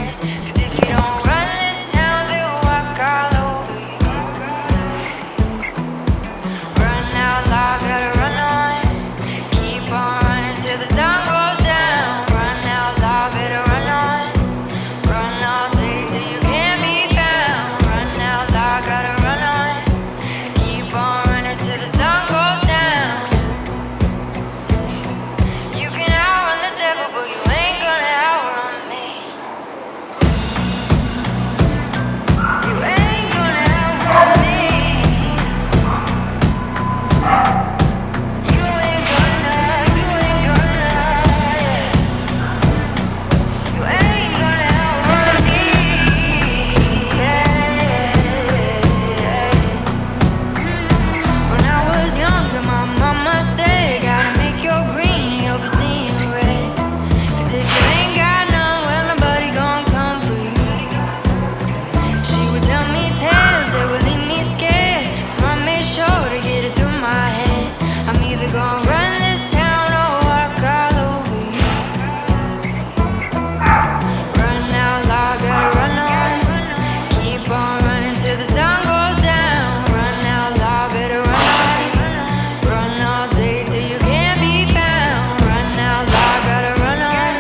eyes. 'Cause if you don't run this town, they'll walk all over you. Run out loud, gotta run on. Keep on running till the sun goes down. Run out loud, better run on. Run all day till you can't be found. Run out loud, gotta run on. Keep on running till the sun goes down. You can outrun the devil, but you ain't gonna outrun me. You ain't gonna outrun me. You ain't gonna, yeah. You ain't gonna outrun me, yeah. When I was younger, my mama said, gotta make your green and you'll be seeing red. 'Cause if you ain't got none, well, nobody gon' come for you. She would tell me tales that would leave me scared, so I made sure to get it through my head. I'm either gonna run this town or walk all over you. Run out loud, gotta run on. Keep on running till the sun goes down. Run out loud, better run on. Run all day till you can't be found. Run out loud, gotta run on.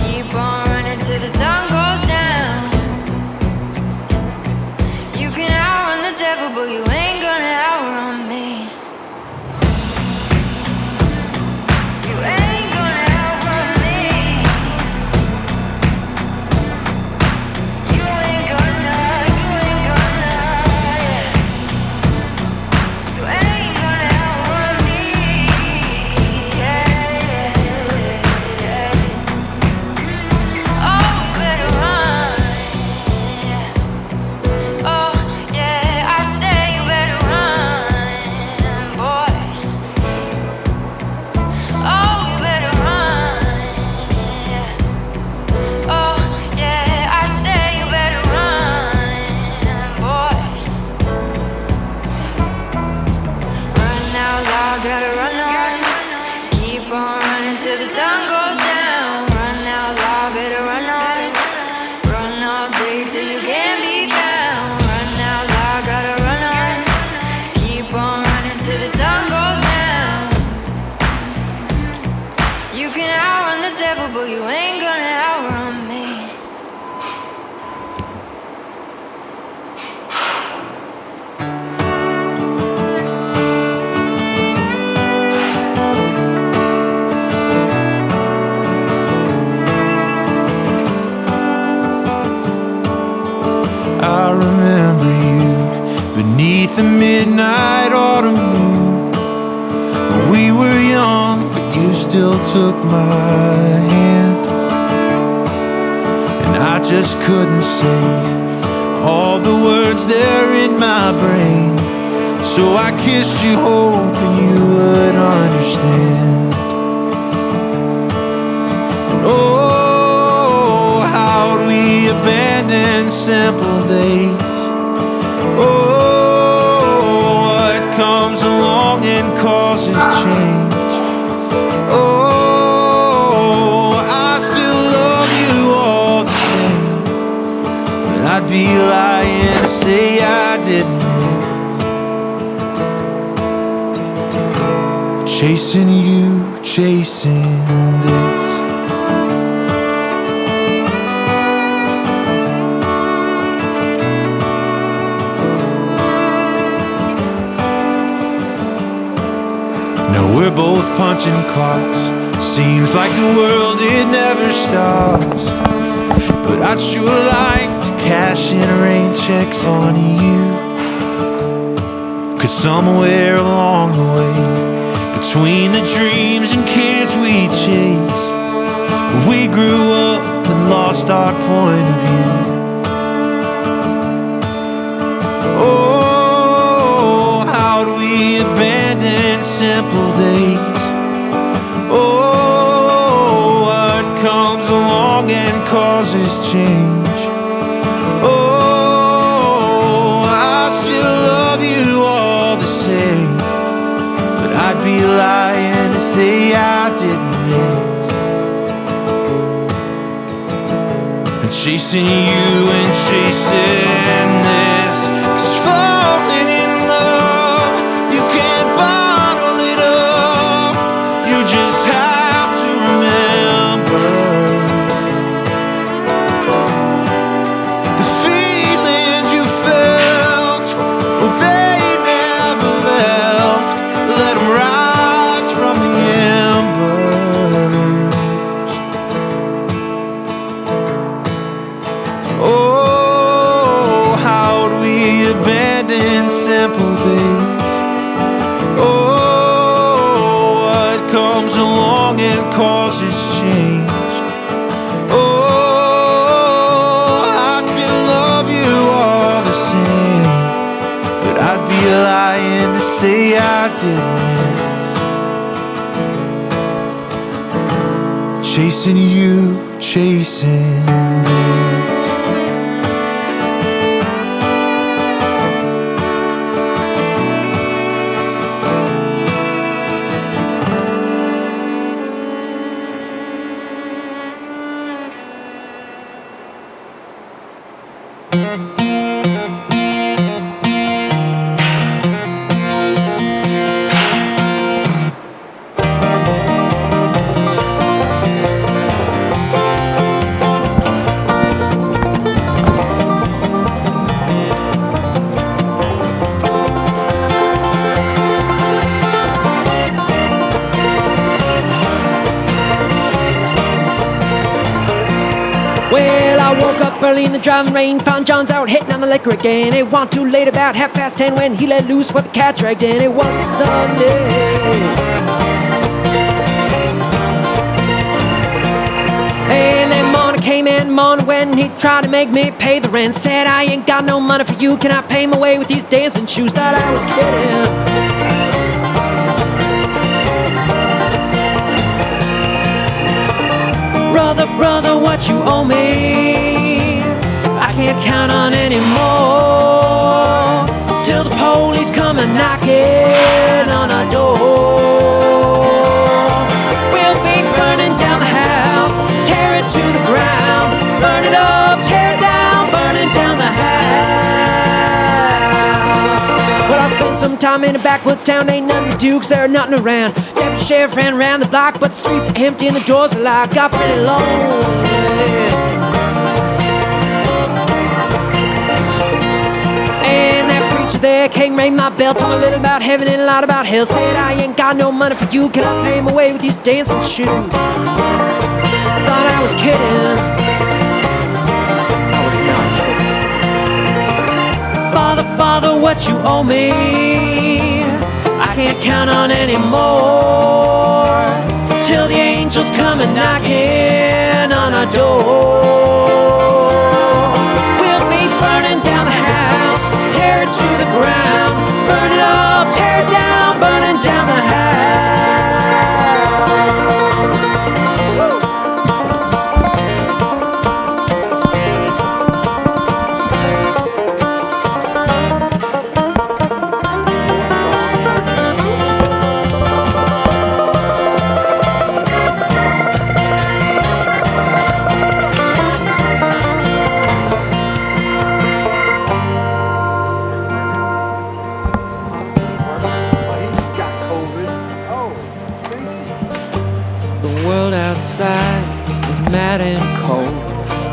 Keep on running till the sun goes down. You can outrun the devil, but you ain't gonna outrun me. You ain't gonna outrun me. You ain't gonna, yeah. You ain't gonna outrun me, yeah. Oh, you better run. Oh, yeah, I say you better run, boy. Oh, you better run. Oh, yeah, I say you better run, boy. Run out loud, gotta run on. Keep on running till the sun goes down. Run out loud, better run on. Run all day till you can't be found. Run out loud, gotta run on. Keep on running till the sun goes down. You can outrun the devil, but you ain't gonna outrun me. I remember you beneath the midnight autumn moon. We were young, but you still took my hand. And I just couldn't say all the words there in my brain. So I kissed you, hoping you would understand. And oh, how'd we abandon simple days? Oh, what comes along and causes change? Oh, I still love you all the same, but I'd be lying to say I didn't miss chasing you, chasing this. Now we're both punching clocks. Seems like the world, it never stops. But I'd sure like to cash in rain checks on you. 'Cause somewhere along the way, between the dreams and kids we chase, we grew up and lost our point of view. Oh, how do we abandon simple days? Oh, what comes along and causes change? Oh, I still love you all the same, but I'd be lying to say I didn't miss chasing you and chasing this. 'Cause falling in love, you can't bottle it up. You just have to remember the feelings you felt. Well, they never left. Let them rise from the embers. Oh, how do we abandon simple days? Oh, what comes along and causes change? Oh, I still love you all the same, but I'd be lying to say I didn't. Chasing you, chasing this. Well, I woke up early in the driving rain, found John's out hitting on the liquor again. It wasn't too late, about 10:30 when he let loose what the cat dragged in. It was a Sunday. And then morning came in, morning when he tried to make me pay the rent. Said, I ain't got no money for you, can I pay my way with these dancing shoes? Thought I was kidding. Brother, brother, what you owe me, I can't count on anymore, till the police come and knocking on our door. We'll be burning down the house, tear it to the ground, burn it up, tear it down, burning down the house. Well, I spent some time in a backwoods town, ain't nothing to do 'cause there ain't nothing around. Deputy sheriff ran around the block, but the streets are empty and the doors are locked. Got pretty lonely. And that preacher there came, rang my bell, told me a little about heaven and a lot about hell. Said, I ain't got no money for you, can I pay my way with these dancing shoes? Thought I was kidding. I was not kidding. Father, Father, what you owe me, I can't count on anymore, till the angels come and knocking on our door. We'll be burning down the house, tear it to the ground, burn it up, tear it down, burning down the house. Woo. Outside is mad and cold.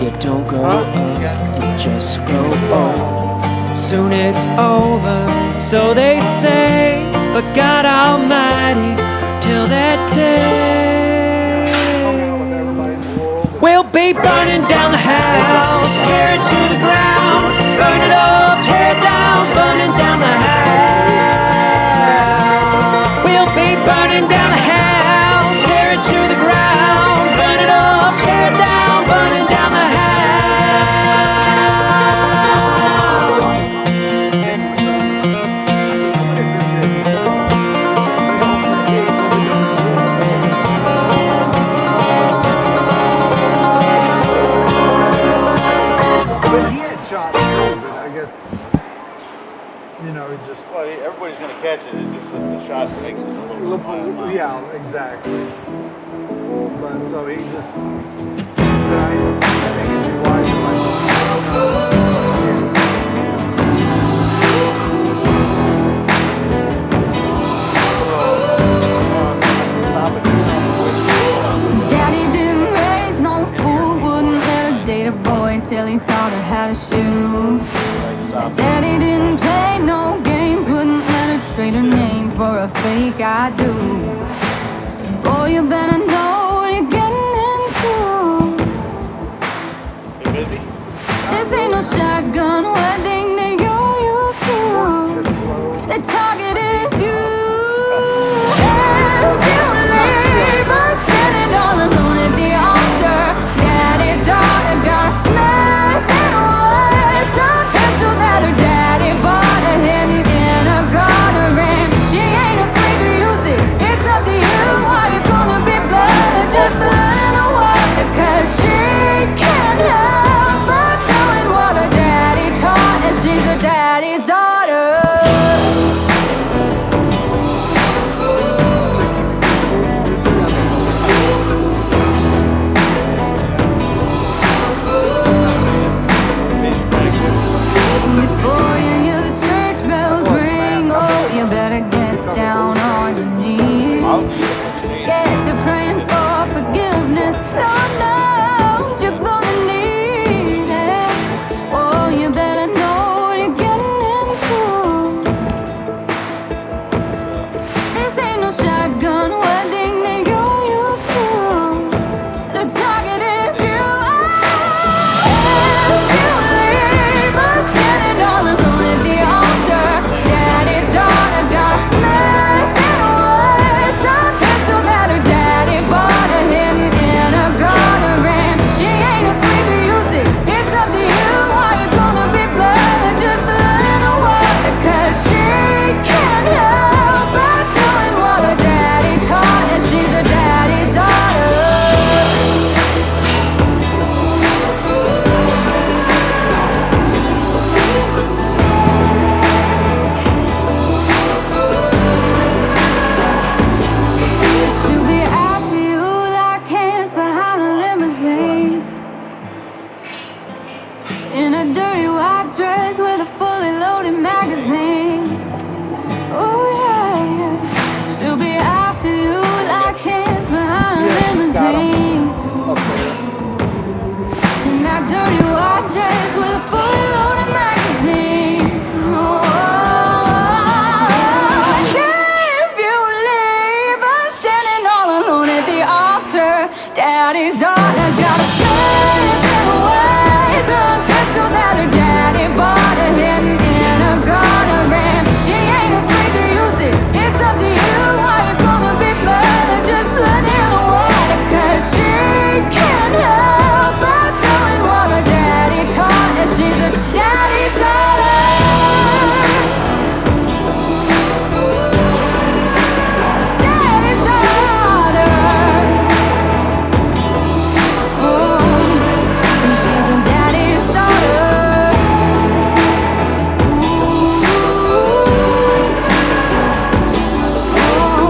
You don't grow up, you just grow old. Soon it's over, so they say, but God Almighty, till that day, we'll be burning down the house, tear it to the ground, burn it up, tear it down, burning down the house. We'll be burning down the house, tear it to the ground, burn it up, tear it down, burning down the house. But he had shot COVID, I guess. You know, it just. Well, everybody's going to catch it. It's just that the shot makes it a little bit mild. Yeah, exactly. But so he just said, I think it'd be wise till he taught her how to shoot. Her daddy didn't play no games, wouldn't let her trade her name for a fake I do. Boy, you better know what you're getting into. You busy? This ain't no shotgun wedding that you're used to. The target is you. If you leave her standing all alone at the altar, daddy's daughter got a Smith and Wesson pistol that her daddy bought her hidden in a gutter, and she ain't afraid to use it. It's up to you. Are you gonna be blood or just blood in the water? 'Cause she can't help but knowing what her daddy taught, and she's her daddy's daughter. Before you hear the church bells ring, oh, you better get down on your knees. Get to praying for forgiveness. Lord knows you're gonna need it. Oh, you better know what you're getting into. This ain't no shotgun wedding that you're used to. The target is you. If you leave her standing all alone at the altar, daddy's daughter got a Smith and Wesson pistol that her daddy bought her hidden in a gutter, and she ain't afraid to use it. It's up to you. Are you gonna be blood or just blood in the water? 'Cause she can't help but knowing what her daddy taught, and she's her daddy's daughter. She'll be after you like hands behind a limousine, in a dirty white dress with a fully loaded magazine. Oh yeah, yeah. She'll be after you like hands behind a limousine, in that dirty white dress with a fully loaded magazine. Oh, and if you leave her standing all alone at the altar, daddy's daughter's got a Smith and Wesson pistol that her daddy bought her hidden in a gutter, and she ain't afraid to use it. It's up to you. Are you gonna be blood or just blood in the water? 'Cause she can't help but knowing what her daddy taught, and she's her daddy's daughter. Daddy's daughter. Oh, and she's her daddy's daughter. Ooh. Oh.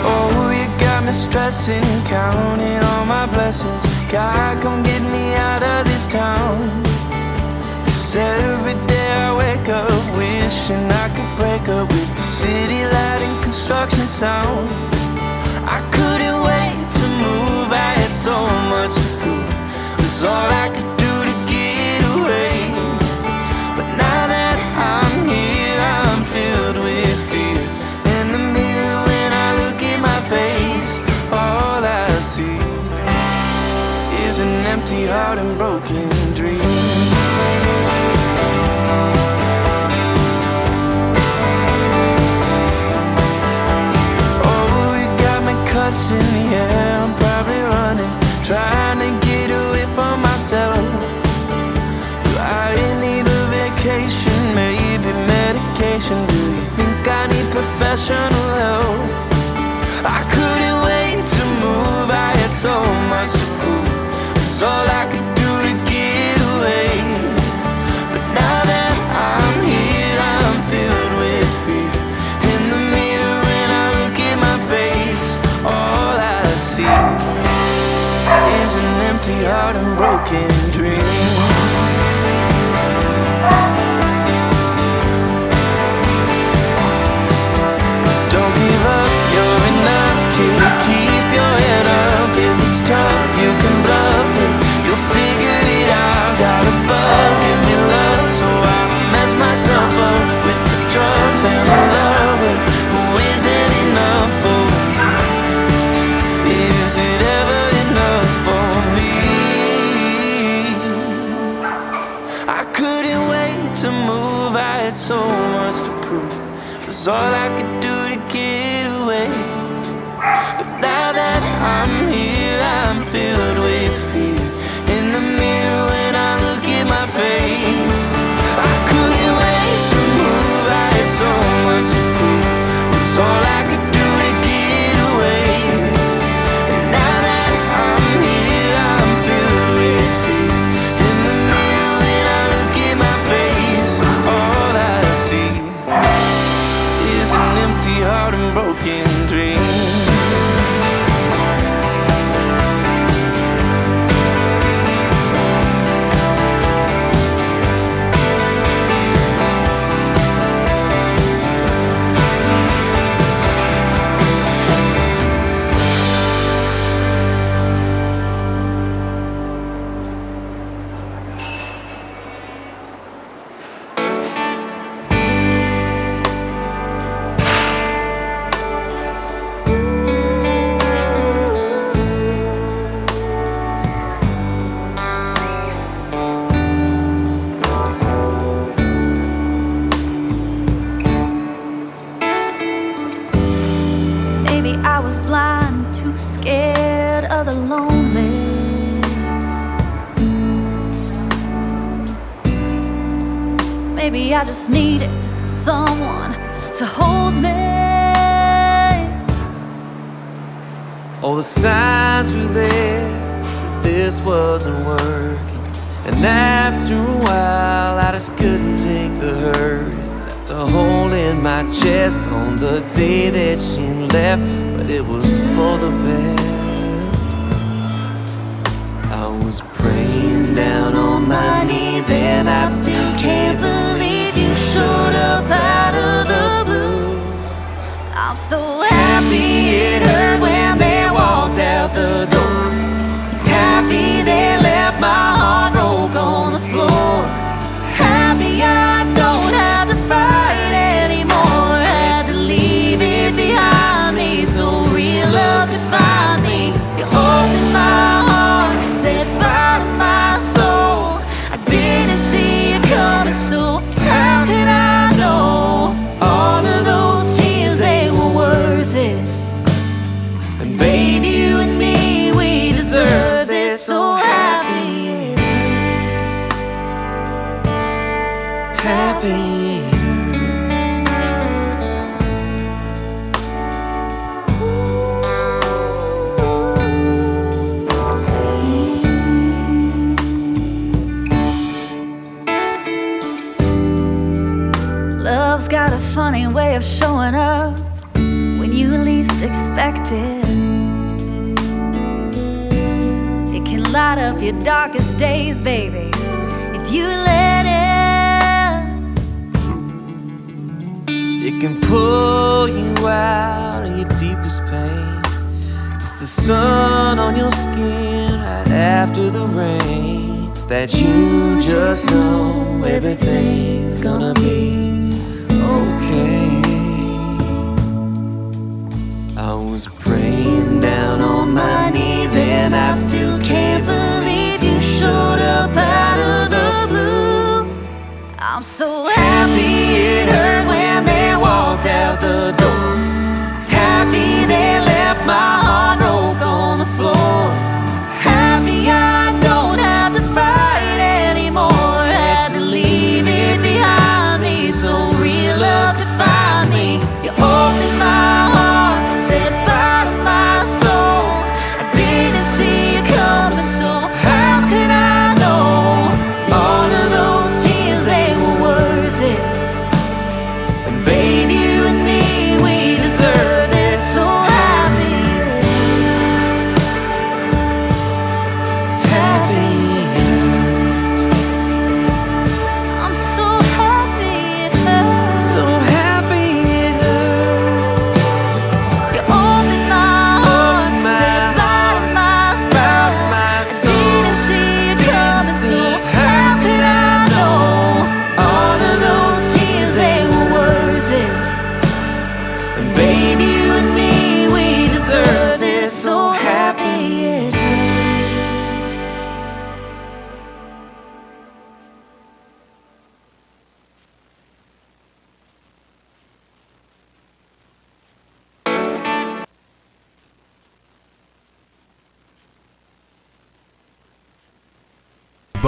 Oh, you got me stressing, counting all my blessings. God, come get me out of this town. 'Cause every day I wake up wishing I could break up with the city light and construction sound. I couldn't wait to move, I had so much to do. It was all I could do to get away. But now that I'm here, I'm filled with fear. In the mirror when I look at my face, all I see is an empty heart and broken dreams. Oh, you got me cussing, yeah, I'm probably running, trying to get away from myself. Do I need a vacation, maybe medication? Do you think I need professional help? I couldn't wait to move, I had so much to prove. It's all I could do to get away. But now that I'm here, I'm filled with fear. In the mirror when I look at my face, all I see is an empty heart and broken dreams. had so much to prove. That's all I could do to get away. But now that I'm here, I'm filled with fear. In the mirror when I look at my face, I couldn't wait to move. I had so much to prove. That's all I could do to get away. And now that I'm here, I'm filled with fear. In the mirror when I look at my face, all I see is an empty heart and broken dreams. Maybe I was blind, too scared of the lonely. Maybe I just needed someone to hold me. All the signs were there that this wasn't working. And after a while I just couldn't take the hurt. Left a hole in my chest on the day that she left, but it was for the best. I was praying down on my knees, and I still can't believe you showed up out of the blue. I'm so happy it hurt when they walked out the door. Happy they left my heart broke on the floor. Happy I don't have to fight anymore. Had to leave it behind me so real love could find me. You opened my heart, set fire to my soul. I didn't see you coming, so how could I know? All of those tears, they were worth it. And baby, you and me, we deserve this. So happy it hurts. Happy it hurts. Love's got a funny way of showing up when you least expect it. It can light up your darkest days, baby, if you let it. It can pull you out of your deepest pain. It's the sun on your skin right after the rain. It's that you just know everything's gonna be okay. I was praying down on my knees, and I still can't believe you showed up out of the blue. I'm so happy it hurt when they walked out the door. Happy they left my heart broke on the floor. Happy I don't have to fight anymore. Had to leave it behind me so real love could find me. You opened my heart, set fire to my soul. I didn't see you coming, so how could I know? All of those tears, they were worth it. And baby, you and me,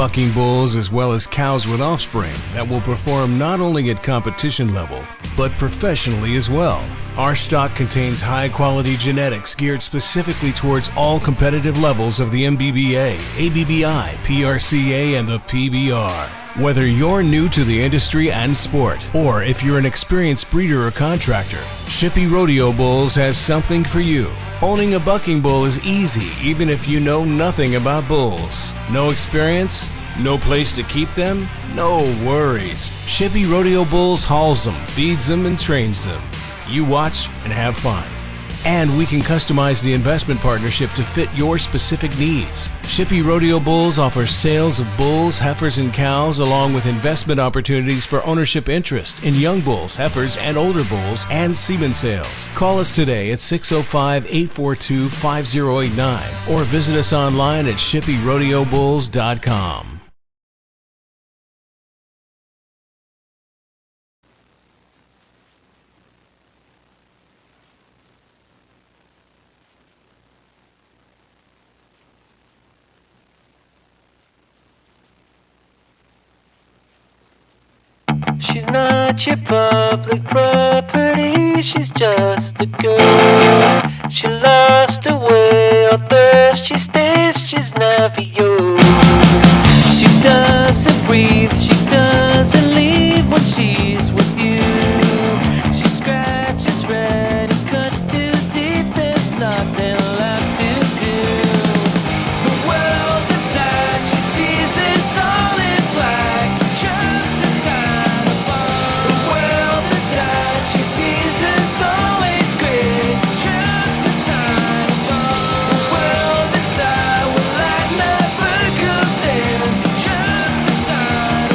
bucking bulls as well as cows with offspring that will perform not only at competition level, but professionally as well. Our stock contains high-quality genetics geared specifically towards all competitive levels of the MBBA, ABBI, PRCA, and the PBR. Whether you're new to the industry and sport, or if you're an experienced breeder or contractor, Shippey Rodeo Bulls has something for you. Owning a bucking bull is easy even if you know nothing about bulls. No experience? No place to keep them? No worries. Shippey Rodeo Bulls hauls them, feeds them, and trains them. You watch and have fun. And we can customize the investment partnership to fit your specific needs. Shippey Rodeo Bulls offers sales of bulls, heifers, and cows, along with investment opportunities for ownership interest in young bulls, heifers, and older bulls, and semen sales. Call us today at 605-842-5089 or visit us online at shippeyrodeobulls.com. She's not your public property, she's just a girl. She lost her way, although she stays, she's never yours. She doesn't breathe, she doesn't leave when she's with you. She scratches red and cuts too deep, there's nothing left to do. The world inside she sees in solid black, trapped inside a ball. The world inside she sees is always gray, trapped inside a ball. The world inside where light never comes in, trapped inside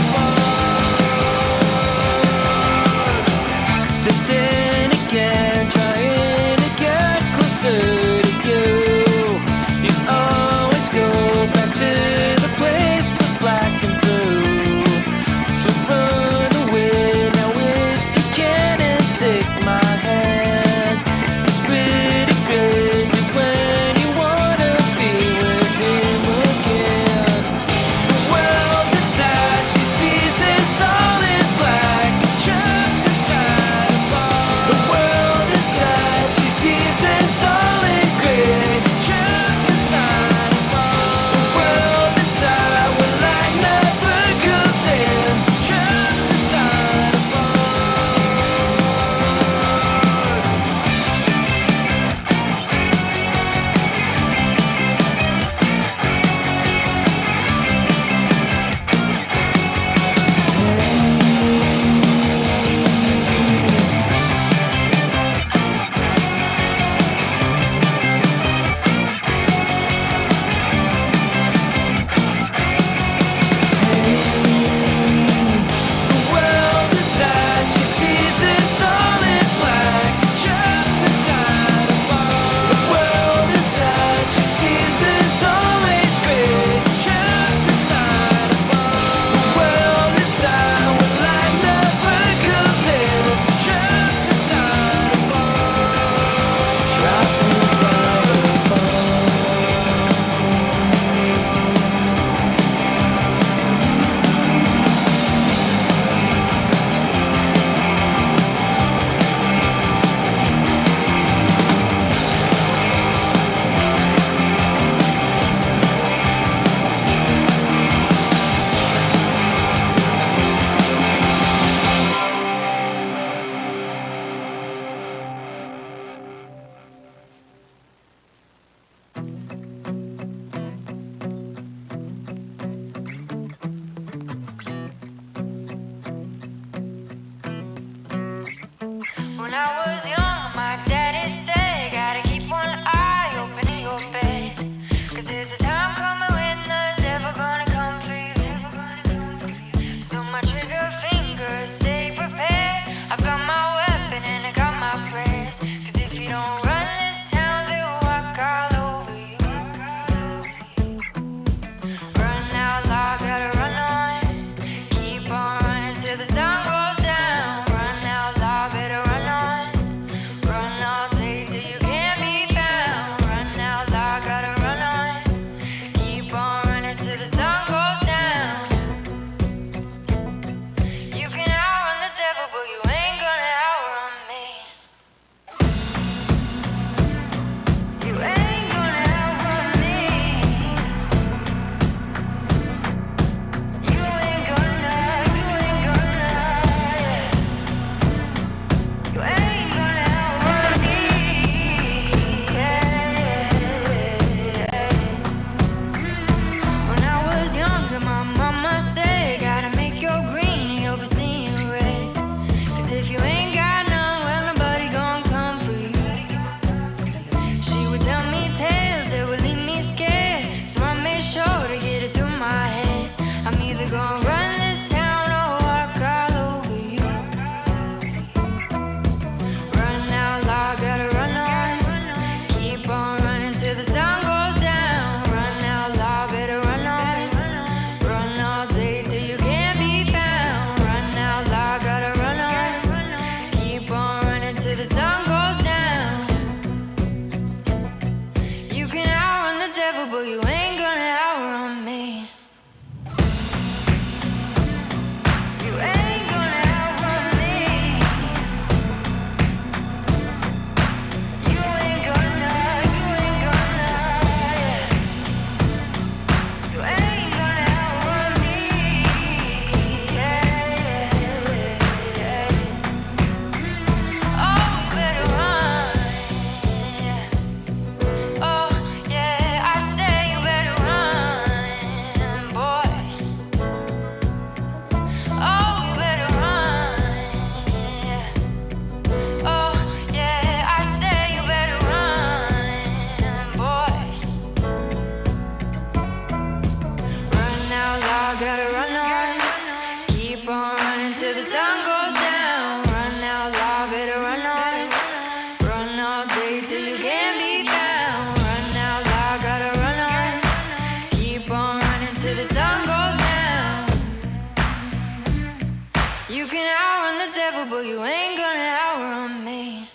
can outrun the devil, but you ain't gonna outrun me.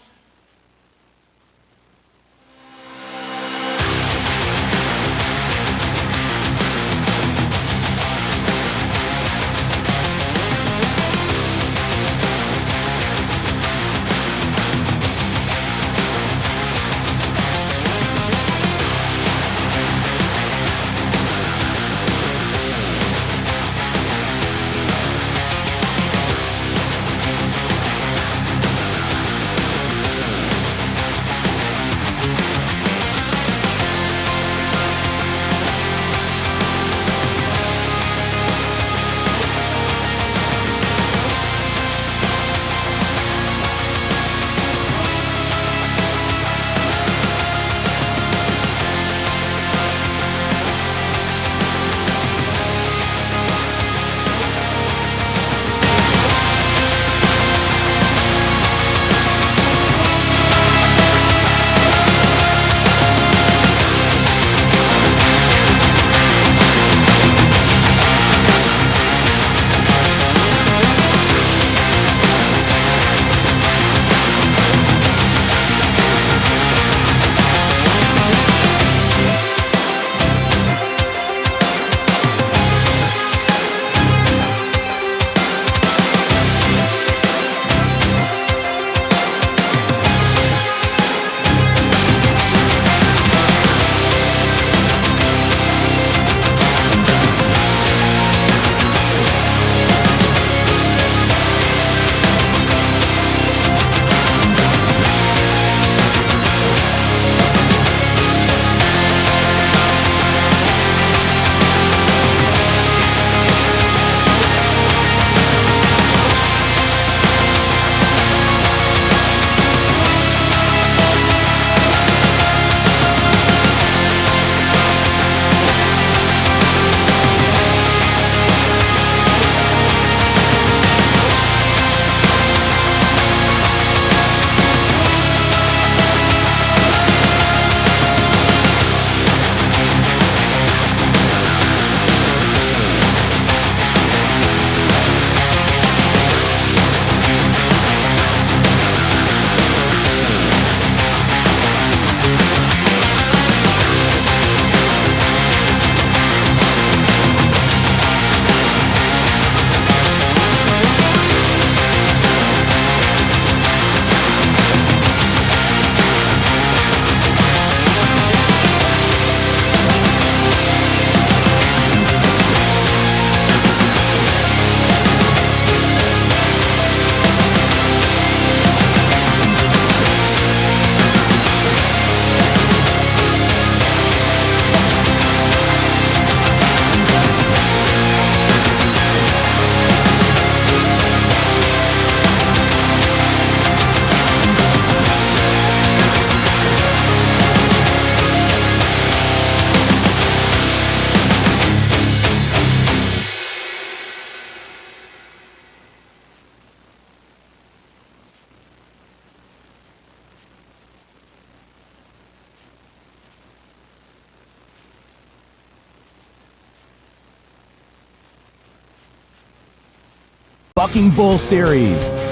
Bucking Bull Series.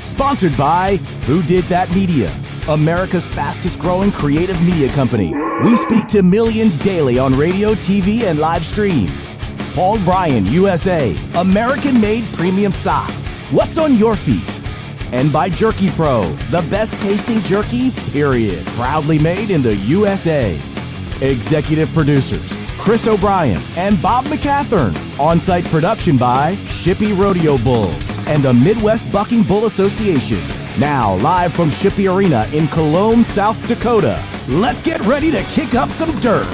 Sponsored by Who Did That Media, America's fastest growing creative media company. We speak to millions daily on radio, TV, and live stream. Paul Bryan, USA, American-made premium socks. What's on your feet? And by Jerky Pro, the best tasting jerky, period. Proudly made in the USA. Executive producers, Chris O'Brien and Bob McCathern. On-site production by Shippey Rodeo Bulls and the Midwest Bucking Bull Association. Now, live from Shippey Arena in Cologne, South Dakota. Let's get ready to kick up some dirt.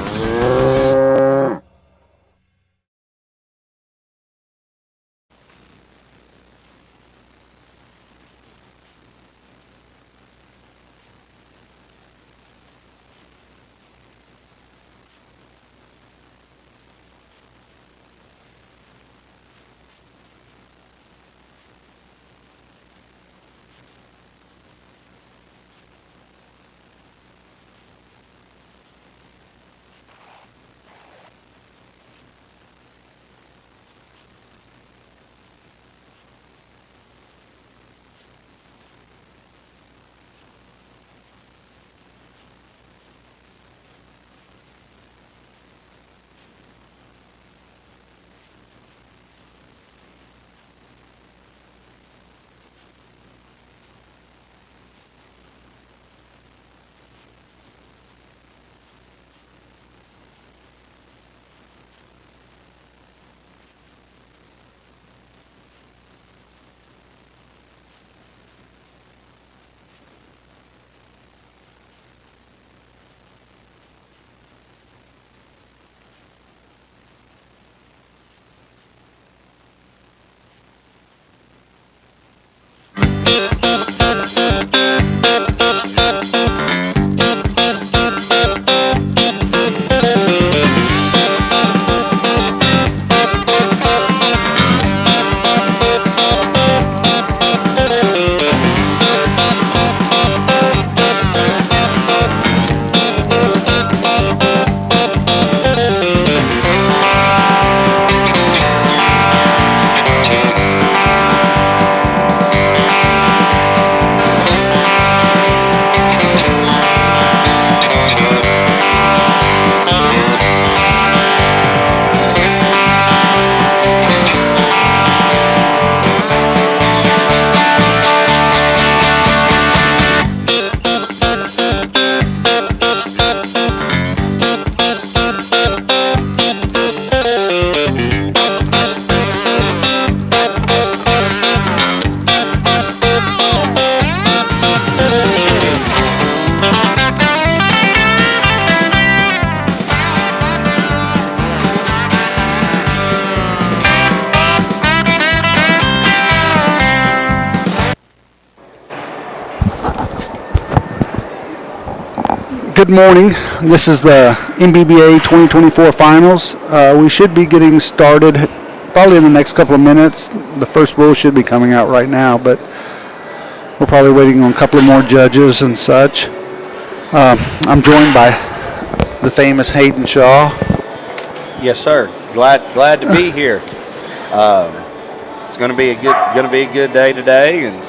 Good morning. This is the MBBA 2024 Finals. We should be getting started probably in the next couple of minutes. The first rule should be coming out right now, but we're probably waiting on a couple of more judges and such. I'm joined by the famous Hayden Shaw. Yes, sir. Glad to be here. It's going to be a good day today, and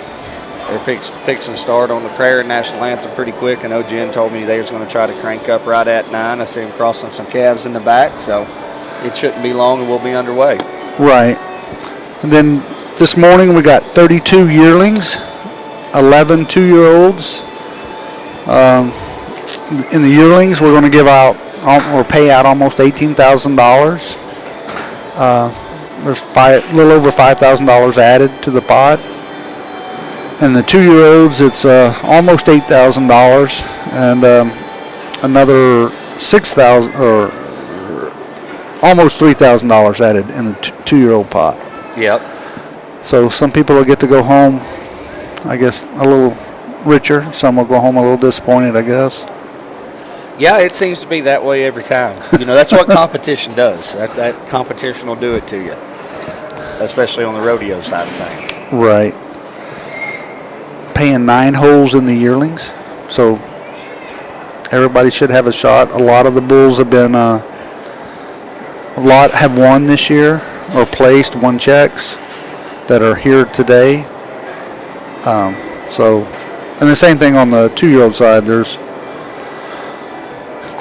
they're fixing to start on the prayer and national anthem pretty quick. I know Jen told me they was going to try to crank up right at 9. I see them crossing some calves in the back, so it shouldn't be long and we'll be underway. Right. And then this morning we got 32 yearlings, 11 two-year-olds. In the yearlings, we're going to give out or pay out almost $18,000. There's a little over $5,000 added to the pot. And the two-year-olds, it's almost $8,000, and another $6,000 or almost $3,000 added in the two-year-old pot. Yep. So some people will get to go home, I guess, a little richer. Some will go home a little disappointed, I guess. Yeah, it seems to be that way every time. That's what competition does. That competition will do it to you, especially on the rodeo side of things. Right. Paying 9 holes in the yearlings, so everybody should have a shot. A lot of the bulls have been, a lot have won this year or won checks that are here today. And the same thing on the 2-year-old side. There's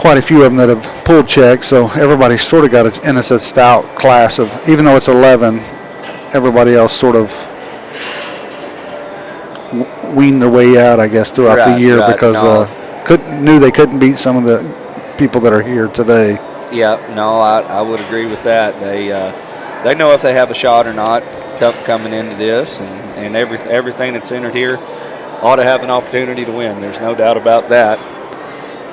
quite a few of them that have pulled checks, so everybody's sort of got and it's a stout class of, even though it's 11, everybody else sort of weaned their way out, I guess, throughout the year because knew they couldn't beat some of the people that are here today. Yeah, no, I would agree with that. They know if they have a shot or not coming into this, and everything that's entered here ought to have an opportunity to win. There's no doubt about that.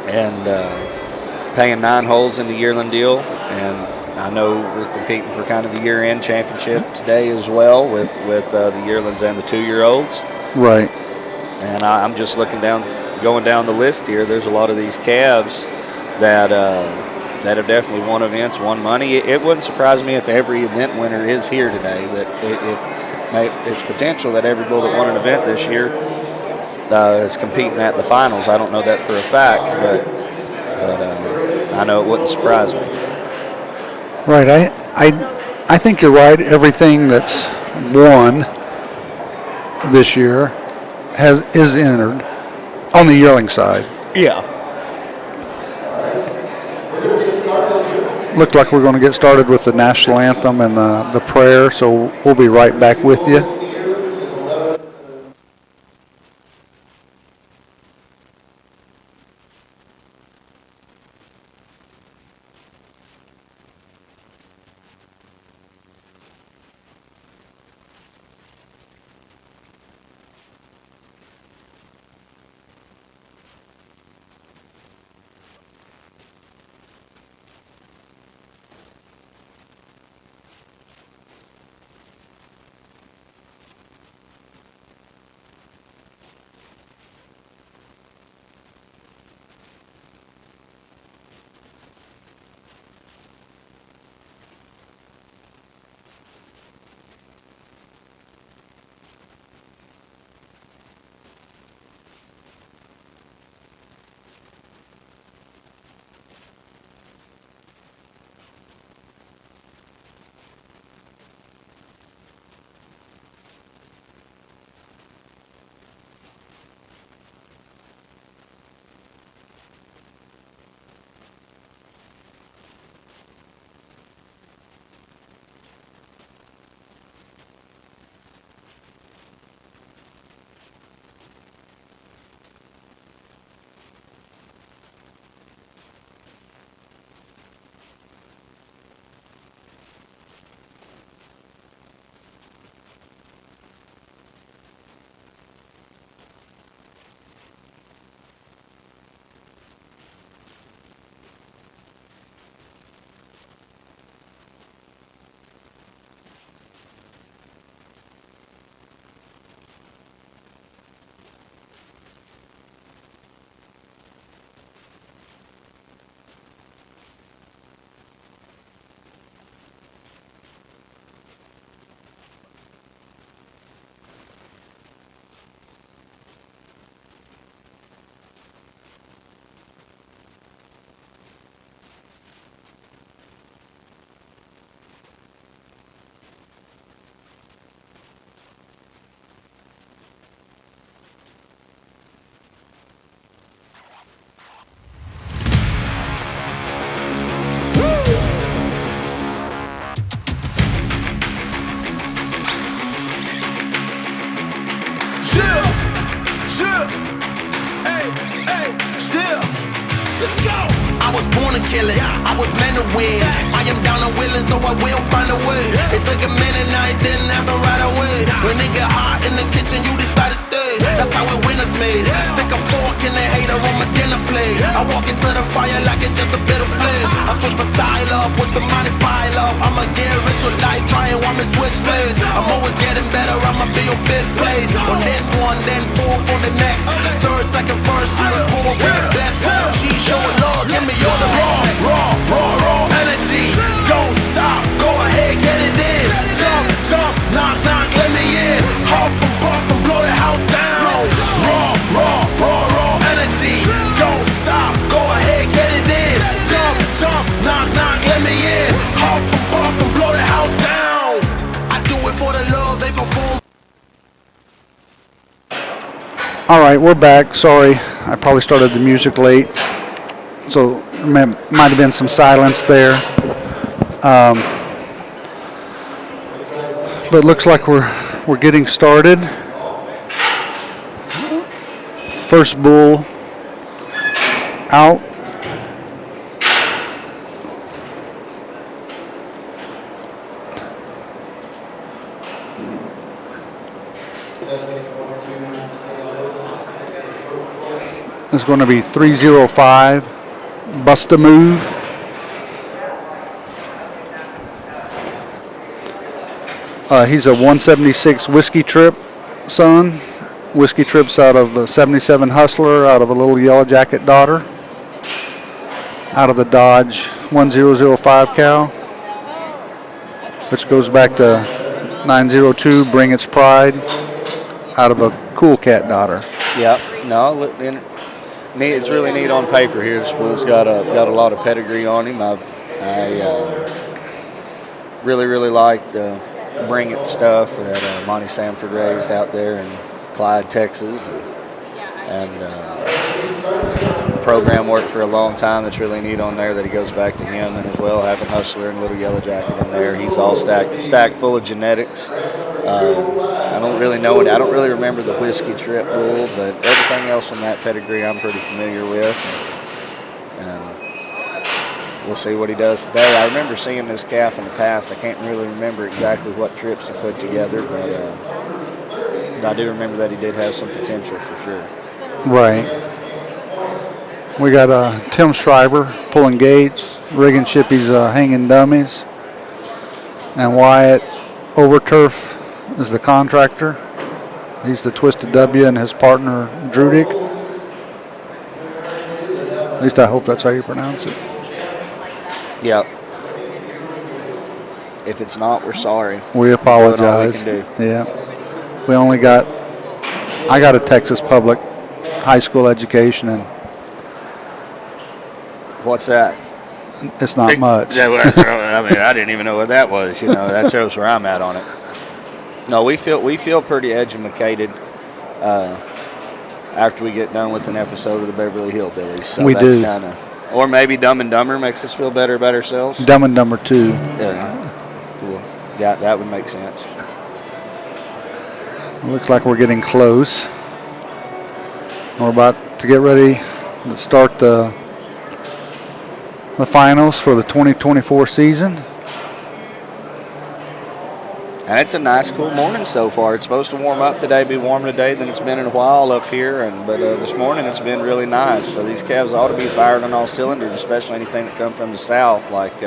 And paying 9 holes in the yearling deal, and I know we're competing for kind of the year-end championship today as well with the yearlings and the 2-year-olds. Right. And I'm just going down the list here. There's a lot of these calves that have definitely won events, won money. It wouldn't surprise me if every event winner is here today. That it's potential that every bull that won an event this year is competing at the finals. I don't know that for a fact, but I know it wouldn't surprise me. Right. I think you're right. Everything that's won this year is entered on the yearling side. Yeah. Looked like we're going to get started with the national anthem and the prayer, so we'll be right back with you. chill, chill, hey, hey, chill. Let's go. I was born to kill it, I was meant to win. I am down and willing, so I will find a way. It took a minute, now it didn't happen right away. When it get hot in the kitchen, you decide to stay. That's how it winners made. Stick a fork in the hater on my dinner plate. I walk into the fire like it's just a bit of flames. I switch my style up, watch the money pile up. I'ma get rich or die trying, want me switch lanes. I'm always getting better, I'ma be your fifth place. On this one, then fourth on the next. Third, second, first, you pull with the best. She showing love, give me all the raw energy. Don't stop, go ahead, get it in. Jump, jump, knock, knock, let me in. Huff and puff and blow the house down. Raw energy. Don't stop, go ahead, get it in. Jump, jump, knock, knock, let me in. Huff and puff and blow the house down. I do it for the love they perform. All right, we're back. Sorry, I probably started the music late, so there might have been some silence there. But it looks like we're getting started. First bull out. It's going to be 305. Bust a move. He's a 176 Whiskey Trip son. Whiskey Trip's out of the 77 Hustler, out of a little Yellow Jacket daughter, out of the Dodge 1005 cow, which goes back to 902 Bring Its Pride, out of a Cool Cat daughter. Yep. No, it's really neat on paper here. This bull's got a lot of pedigree on him. I really like the Bring It stuff that Monty Sanford raised out there in Clyde, Texas, and the program worked for a long time. It's really neat on there that he goes back to him, and as well having Hustler and Little Yellow Jacket in there. He's all stacked full of genetics. I don't really know it. I don't really remember the Whiskey Trip bull, but everything else from that pedigree I'm pretty familiar with. And we'll see what he does today. I remember seeing this calf in the past. I can't really remember exactly what trips he put together, but I do remember that he did have some potential for sure. Right. We got Tim Schreiber pulling gates, rigging chippies, hanging dummies, and Wyatt Overturf is the contractor. He's the Twisted W and his partner Drudick. At least I hope that's how you pronounce it. Yep. If it's not, we're sorry. We apologize. Doing all we can do. Yeah. I got a Texas public high school education, and what's that? it's not much. I mean, I didn't even know what that was. You know, that shows where I'm at on it. No, we feel pretty educated after we get done with an episode of the Beverly Hillbillies. So we that's do. Kinda, or maybe Dumb and Dumber makes us feel better about ourselves. Dumb and Dumber 2. Yeah, cool. Yeah, that would make sense. It looks like we're getting close. We're about to get ready to start the finals for the 2024 season. And it's a nice, cool morning so far. It's supposed to warm up today, be warmer today than it's been in a while up here. But this morning it's been really nice. So these calves ought to be fired on all cylinders, especially anything that comes from the south, like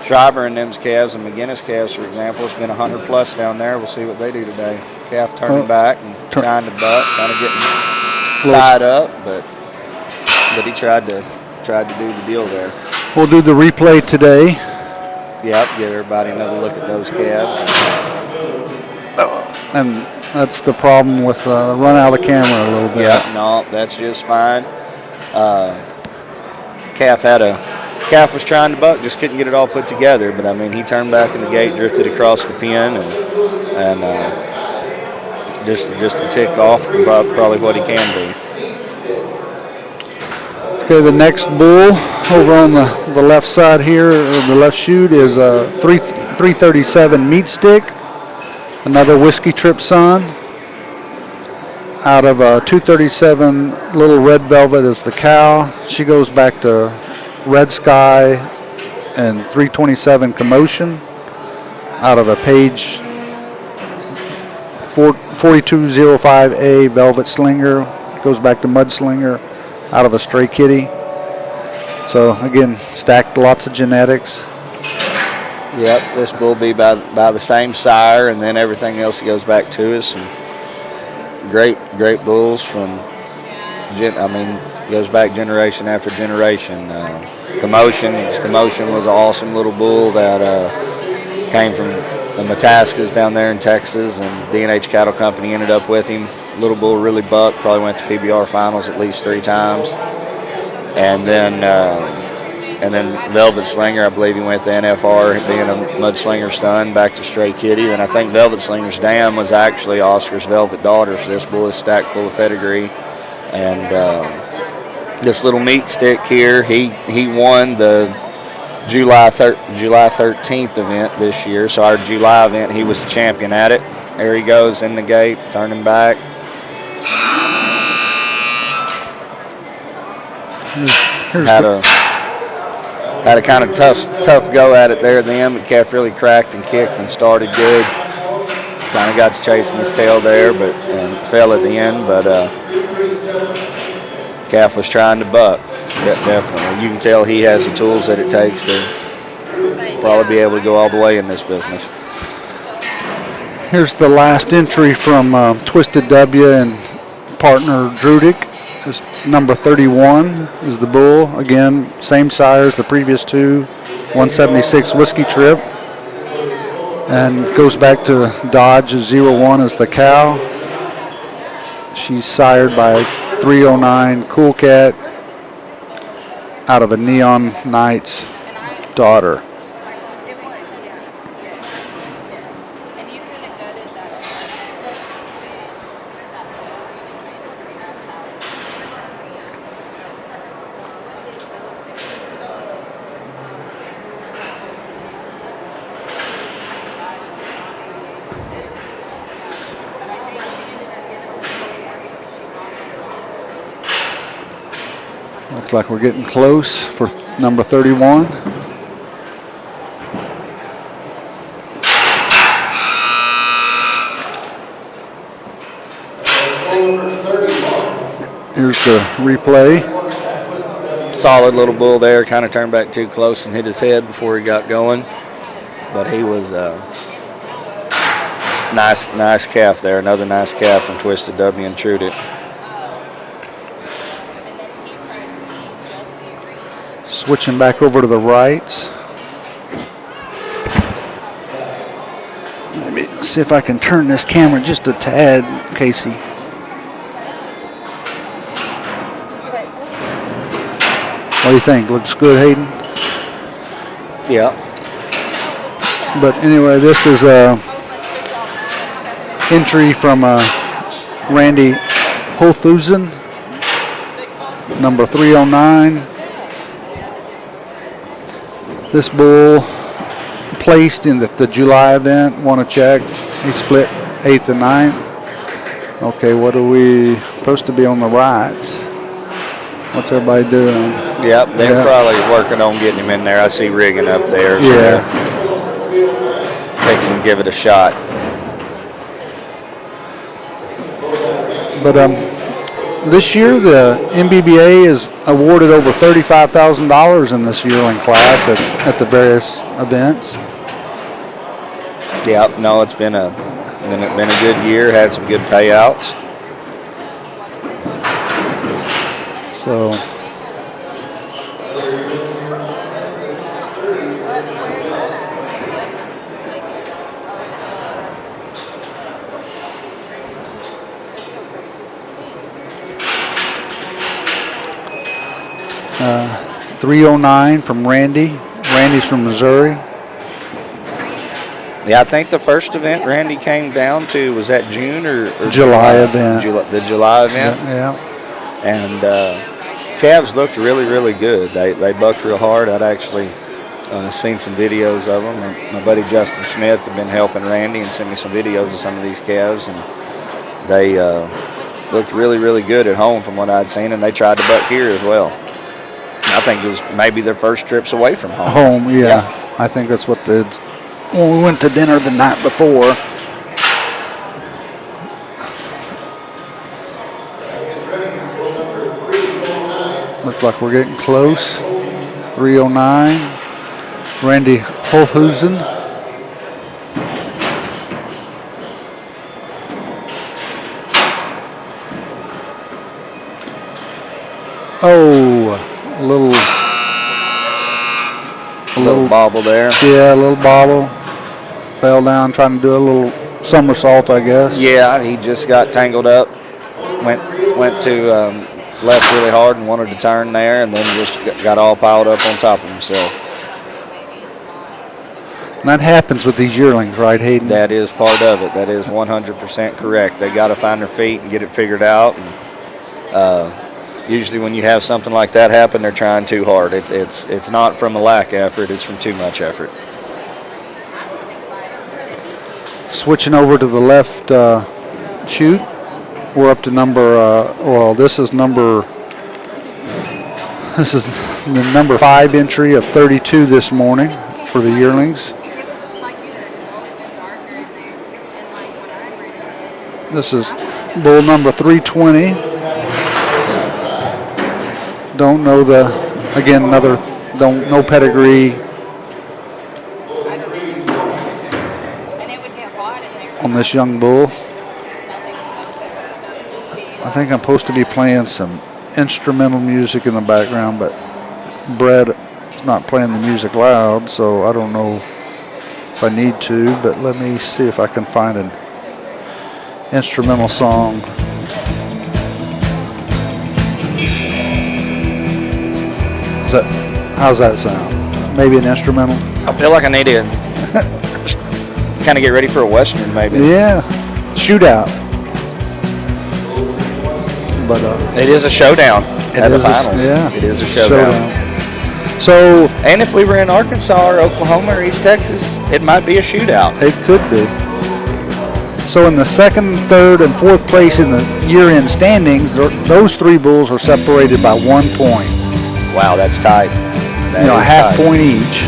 Schreiber and them's calves and McGinnis calves, for example. It's been 100 plus down there. We'll see what they do today. Calf turning back and trying to buck, kind of getting tied up, but he tried to do the deal there. We'll do the replay today. Yep, give everybody another look at those calves. And that's the problem with run out of the camera a little bit. Yep, no, that's just fine. Calf was trying to buck, just couldn't get it all put together. But I mean, he turned back in the gate, drifted across the pen, and just to tick off probably what he can be. Okay, the next bull over on the left side here, the left chute, is a 337 Meat Stick, another Whiskey Trip son. Out of 237, Little Red Velvet is the cow. She goes back to Red Sky and 327 Commotion. Out of a page 4205A Velvet Slinger, goes back to Mudslinger. Out of a Stray Kitty. So again, stacked lots of genetics. Yep, this bull be by the same sire, and then everything else that goes back to is some great bulls from, goes back generation after generation. Commotion was an awesome little bull that came from the Mataskas down there in Texas, and D&H Cattle Company ended up with him. Little bull really bucked, probably went to PBR Finals at least 3 times. And then Velvet Slinger, I believe he went to NFR, being a Mudslinger's son, back to Stray Kitty. Then I think Velvet Slinger's dam was actually Oscar's Velvet daughter, so this bull is stacked full of pedigree. And this little meat stick here, he won the July 13th event this year. So our July event, he was the champion at it. There he goes in the gate, turning back. Had a kind of tough go at it there at the end, but calf really cracked and kicked and started good. Kind of got to chasing his tail there, but fell at the end. But calf was trying to buck. Definitely, you can tell he has the tools that it takes to probably be able to go all the way in this business. Here's the last entry from Twisted W and partner Drudick. This number 31 is the bull. Again, same sire as the previous 2, 176 Whiskey Trip. And goes back to Dodge 01 as the cow. She's sired by 309 Cool Cat out of a Neon Knight's daughter. Looks like we're getting close for number 31. Here's the replay. Solid little bull there, kind of turned back too close and hit his head before he got going. But he was nice calf there. Another nice calf from Twisted W and Trued. Switching back over to the rights. Let me see if I can turn this camera just a tad, Casey. What do you think? Looks good, Hayden? Yeah. But anyway, this is a entry from Randy Holthusen, number 309. This bull placed in the July event, won a check. He split 8th and 9th. Okay, what are we supposed to be on the rights? What's everybody doing? Yep, they're probably working on getting him in there. I see rigging up there. So yeah. Takes him, give it a shot. But this year, the MBBA is awarded over $35,000 in this yearling class at the various events. Yep, no, it's been a good year. Had some good payouts. So. Uh, 309 from Randy. Randy's from Missouri. Yeah, I think the first event Randy came down to, was that June or July event. The July event. Yeah. And calves looked really, really good. They bucked real hard. I'd actually seen some videos of them. My buddy Justin Smith had been helping Randy and sent me some videos of some of these calves, and they looked really, really good at home from what I'd seen, and they tried to buck here as well. I think it was maybe their first trips away from home. Yeah. I think that's what when we went to dinner the night before. Looks like we're getting close. 309. Randy Holthusen. Oh, a little bobble there. Yeah, a little bobble. Fell down trying to do a little somersault, I guess. Yeah, he just got tangled up. Went to left really hard and wanted to turn there, and then just got all piled up on top of himself. And that happens with these yearlings, right, Hayden? That is part of it. That is 100% correct. They got to find their feet and get it figured out. And, usually when you have something like that happen, they're trying too hard. It's not from a lack of effort, it's from too much effort. Switching over to the left chute, we're up to this is the number 5 entry of 32 this morning for the yearlings. This is bull number 320. Don't know no pedigree on this young bull. I think I'm supposed to be playing some instrumental music in the background, but Brett is not playing the music loud, so I don't know if I need to, but let me see if I can find an instrumental song. How's that sound? Maybe an instrumental? I feel like I need to kind of get ready for a Western, maybe. Yeah, shootout. But it is a showdown at the finals. It is a showdown. So, and if we were in Arkansas or Oklahoma or East Texas, it might be a shootout. It could be. So in the second, third, and fourth place in the year-end standings, those 3 bulls are separated by 1 point. Wow, that's tight. A half point each.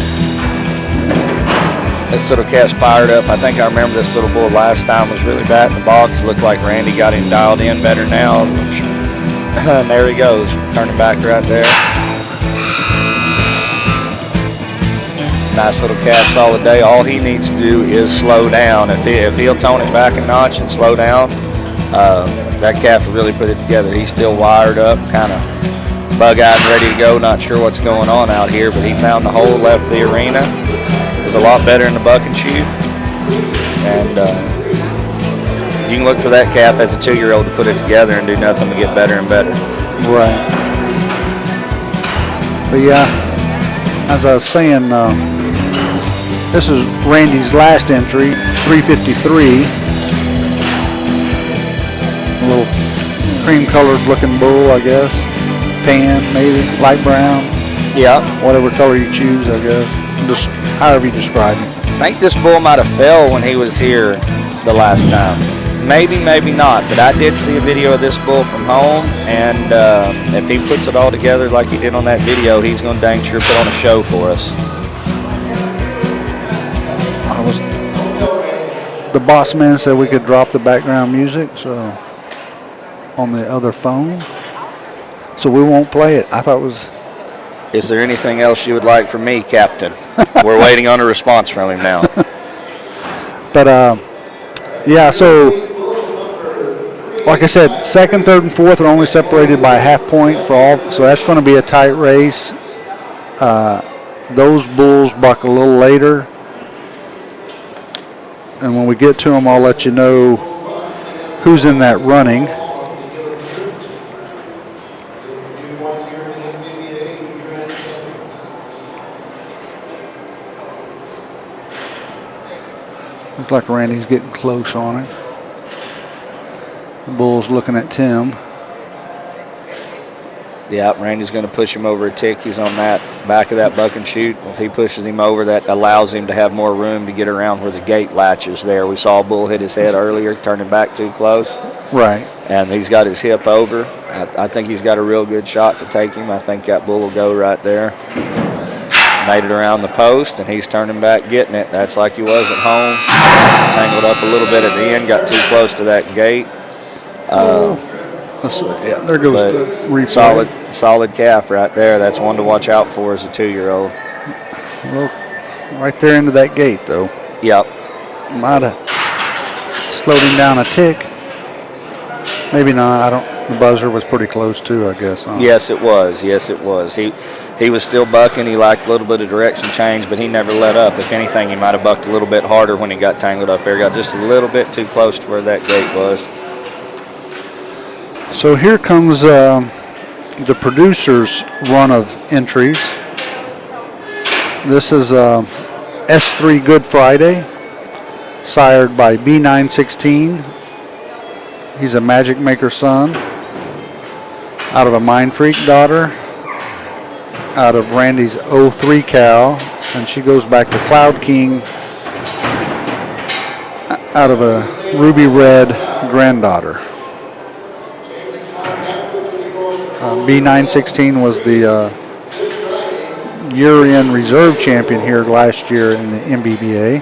This little cat's fired up. I think I remember this little bull last time was really bad in the box. It looked like Randy got him dialed in better now. And there he goes, turning back right there. Nice little calf, solid day. All he needs to do is slow down. If he'll tone it back a notch and slow down, that calf will really put it together. He's still wired up, kind of bug-eyed and ready to go. Not sure what's going on out here, but he found the hole, left the arena. Was a lot better in the buck and shoot. And you can look for that calf as a 2-year-old to put it together and do nothing but get better and better. Right. But yeah, as I was saying, this is Randy's last entry, 353. A little cream-colored looking bull, I guess. Tan, maybe, light brown. Yeah. Whatever color you choose, I guess. Just however you describe it. I think this bull might have fell when he was here the last time. Maybe, maybe not, but I did see a video of this bull from home, and if he puts it all together like he did on that video, he's going to dang sure put on a show for us. The boss man said we could drop the background music, so on the other phone, so we won't play it. I thought it was. Is there anything else you would like from me, Captain? We're waiting on a response from him now. But yeah, so like I said, second, third, and fourth are only separated by a half point for all, so that's going to be a tight race. Those bulls buck a little later, and when we get to them, I'll let you know who's in that running. Looks like Randy's getting close on it. The bull's looking at Tim. Yeah, Randy's going to push him over a tick. He's on that back of that buck and shoot. If he pushes him over, that allows him to have more room to get around where the gate latches there. We saw a bull hit his head earlier, turning back too close. Right. and he's got his hip over. I think he's got a real good shot to take him. I think that bull will go right there. Made it around the post, and he's turning back, getting it. That's like he was at home. Tangled up a little bit at the end, got too close to that gate. Yeah, there goes the replay. Solid calf right there. That's one to watch out for as a 2-year-old. Well, right there into that gate, though. Yep. Might have slowed him down a tick. Maybe not. I don't. The buzzer was pretty close too, I guess. Huh? Yes, it was. Yes, it was. He was still bucking. He liked a little bit of direction change, but he never let up. If anything, he might have bucked a little bit harder when he got tangled up there. Got just a little bit too close to where that gate was. So here comes the producer's run of entries. This is S3 Good Friday, sired by B916. He's a Magic Maker son, out of a Mind Freak daughter, out of Randy's 03 cow, and she goes back to Cloud King, out of a Ruby Red granddaughter. B916 was the year-end reserve champion here last year in the MBBA.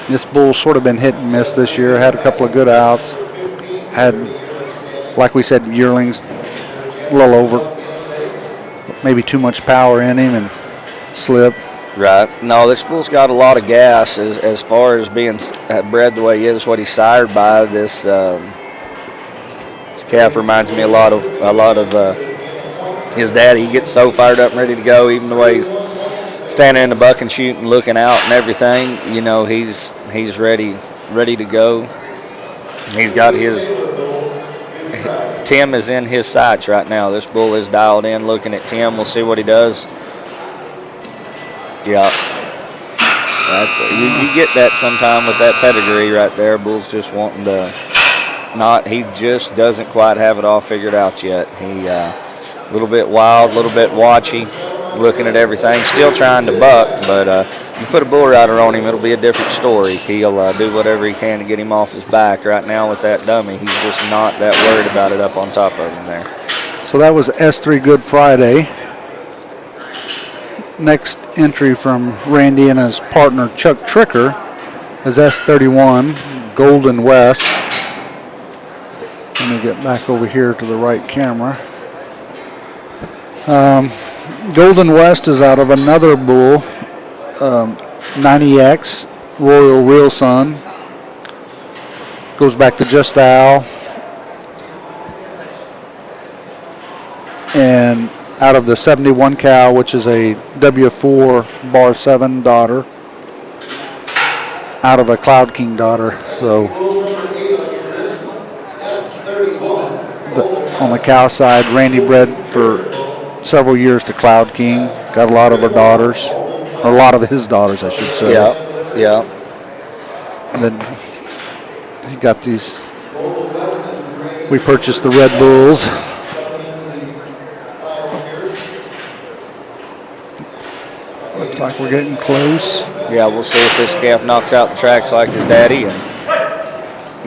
This bull's sort of been hit and miss this year. Had a couple of good outs. Had, like we said, yearlings a little over. Maybe too much power in him and slip. Right. No, this bull's got a lot of gas as far as being bred the way he is, what he's sired by. This calf reminds me a lot of his daddy. He gets so fired up and ready to go, even the way he's standing in the buck and shooting, looking out and everything. You know, he's ready to go. He's got his Tim is in his sights right now. This bull is dialed in, looking at Tim. We'll see what he does. Yeah, you get that sometime with that pedigree right there. Bull's just wanting to he just doesn't quite have it all figured out yet. He a little bit wild, a little bit watchy, looking at everything, still trying to buck, but you put a bull rider on him, it'll be a different story. He'll do whatever he can to get him off his back. Right now with that dummy, he's just not that worried about it up on top of him there. So that was S3 Good Friday. Next entry from Randy and his partner Chuck Tricker is S31 Golden West. Let me get back over here to the right camera. Golden West is out of another bull, 90X Royal Real Son. Goes back to Just Al. And out of the 71 cow, which is a W4 bar 7 daughter, out of a Cloud King daughter. So on the cow side, Randy bred for several years to Cloud King. Got a lot of her daughters, or a lot of his daughters, I should say. Yeah. And then he got these. We purchased the Red Bulls. Looks like we're getting close. Yeah, we'll see if this calf knocks out the tracks like his daddy and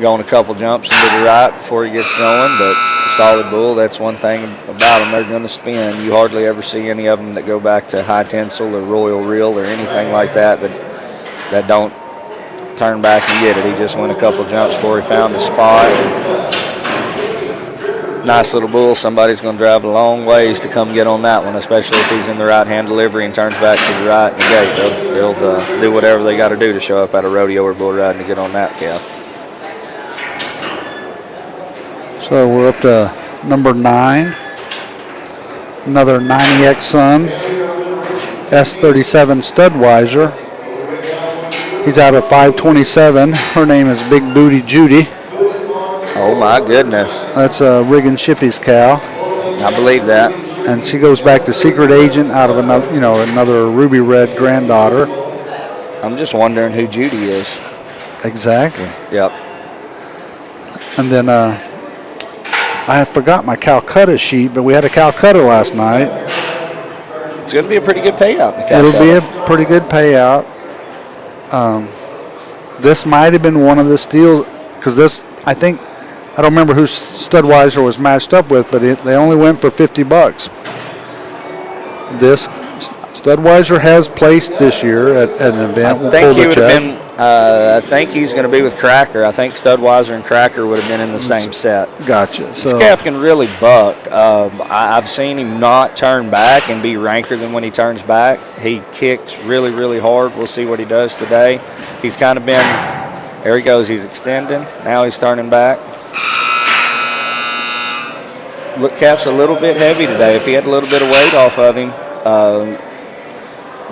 going a couple jumps into the right before he gets going, but solid bull. That's one thing about them. They're going to spin. You hardly ever see any of them that go back to high tensile or royal reel or anything like that don't turn back and get it. He just went a couple jumps before he found the spot. Nice little bull. Somebody's going to drive a long ways to come get on that one, especially if he's in the right-hand delivery and turns back to the right in the gate. They'll do whatever they got to do to show up at a rodeo or bull riding to get on that calf. So we're up to number 9. Another 90X son, S37 Studweiser. He's out of 527. Her name is Big Booty Judy. Oh my goodness. That's Rig and Shippy's cow. I believe that. and she goes back to secret agent out of another ruby red granddaughter. I'm just wondering who Judy is. Exactly. Yep. And then I forgot my Calcutta sheet, but we had a Calcutta last night. It's going to be a pretty good payout. It'll be a pretty good payout. This might have been one of the steals, because this, I don't remember who Studweiser was matched up with, but they only went for $50. This Studweiser has placed this year at an event. I think he would have been. I think he's going to be with Cracker. I think Studweiser and Cracker would have been in the same set. Gotcha. This calf can really buck. I've seen him not turn back and be ranker than when he turns back. He kicks really, really hard. We'll see what he does today. He's kind of been. There he goes. He's extending. Now he's turning back. Look, calf's a little bit heavy today. If he had a little bit of weight off of him,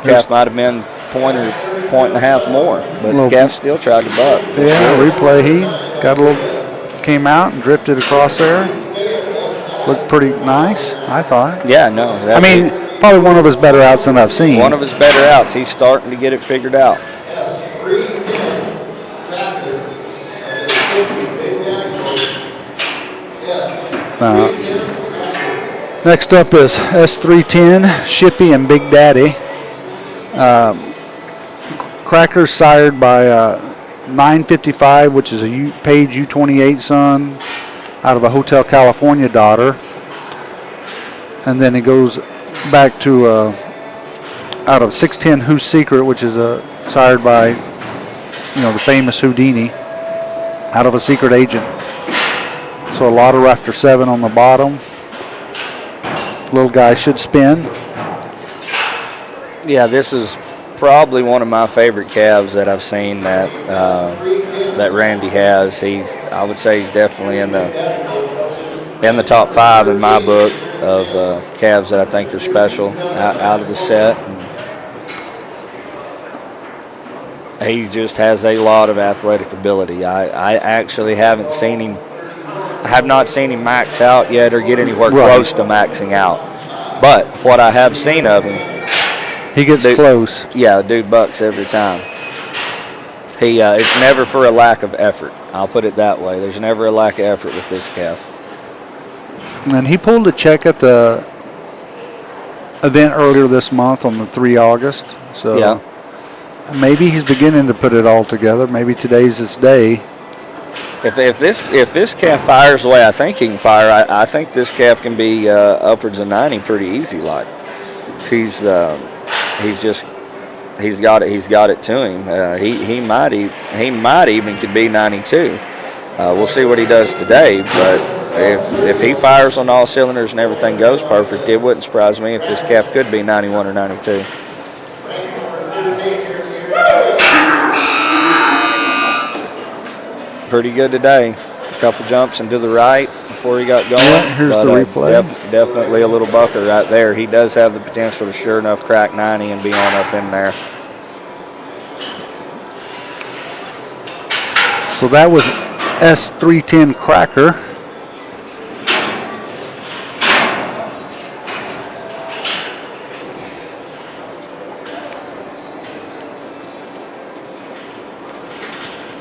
calf might have been point and a half more, but calf still tried to buck. Yeah, replay. He got came out and drifted across there. Looked pretty nice, I thought. Yeah, no. I mean, probably one of his better outs than I've seen. One of his better outs. He's starting to get it figured out. Next up is S310, Shippy and Big Daddy. Cracker's sired by 955, which is a Page U28 son out of a Hotel California daughter. And then he goes back to out of 610 Who's Secret, which is sired by the famous Houdini out of a secret agent. So a lot of Rafter 7 on the bottom. Little guy should spin. Yeah, this is probably one of my favorite calves that I've seen that Randy has. I would say he's definitely in the top 5 in my book of calves that I think are special out of the set. He just has a lot of athletic ability. I actually haven't seen him. I have not seen him max out yet or get anywhere close to maxing out. But what I have seen of him, he gets close. Yeah, dude bucks every time. It's never for a lack of effort. I'll put it that way. There's never a lack of effort with this calf. And he pulled a check at the event earlier this month on the 3 August. So yeah. Maybe he's beginning to put it all together. Maybe today's his day. If this calf fires the way I think he can fire, I think this calf can be upwards of 90 pretty easy. Like he's got it to him. He might even could be 92. We'll see what he does today. But if he fires on all cylinders and everything goes perfect, it wouldn't surprise me if this calf could be 91 or 92. Pretty good today. A couple jumps and to the right before he got going. Yeah, here's the replay. Definitely a little bucker right there. He does have the potential to sure enough crack 90 and be on up in there. So that was S310 Cracker.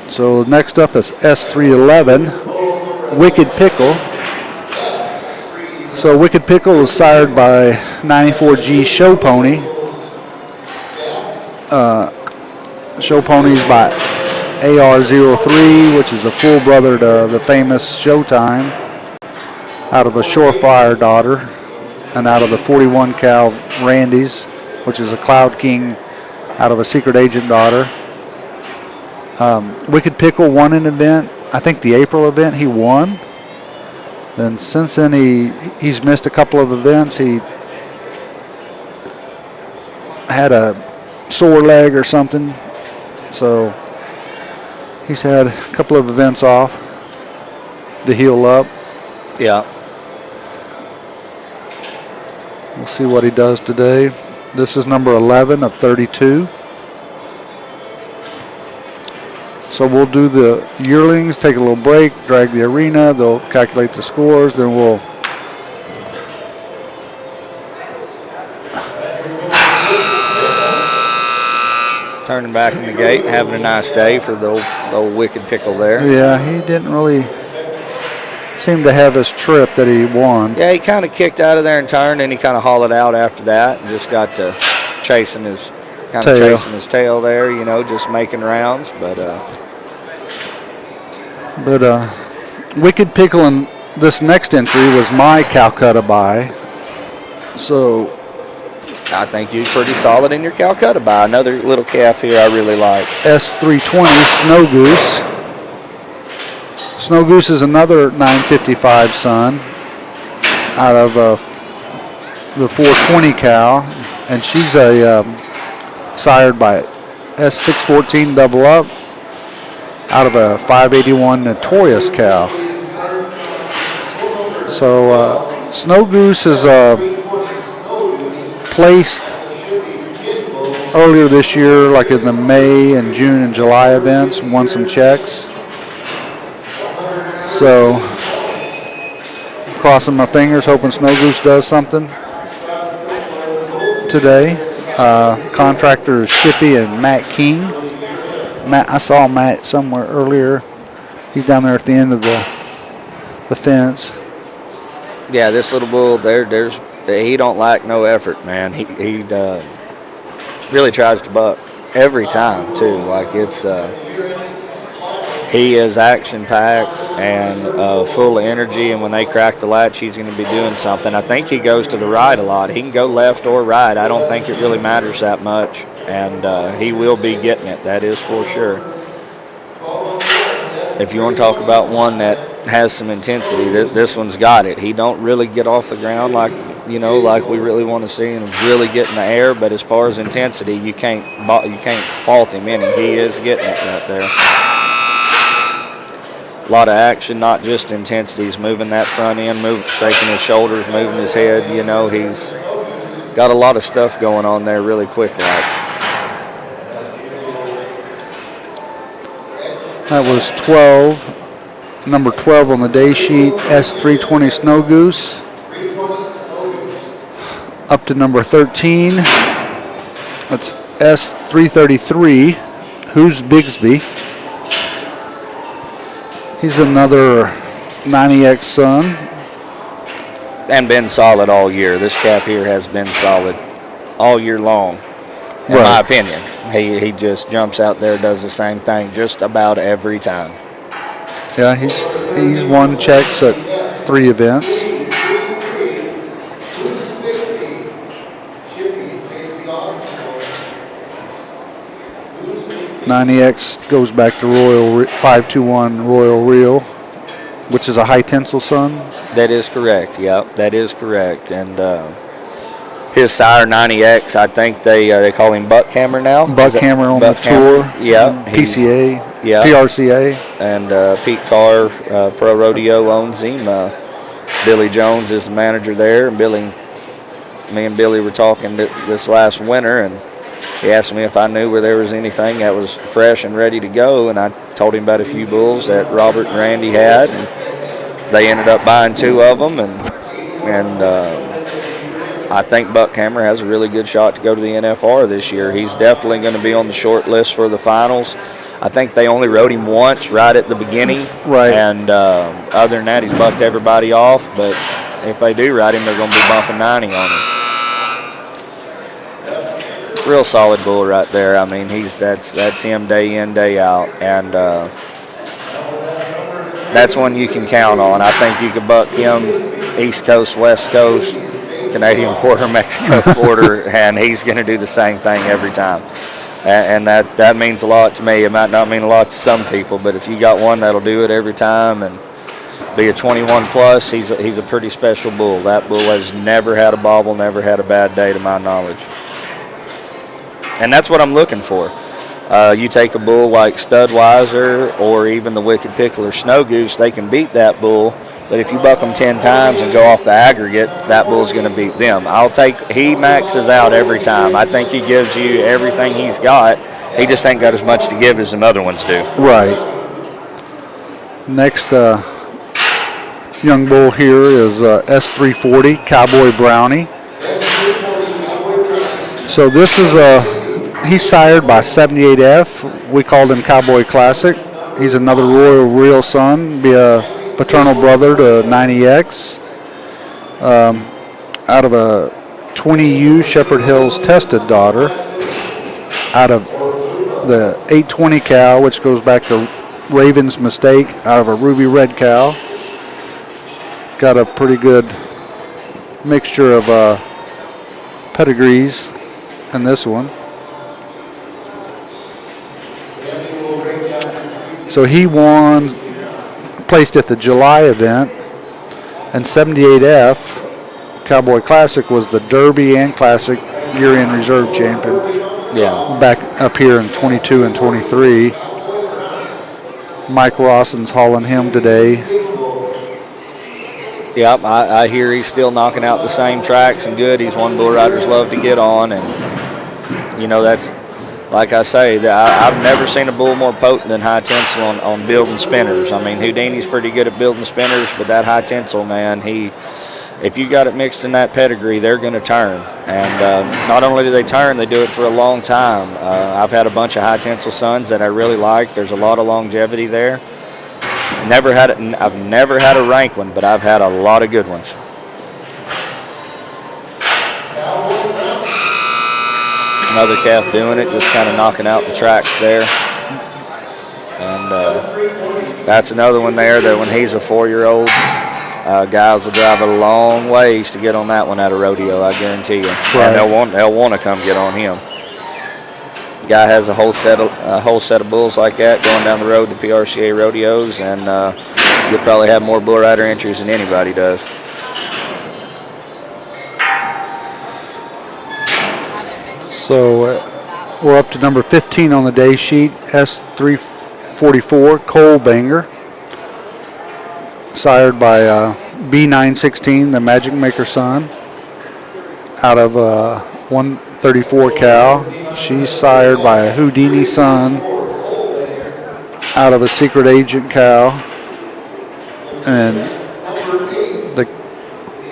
So next up is S311, Wicked Pickle. So Wicked Pickle is sired by 94G Show Pony. Show Pony's by AR03, which is the full brother to the famous Showtime, out of a Surefire daughter, and out of the 41 cal Randy's, which is a Cloud King out of a secret agent daughter. Wicked Pickle won an event. I think the April event he won. Then since then he's missed a couple of events. He had a sore leg or something. So he's had a couple of events off to heal up. Yeah. We'll see what he does today. This is number 11 of 32. So we'll do the yearlings, take a little break, drag the arena, they'll calculate the scores, then we'll turning back in the gate and having a nice day for the old Wicked Pickle there. Yeah, he didn't really seem to have his trip that he won. Yeah, he kind of kicked out of there and turned, and he kind of hauled out after that and just got to chasing his tail there, you know, just making rounds. But Wicked Pickle in this next entry was my Calcutta buy. So I think you're pretty solid in your Calcutta buy. Another little calf here I really like. S320 Snow Goose. Snow Goose is another 955 son out of the 420 cow, and she's a sired by S614 double up out of a 581 Notorious cow. So Snow Goose is placed earlier this year, like in the May and June and July events, and won some checks. So, crossing my fingers, hoping Snow Goose does something today. Contractor is Shippy and Matt King. I saw Matt somewhere earlier. He's down there at the end of the fence. Yeah, this little bull, he don't lack no effort, man. He really tries to buck every time too. Like it's. He is action-packed and full of energy, and when they crack the latch, he's going to be doing something. I think he goes to the right a lot. He can go left or right. I don't think it really matters that much, and he will be getting it. That is for sure. If you want to talk about one that has some intensity, this one's got it. He don't really get off the ground like we really want to see him really get in the air, but as far as intensity, you can't fault him any. He is getting it right there. A lot of action, not just intensity. He's moving that front end, shaking his shoulders, moving his head. You know, he's got a lot of stuff going on there really quick. That was 12. Number 12 on the day sheet, S320 Snow Goose. Up to number 13. That's S333, Who's Bigsby. He's another 90X son. And been solid all year. This calf here has been solid all year long, in my opinion. He just jumps out there, does the same thing just about every time. Yeah, he's won checks at 3 events. .90X goes back to Royal 521 Royal Reel, which is a high tensile son. That is correct. Yep, that is correct. And his sire 90X, I think they call him Buckhammer now. Buckhammer on the tour. Yeah, PCA. Yeah. PRCA. And Pete Carr, Pro Rodeo owns him. Billy Jones is the manager there, and me and Billy were talking this last winter, and he asked me if I knew where there was anything that was fresh and ready to go, and I told him about a few bulls that Robert and Randy had, and they ended up buying 2 of them, and I think Buckhammer has a really good shot to go to the NFR this year. He's definitely going to be on the short list for the finals. I think they only rode him once right at the beginning, right? And other than that, he's bucked everybody off, but if they do ride him, they're going to be bumping 90 on him. Real solid bull right there. I mean, that's him day in, day out, and that's one you can count on. I think you could buck him East Coast, West Coast, Canadian border, Mexico border, and he's going to do the same thing every time. And that means a lot to me. It might not mean a lot to some people, but if you got one that'll do it every time and be a 21 plus, he's a pretty special bull. That bull has never had a bobble, never had a bad day to my knowledge. And that's what I'm looking for. You take a bull like Studweiser or even the Wicked Pickle or Snow Goose, they can beat that bull. But if you buck them 10 times and go off the aggregate, that bull's going to beat them. He maxes out every time. I think he gives you everything he's got. He just ain't got as much to give as some other ones do. Right. Next young bull here is S340 Cowboy Brownie. So this is He's sired by 78F. We called him Cowboy Classic. He's another Royal Real son, be a paternal brother to 90X. Out of a 20U Shepherd Hills tested daughter. Out of the 820 cow, which goes back to Raven's Mistake, out of a Ruby Red cow. Got a pretty good mixture of pedigrees in this one. So he placed at the July event, and 78F Cowboy Classic was the Derby and Classic year-end reserve champion. Yeah. Back up here in 22 and 23. Mike Rawson's hauling him today. Yep, I hear he's still knocking out the same tracks and good. He's one bull riders love to get on, and that's like I say, I've never seen a bull more potent than High Tinsel on building spinners. I mean, Houdini's pretty good at building spinners, but that High Tinsel, man, if you got it mixed in that pedigree, they're going to turn. And not only do they turn, they do it for a long time. I've had a bunch of High Tinsel sons that I really like. There's a lot of longevity there. I've never had a rank one, but I've had a lot of good ones. Another calf doing it, just kind of knocking out the tracks there. And that's another one there that when he's a 4-year-old, guys will drive a long ways to get on that one at a rodeo, I guarantee you. Right. And they'll want to come get on him. Guy has a whole set of bulls like that going down the road to PRCA rodeos, and you'll probably have more bull rider entries than anybody does. So we're up to number 15 on the day sheet, S344 Coal Banger, sired by B916, the Magic Maker son, out of 134 cow. She's sired by a Houdini son out of a Secret Agent cow, and the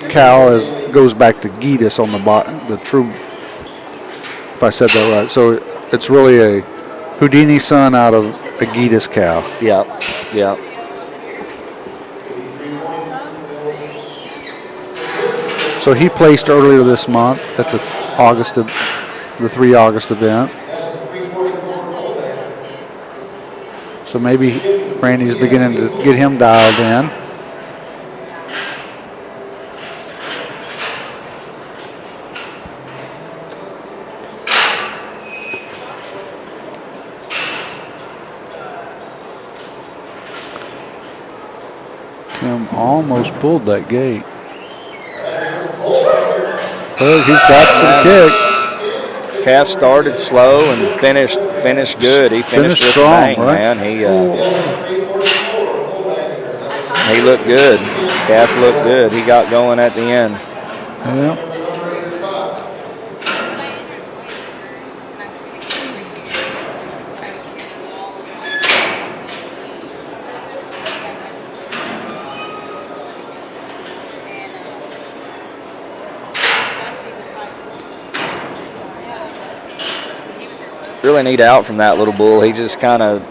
cow goes back to Gitas on the bottom, the true, if I said that right. So it's really a Houdini son out of a Gitas cow. Yep. So he placed earlier this month at the 3 August event. So maybe Randy's beginning to get him dialed in. Tim almost pulled that gate. Well, he's got some kick. Calf started slow and finished good. He finished with strong, bang, right? man. He looked good. Calf looked good. He got going at the end. Yeah. Really neat out from that little bull. He just kind of,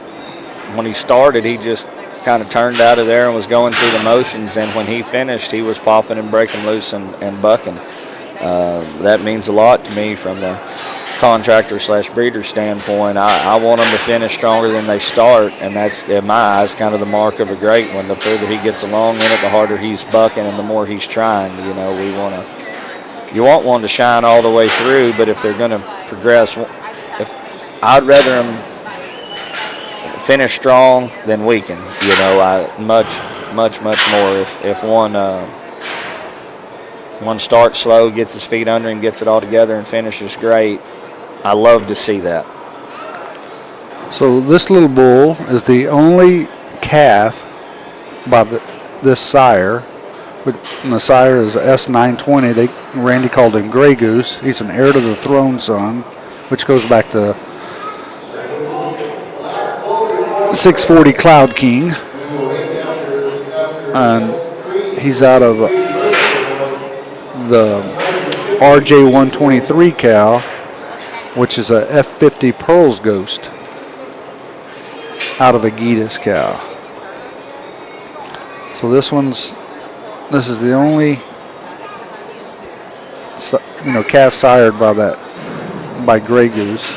when he started, he just kind of turned out of there and was going through the motions. And when he finished, he was popping and breaking loose and bucking. That means a lot to me from the contractor/breeder standpoint. I want them to finish stronger than they start, and that's, in my eyes, kind of the mark of a great one. The further he gets along in it, the harder he's bucking and the more he's trying. You want one to shine all the way through, but if they're going to progress, I'd rather them finish strong than weaken. Much more. If one starts slow, gets his feet under him, gets it all together, and finishes great, I love to see that. So this little bull is the only calf by this sire. And the sire is S920. Randy called him Grey Goose. He's an heir to the throne son, which goes back to 640 Cloud King, and he's out of the RJ123 cow, which is a F50 Pearls Ghost out of a Gitas cow. So this is the only calf sired by Grey Goose.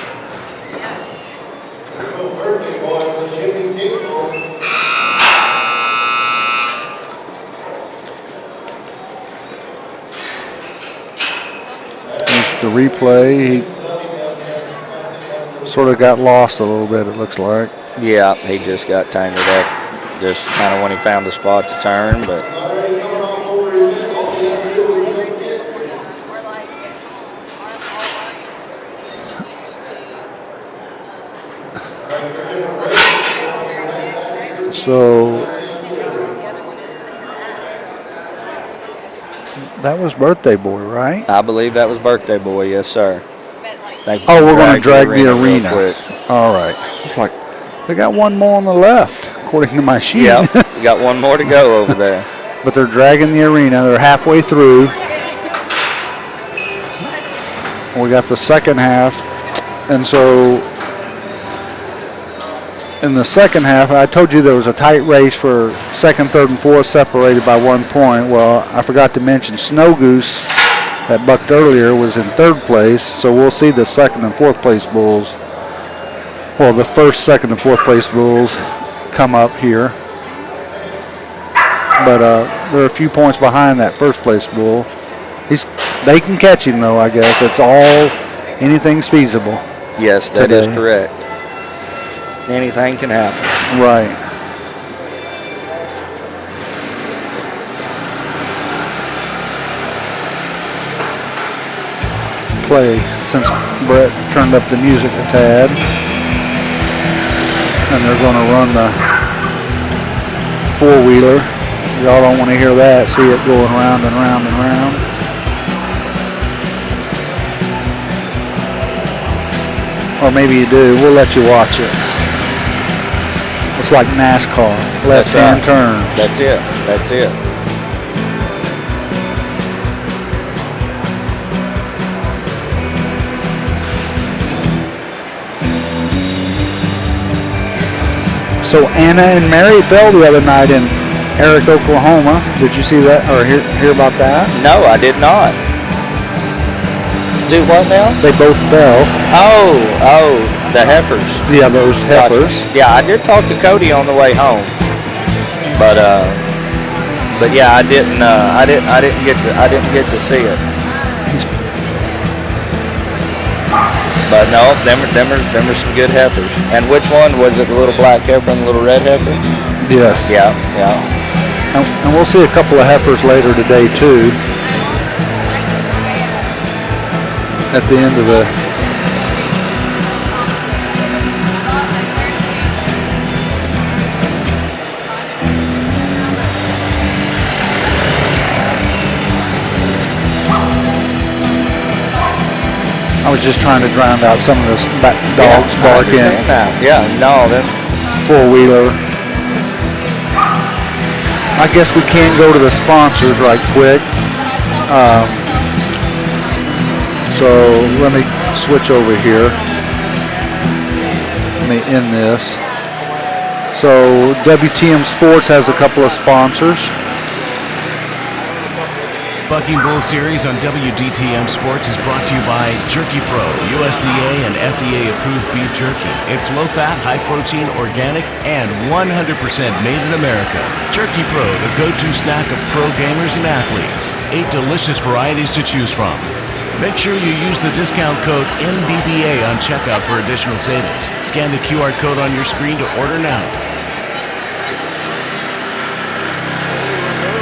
The replay, he sort of got lost a little bit, it looks like. Yeah, he just got tangled up just kind of when he found the spot to turn, but so that was Birthday Boy, right? I believe that was Birthday Boy, yes, sir. Oh, we're going to drag the arena. All right. It's like, they got one more on the left, according to my sheet. Yeah, we got one more to go over there. But they're dragging the arena. They're halfway through. We got the second half. And so in the second half, I told you there was a tight race for second, third, and fourth separated by 1 point. Well, I forgot to mention Snow Goose that bucked earlier was in third place. So we'll see the second and fourth place bulls. Well, the first, second, and fourth place bulls come up here. But they're a few points behind that first place bull. They can catch him, though, I guess. Anything's feasible. Yes, that is correct. Anything can happen. Right. Play, since Brett turned up the music a tad. And they're going to run the four-wheeler. Y'all don't want to hear that. See it going round and round and round. Or maybe you do. We'll let you watch it. It's like NASCAR. Left-hand turn. That's it. That's it. So Anna and Mary fell the other night in Eric, Oklahoma. Did you see that or hear about that? No, I did not. Do what now? They both fell. Oh, the heifers. Yeah, those heifers. Gotcha. Yeah, I did talk to Cody on the way home, but yeah, I didn't get to see it. But no, them are some good heifers. And which one was it? The little black heifer and the little red heifer? Yes. Yeah. And we'll see a couple of heifers later today too. At the end of the I was just trying to drown out some of those dogs barking. Yeah, no, that four-wheeler. I guess we can go to the sponsors right quick. So let me switch over here. Let me end this. So WTM Sports has a couple of sponsors. Bucking Bull Series on WDTM Sports is brought to you by Jerky Pro, USDA and FDA approved beef jerky. It's low-fat, high-protein, organic, and 100% made in America. Jerky Pro, the go-to snack of pro gamers and athletes. 8 delicious varieties to choose from. Make sure you use the discount code MBBA on checkout for additional savings. Scan the QR code on your screen to order now.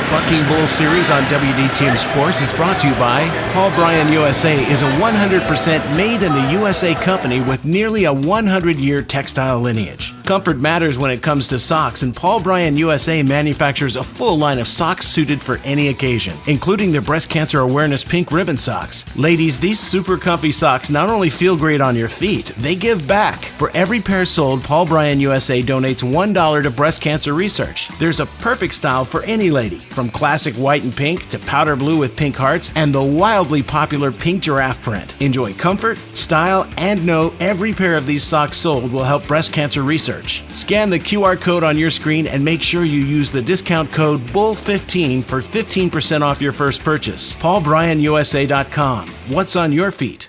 Bucking Bull Series on WDTM Sports is brought to you by Paul Bryan USA is a 100% made in the USA company with nearly a 100-year textile lineage. Comfort matters when it comes to socks, and Paul Bryan USA manufactures a full line of socks suited for any occasion, including their breast cancer awareness pink ribbon socks. Ladies, these super comfy socks not only feel great on your feet, they give back. For every pair sold, Paul Bryan USA donates $1 to breast cancer research. There's a perfect style for any lady, from classic white and pink to powder blue with pink hearts and the wildly popular pink giraffe print. Enjoy comfort, style, and know every pair of these socks sold will help breast cancer research. Scan the QR code on your screen and make sure you use the discount code BULL15 for 15% off your first purchase. PaulBryanUSA.com. What's on your feet?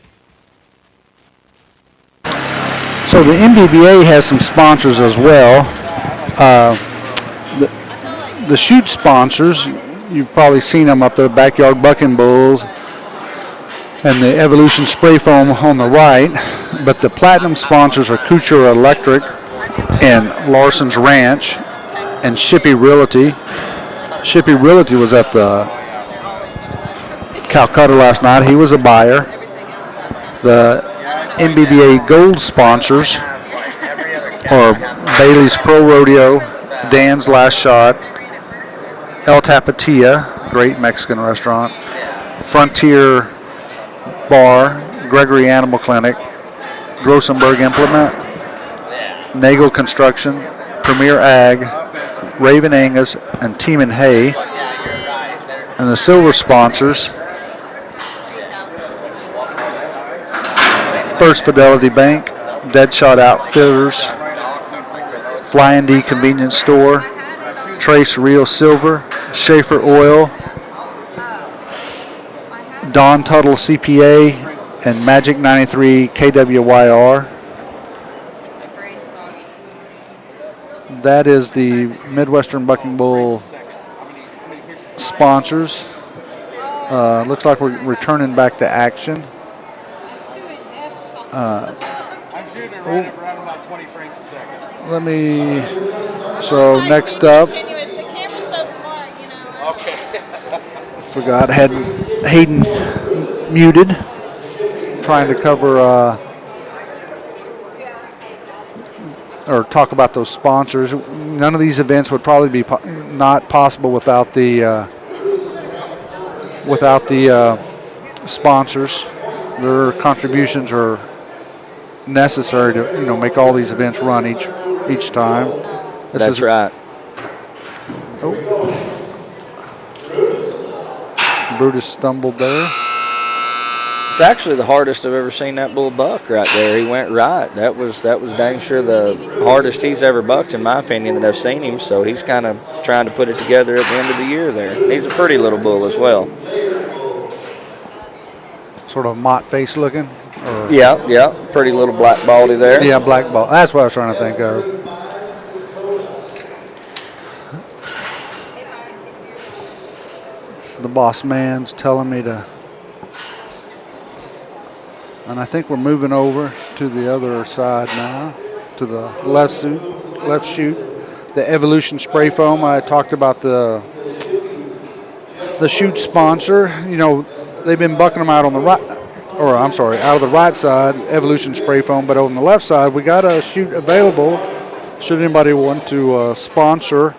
So the MBBA has some sponsors as well. The shoot sponsors, you've probably seen them up there, Backyard Bucking Bulls and the Evolution Spray Foam on the right. But the platinum sponsors are Kuchar Electric and Larson's Ranch and Shippey Realty. Shippey Realty was at the Calcutta last night. He was a buyer. The MBBA Gold sponsors are Bailey's Pro Rodeo, Dan's Last Shot, El Tapatia, great Mexican restaurant, Frontier Bar, Gregory Animal Clinic, Grossenberg Implement, Nagel Construction, Premier Ag, Raven Angus, and Team and Hay. And the silver sponsors, First Fidelity Bank, Deadshot Outfitters, Flying D Convenience Store, Trace Real Silver, Schaefer Oil, Don Tuttle CPA, and Magic 93 KWYR. That is the Midwestern Bucking Bull sponsors. Looks like we're returning back to action. Let me. So next up. Forgot had Hayden muted. Trying to cover or talk about those sponsors. None of these events would probably be not possible without the sponsors. Their contributions are necessary to make all these events run each time. That's right. Oh. Brutus stumbled there. It's actually the hardest I've ever seen that bull buck right there. He went right. That was dang sure the hardest he's ever bucked, in my opinion, that I've seen him. So he's kind of trying to put it together at the end of the year there. He's a pretty little bull as well. Sort of mott face looking? Or? Yeah. Pretty little black baldy there. Yeah, black ball. That's what I was trying to think of. The boss man's telling me to, and I think we're moving over to the other side now, to the left chute. The Evolution Spray Foam. I talked about the chute sponsor. They've been bucking them out on the right, out of the right side, Evolution Spray Foam, but on the left side, we got a chute available. Should anybody want to sponsor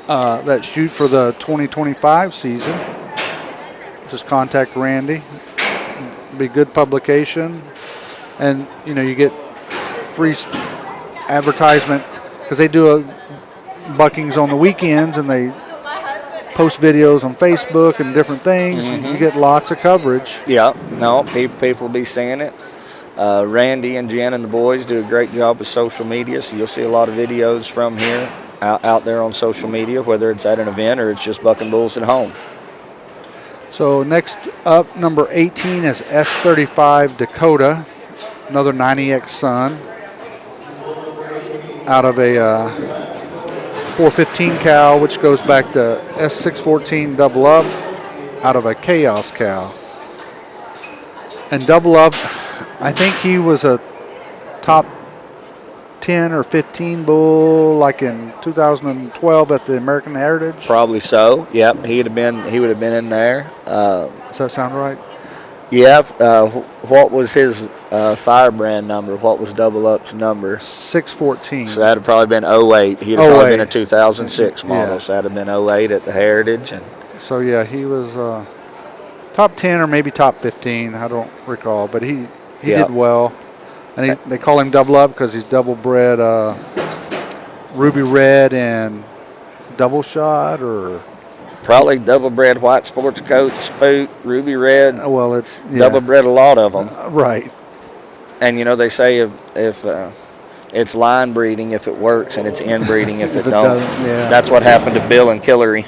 that chute for the 2025 season, just contact Randy. Be good publication, and you get free advertisement because they do buckings on the weekends and they post videos on Facebook and different things. Mm-hmm. You get lots of coverage. Yeah, people will be seeing it. Randy and Jen and the boys do a great job with social media, so you'll see a lot of videos from here out there on social media, whether it's at an event or it's just bucking bulls at home. So next up, number 18 is S35 Dakota, another 90X Sun, out of a 415 cow, which goes back to S614 Double Up, out of a Chaos cow. And Double Up, I think he was a top 10 or 15 bull like in 2012 at the American Heritage. Probably so. Yep, he would have been in there. Does that sound right? Yeah. What was his Firebrand number? What was Double Up's number? 614. So that'd have probably been 08. He'd have probably been a 2006 model. Yeah. So that'd have been 08 at the Heritage. And So yeah, he was top 10 or maybe top 15. I don't recall, but he Yep. did well. And they call him Double Up because he's double bred ruby red and double shot, or probably double bred white sports coat, spoot, ruby red. well, it's Double bred a lot of them. right. And they say if it's line breeding if it works, and it's inbreeding if it don't. doesn't, yeah. That's what happened to Bill and Killery.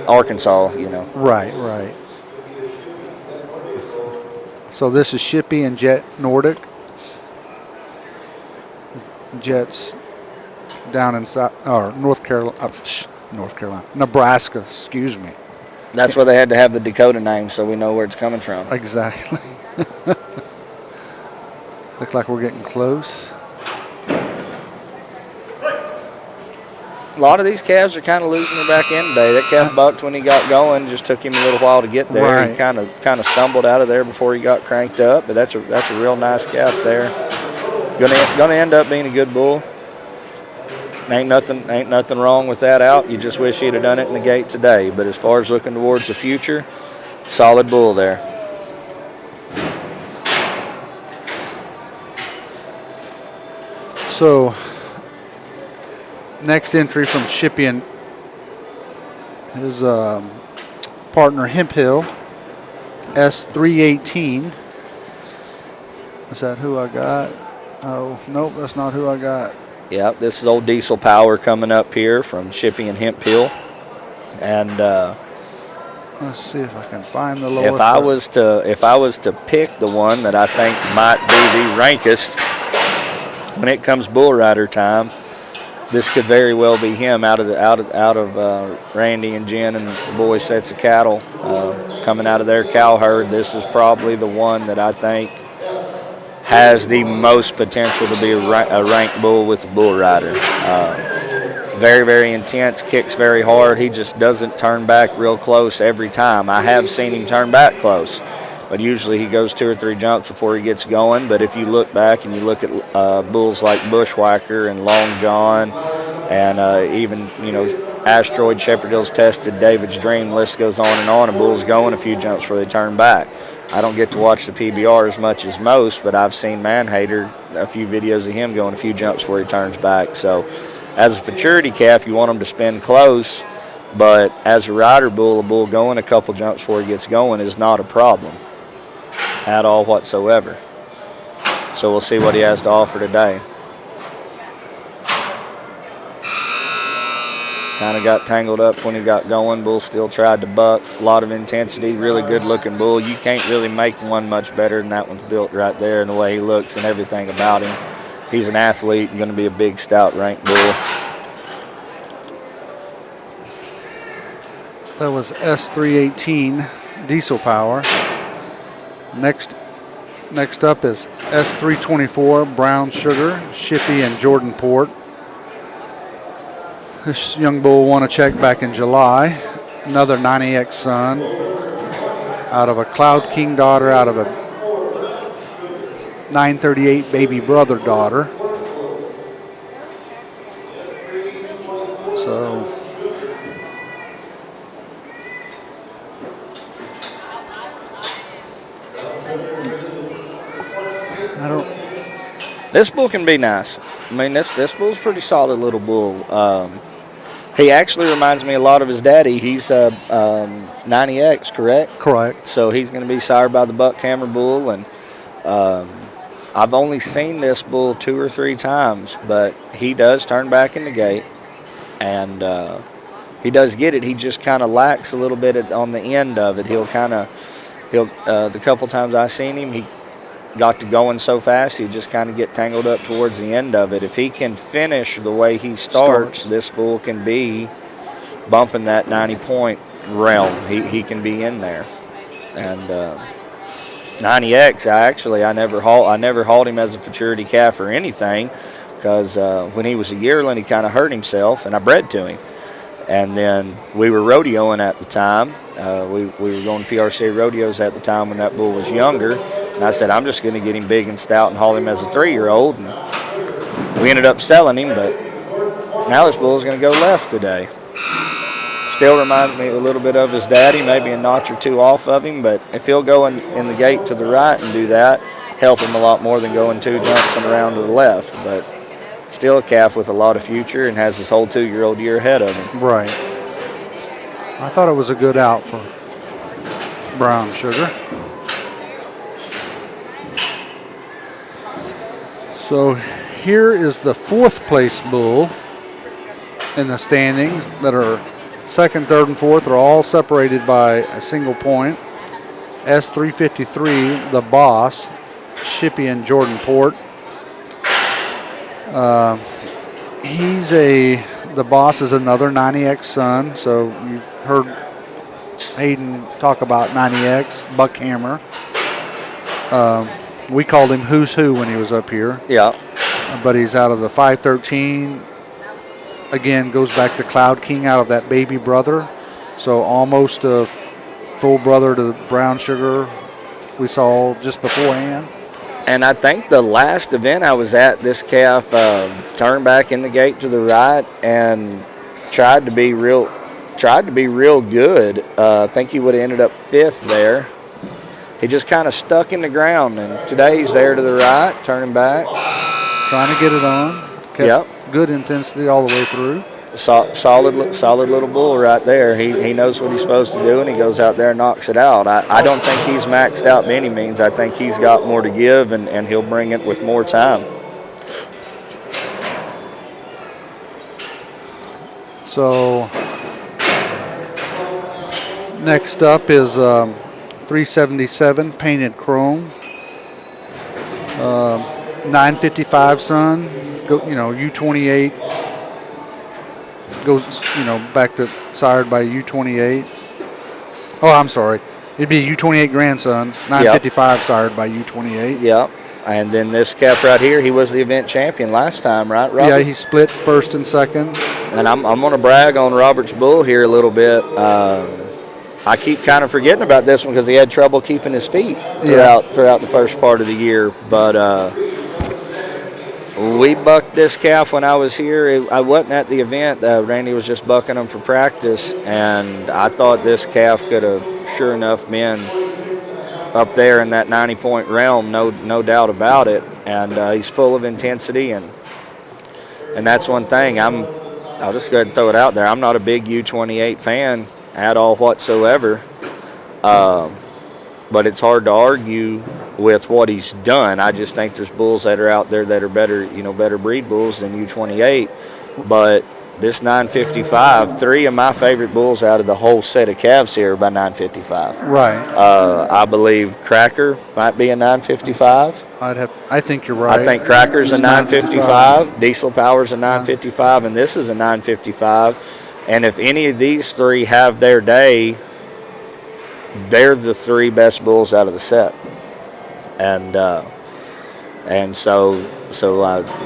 Arkansas, Right. So this is Shippy and Jet Nordic. Jet's down in North Carolina, Nebraska. Excuse me. That's where they had to have the Dakota name, so we know where it's coming from. Exactly. Looks like we're getting close. A lot of these calves are kind of losing their back end today. That calf bucked when he got going. Just took him a little while to get there. Right. He kind of stumbled out of there before he got cranked up. But that's a real nice calf there. Gonna end up being a good bull. Ain't nothing wrong with that out. You just wish he'd have done it in the gate today. But as far as looking towards the future, solid bull there. So next entry from Shippy and his partner Hemp Hill, S318. Is that who I got? Oh, nope, that's not who I got. Yep, this is old Diesel Power coming up here from Shippy and Hemp Hill. And let's see if I can find the lower. If I was to pick the one that I think might be the rankest when it comes bull rider time, this could very well be him out of Randy and Jen and the boys' sets of cattle coming out of their cow herd. This is probably the one that I think has the most potential to be a ranked bull with a bull rider. Very, very intense, kicks very hard. He just doesn't turn back real close every time. I have seen him turn back close, but usually he goes 2 or 3 jumps before he gets going. But if you look back and you look at bulls like Bushwhacker and Long John and even, Asteroid, Shepherd Hills Tested, David's Dream, list goes on, and bulls going a few jumps before they turn back. I don't get to watch the PBR as much as most, but I've seen Manhater, a few videos of him going a few jumps before he turns back. So as a futurity calf, you want him to spin close, but as a rider bull, a bull going a couple jumps before he gets going is not a problem at all whatsoever. So we'll see what he has to offer today. Kind of got tangled up when he got going. Bull still tried to buck. A lot of intensity, really good looking bull. You can't really make one much better than that one's built right there, and the way he looks and everything about him. He's an athlete and going to be a big, stout, ranked bull. That was S318 Diesel Power. Next up is S324 Brown Sugar, Shippy and Jordan Port. This young bull won a check back in July. Another 90X son out of a Cloud King daughter, out of a 938 baby brother daughter. So This bull can be nice. I mean, this bull's a pretty solid little bull. He actually reminds me a lot of his daddy. He's 90X, correct? Correct. So he's going to be sired by the Buckhammer bull, and I've only seen this bull 2 or 3 times, but he does turn back in the gate, and he does get it. He just kind of lacks a little bit on the end of it. The couple times I've seen him, he got to going so fast, he just kind of get tangled up towards the end of it. If he can finish the way he starts, this bull can be bumping that 90-point realm. He can be in there. And 90X, I never hauled him as a futurity calf or anything, because when he was a yearling, he kind of hurt himself, and I bred to him. And then we were rodeoing at the time. We were going to PRCA rodeos at the time when that bull was younger. And I said, I'm just going to get him big and stout and haul him as a 3-year-old. And we ended up selling him, but now this bull is going to go left today. Still reminds me a little bit of his daddy, maybe a notch or two off of him, but if he'll go in the gate to the right and do that, help him a lot more than going 2 jumps and around to the left. But still a calf with a lot of future and has his whole 2-year-old year ahead of him. Right. I thought it was a good out for Brown Sugar. So here is the 4th place bull in the standings that are 2nd, 3rd, and 4th are all separated by a single point. S353, the Boss, Shippey and Jordan Port. The Boss is another 90X son, so you've heard Hayden talk about 90X, Buckhammer. We called him Who's Who when he was up here. Yeah. But he's out of the 513. Again, goes back to Cloud King out of that baby brother. So almost a full brother to Brown Sugar we saw just beforehand. And I think the last event I was at, this calf turned back in the gate to the right and tried to be real good. I think he would have ended up 5th there. He just kind of stuck in the ground, and today he's there to the right, turning back. Trying to get it on. Kept good intensity all the way through. Solid little bull right there. He knows what he's supposed to do, and he goes out there and knocks it out. I don't think he's maxed out by any means. I think he's got more to give, and he'll bring it with more time. So next up is 377 painted chrome. 955 son, U28. Goes, back to sired by U28. Oh, I'm sorry. It'd be U28 grandson, 955 sired by U28. Yep. And then this calf right here, he was the event champion last time, right, Robert? Yeah, he split 1st and 2nd. And I'm going to brag on Robert's bull here a little bit. I keep kind of forgetting about this one because he had trouble keeping his feet throughout the first part of the year. But we bucked this calf when I was here. I wasn't at the event. Randy was just bucking him for practice, and I thought this calf could have sure enough been up there in that 90-point realm, no doubt about it. And he's full of intensity, and that's one thing. I'll just go ahead and throw it out there. I'm not a big U28 fan at all whatsoever, but it's hard to argue with what he's done. I just think there's bulls that are out there that are better breed bulls than U28. But this 955, 3 of my favorite bulls out of the whole set of calves here are by 955. Right. I believe Cracker might be a 955. I think you're right. I think Cracker's a 955. Diesel Power's a 955, and this is a 955. And if any of these 3 have their day, they're the 3 best bulls out of the set. And so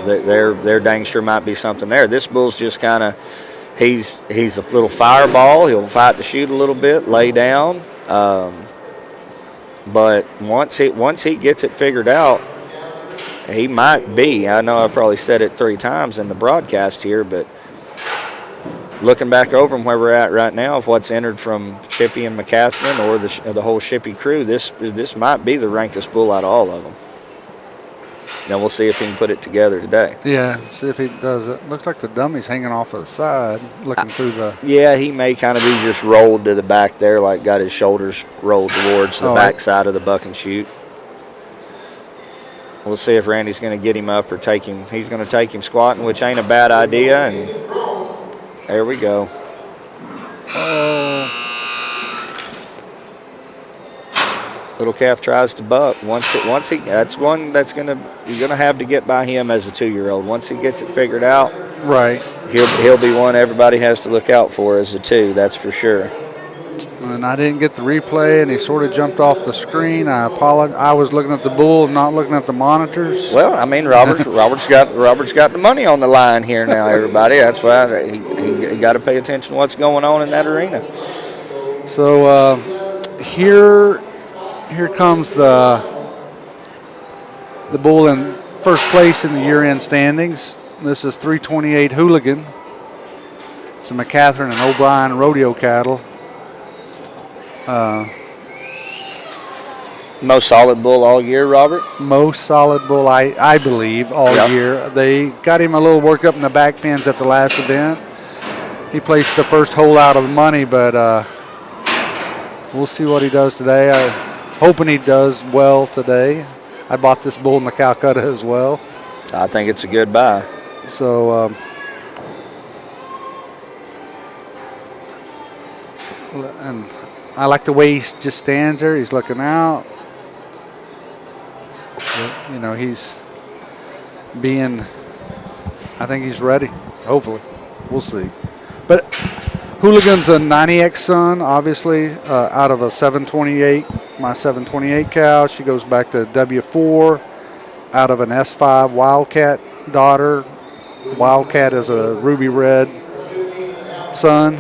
there dang sure might be something there. This bull's just kind of, he's a little fireball. He'll fight to shoot a little bit, lay down. But once he gets it figured out, he might be. I know I probably said it 3 times in the broadcast here, but looking back over him where we're at right now, of what's entered from Shippey and McCaffrey or the whole Shippey crew, this might be the rankest bull out of all of them. Then we'll see if he can put it together today. Yeah, see if he does it. Looks like the dummy's hanging off to the side, looking through the... Yeah, he may kind of be just rolled to the back there, like got his shoulders rolled towards the back side of the buck and shoot. We'll see if Randy's going to get him up or take him. He's going to take him squatting, which ain't a bad idea, and there we go. Little calf tries to buck. That's one that's you're gonna have to get by him as a 2-year-old. Once he gets it figured out, right, he'll be one everybody has to look out for as a 2. That's for sure. And I didn't get the replay, and he sort of jumped off the screen. I apologize. I was looking at the bull, not looking at the monitors. Well, I mean, Robert's got the money on the line here now, everybody. That's why he got to pay attention to what's going on in that arena. So here comes the bull in first place in the year-end standings. This is 328 Hooligan. It's a McCatherine and O'Brien rodeo cattle. Most solid bull all year, Robert? Most solid bull, I believe, all year. They got him a little work up in the back pins at the last event. He placed the first hole out of the money, but we'll see what he does today. I'm hoping he does well today. I bought this bull in the Calcutta as well. I think it's a good buy. So, and I like the way he just stands there. He's looking out. But, you know, he's being, I think he's ready, hopefully. We'll see. But Hooligan's a 90X son, obviously, out of a 728, my 728 cow. She goes back to W4 out of an S5 Wildcat daughter. Wildcat is a ruby red son.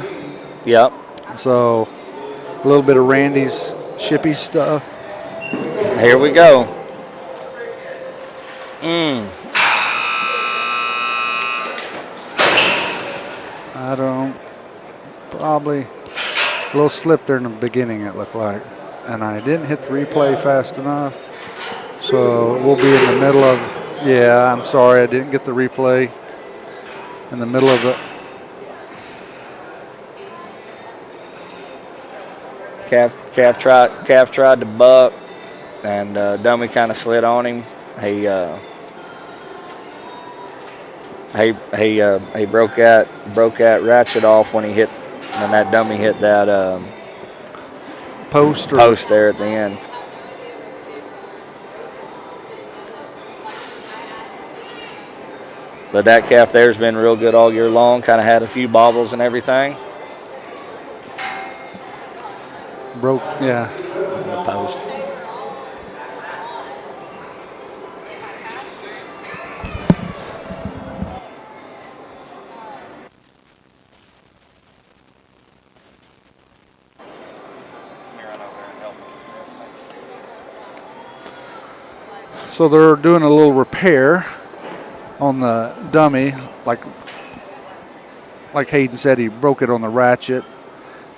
Yep. So a little bit of Randy's shippy stuff. Here we go. I don't, probably a little slip there in the beginning, it looked like. And I didn't hit the replay fast enough. So we'll be in the middle of, yeah, I'm sorry, I didn't get the replay in the middle of the. Calf tried to buck, and dummy kind of slid on him. He broke that ratchet off when that dummy hit that post there at the end. But that calf there's been real good all year long. Kind of had a few bobbles and everything. Broke, yeah. The post. So they're doing a little repair on the dummy, like Hayden said, he broke it on the ratchet.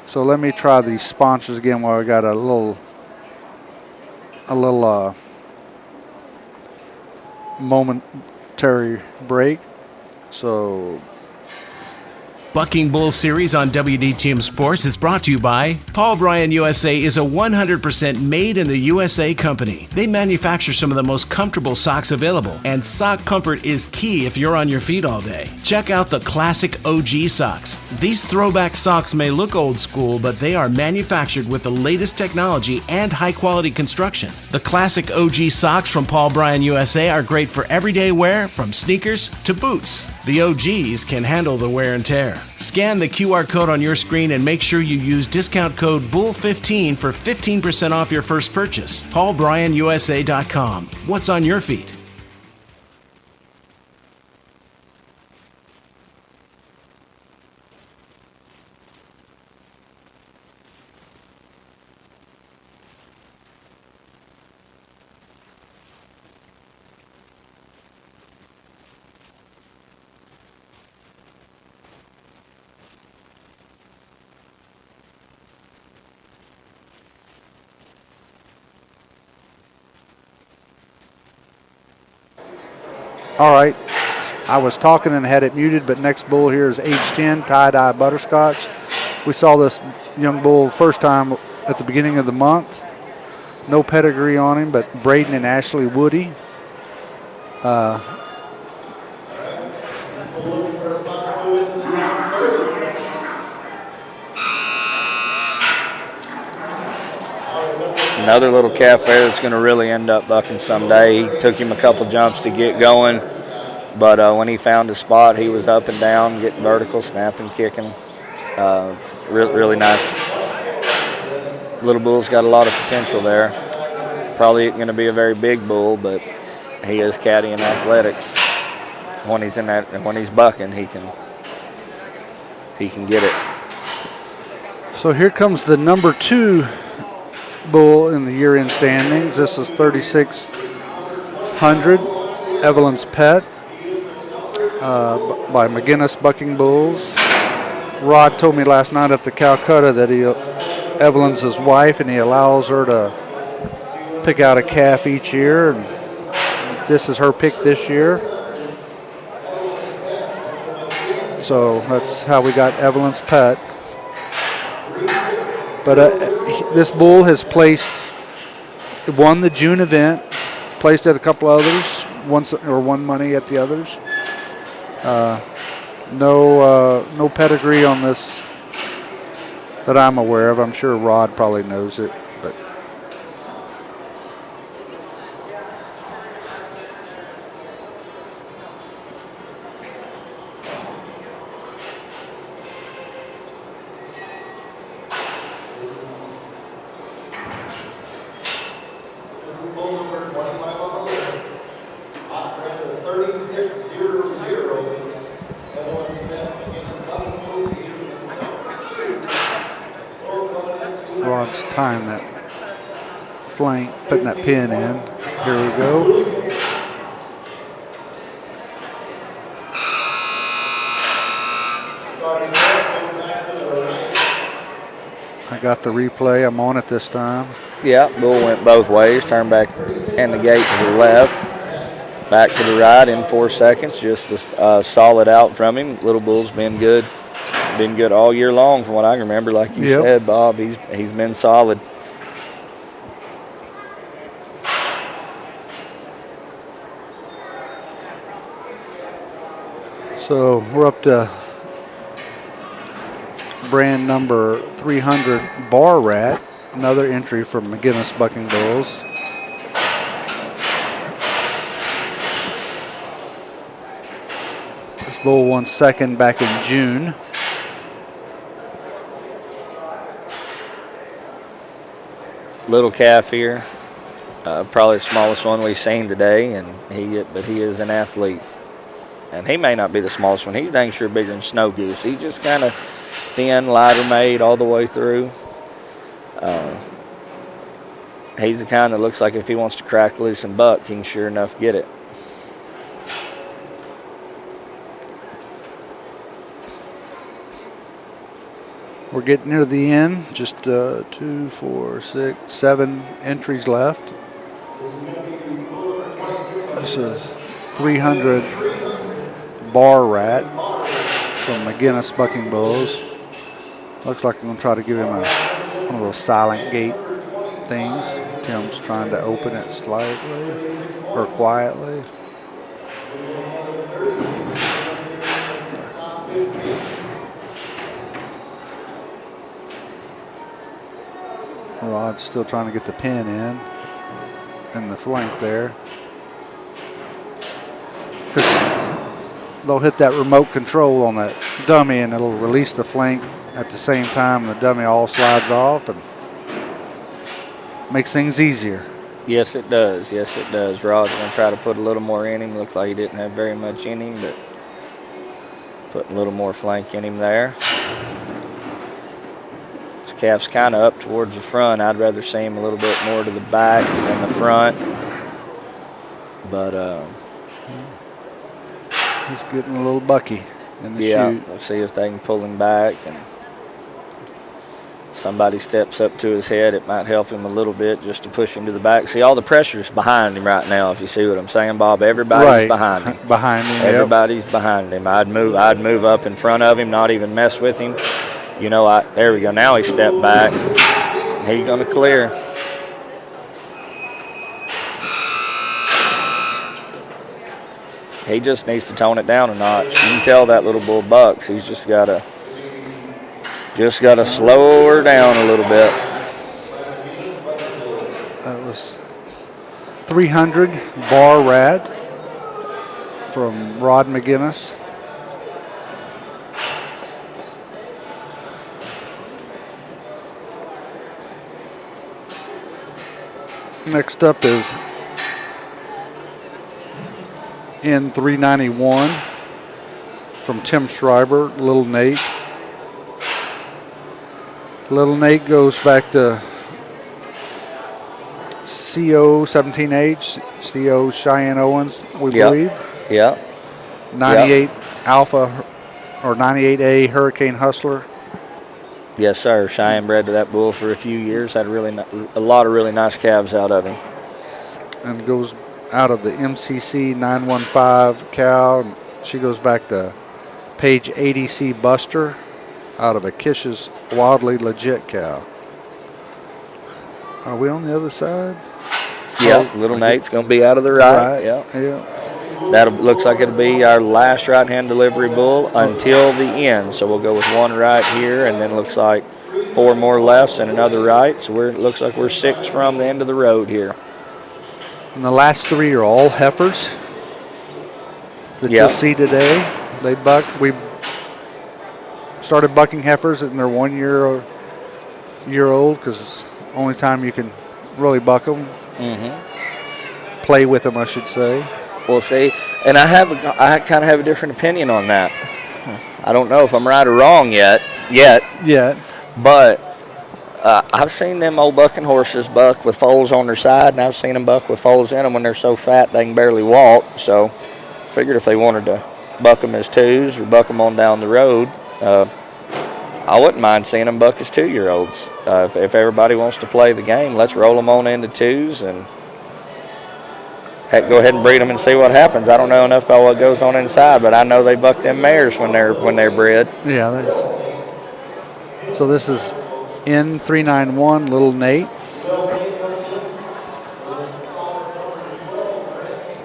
So let me try these sponsors again while we got a little momentary break. So Bucking Bull Series on WDTM Sports is brought to you by Paul Bryan USA is a 100% made in the USA company. They manufacture some of the most comfortable socks available, and sock comfort is key if you're on your feet all day. Check out the classic OG socks. These throwback socks may look old school, but they are manufactured with the latest technology and high quality construction. The classic OG socks from Paul Bryan USA are great for everyday wear, from sneakers to boots. The OGs can handle the wear and tear. Scan the QR code on your screen and make sure you use discount code BULL15 for 15% off your first purchase. PaulBryanUSA.com. What's on your feet? all right, I was talking and had it muted, but next bull here is age 10, tie-dye butterscotch. We saw this young bull first time at the beginning of the month. No pedigree on him, but Braden and Ashley Woody. Another little calf there that's going to really end up bucking someday. He took him a couple jumps to get going, but when he found a spot, he was up and down, getting vertical, snapping, kicking. Really nice. Little bull's got a lot of potential there. Probably going to be a very big bull, but he is catty and athletic. When he's in that, when he's bucking, he can get it. So here comes the number 2 bull in the year-end standings. This is 3,600, Evelyn's Pet, by McGinnis Bucking Bulls. Rod told me last night at the Calcutta that Evelyn's his wife, and he allows her to pick out a calf each year, and this is her pick this year. So that's how we got Evelyn's Pet. But this bull has won the June event, placed at a couple others, won money at the others. No pedigree on this that I'm aware of. I'm sure Rod probably knows it, but Rod's tying that flank, putting that pin in. Here we go. I got the replay. I'm on it this time. Yeah, bull went both ways. Turned back and the gate to the left. Back to the right in 4 seconds. Just a solid out from him. Little bull's been good. Been good all year long from what I can remember. Like you said, Bob, he's been solid. So we're up to brand number 300, Bar Rat, another entry from McGinnis Bucking Bulls. This bull won second back in June. Little calf here, probably the smallest one we've seen today, but he is an athlete. And he may not be the smallest one. He's dang sure bigger than Snow Goose. He's just kind of thin, lighter made all the way through. He's the kind that looks like if he wants to crack loose and buck, he can sure enough get it. We're getting near the end. Just 2, 4, 6, 7 entries left. This is 300 Bar Rat from McGinnis Bucking Bulls. Looks like I'm going to try to give him one of those silent gate things. Tim's trying to open it slightly or quietly. Rod's still trying to get the pin in the flank there. They'll hit that remote control on that dummy and it'll release the flank at the same time. The dummy all slides off and makes things easier. Yes, it does. Yes, it does. Rod's going to try to put a little more in him. Looked like he didn't have very much in him, but put a little more flank in him there. This calf's kind of up towards the front. I'd rather see him a little bit more to the back than the front. But he's getting a little bucky in the chute. Let's see if they can pull him back. And somebody steps up to his head, it might help him a little bit just to push him to the back. See, all the pressure's behind him right now, if you see what I'm saying, Bob. Everybody's behind him. Behind him, Everybody's behind him. I'd move up in front of him, not even mess with him. You know, there we go. Now he stepped back. He's going to clear. He just needs to tone it down a notch. You can tell that little bull bucks. He's just got to slow her down a little bit. That was 300 Bar Rat from Rod McGinnis. Next up is N391 from Tim Schreiber, Little Nate. Little Nate goes back to CO17H, CO Cheyenne Owens, we believe. Yeah. 98 Alpha or 98A Hurricane Hustler. Yes, sir. Cheyenne bred to that bull for a few years. Had a lot of really nice calves out of him. And goes out of the MCC 915 cow. She goes back to Page ADC Buster out of a Kish's Wildly Legit cow. Are we on the other side? Yeah, Little Nate's going to be out of the right. Yeah. That looks like it'll be our last right-hand delivery bull until the end. So we'll go with one right here, and then it looks like 4 more lefts and another right. So it looks like we're 6 from the end of the road here. And the last 3 are all heifers that you'll see today. They buck. We started bucking heifers and they're 1 year old because it's the only time you can really buck them. Play with them, I should say. We'll see. And I kind of have a different opinion on that. I don't know if I'm right or wrong yet. But I've seen them old bucking horses buck with foals on their side, and I've seen them buck with foals in them when they're so fat they can barely walk. So figured if they wanted to buck them as 2s or buck them on down the road, I wouldn't mind seeing them buck as 2-year-olds. If everybody wants to play the game, let's roll them on into 2s and heck, go ahead and breed them and see what happens. I don't know enough about what goes on inside, but I know they buck them mares when they're bred. Yeah. So this is N391 Little Nate.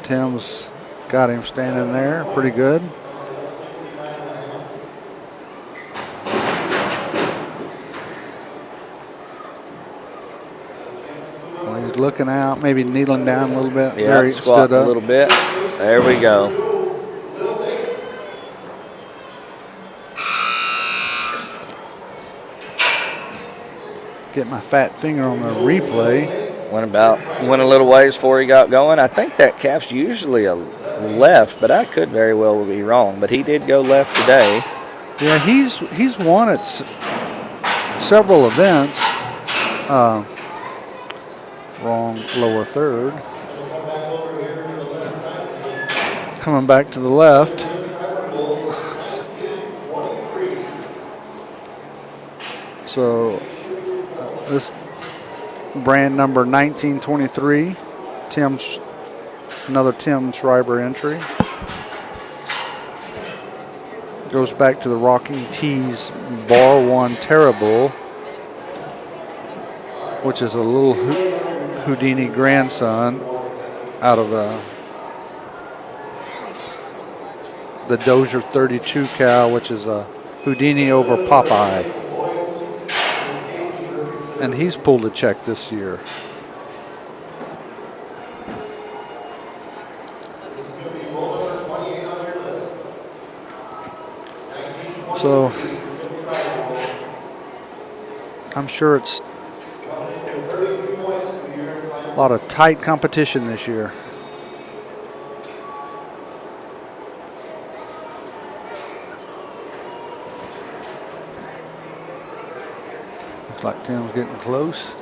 Tim's got him standing there pretty good. He's looking out, maybe kneeling down a little bit. Yeah, there he stood up a little bit. There we go. Get my fat finger on the replay. Went a little ways before he got going. I think that calf's usually a left, but I could very well be wrong. But he did go left today. Yeah, he's won at several events. Wrong lower third. Coming back to the left. So this brand number 1923, another Tim Schreiber entry. Goes back to the Rocking Tees Bar 1 Terrible, which is a little Houdini grandson out of the Dozier 32 cow, which is a Houdini over Popeye. And he's pulled a check this year. So I'm sure it's a lot of tight competition this year. Looks like Tim's getting close.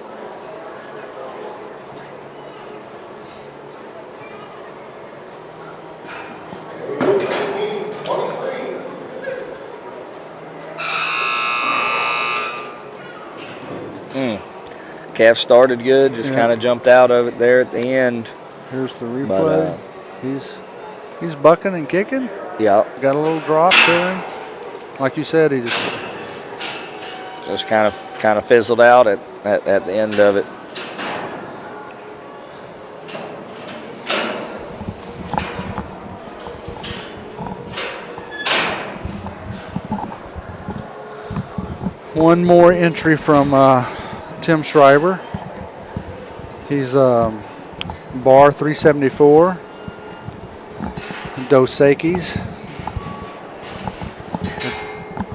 Calf started good, just kind of jumped out of it there at the end. Here's the replay. He's bucking and kicking. Yeah. Got a little drop to him. Like you said, he just kind of fizzled out at the end of it. One more entry from Tim Schreiber. He's bar 374. Dos Equis.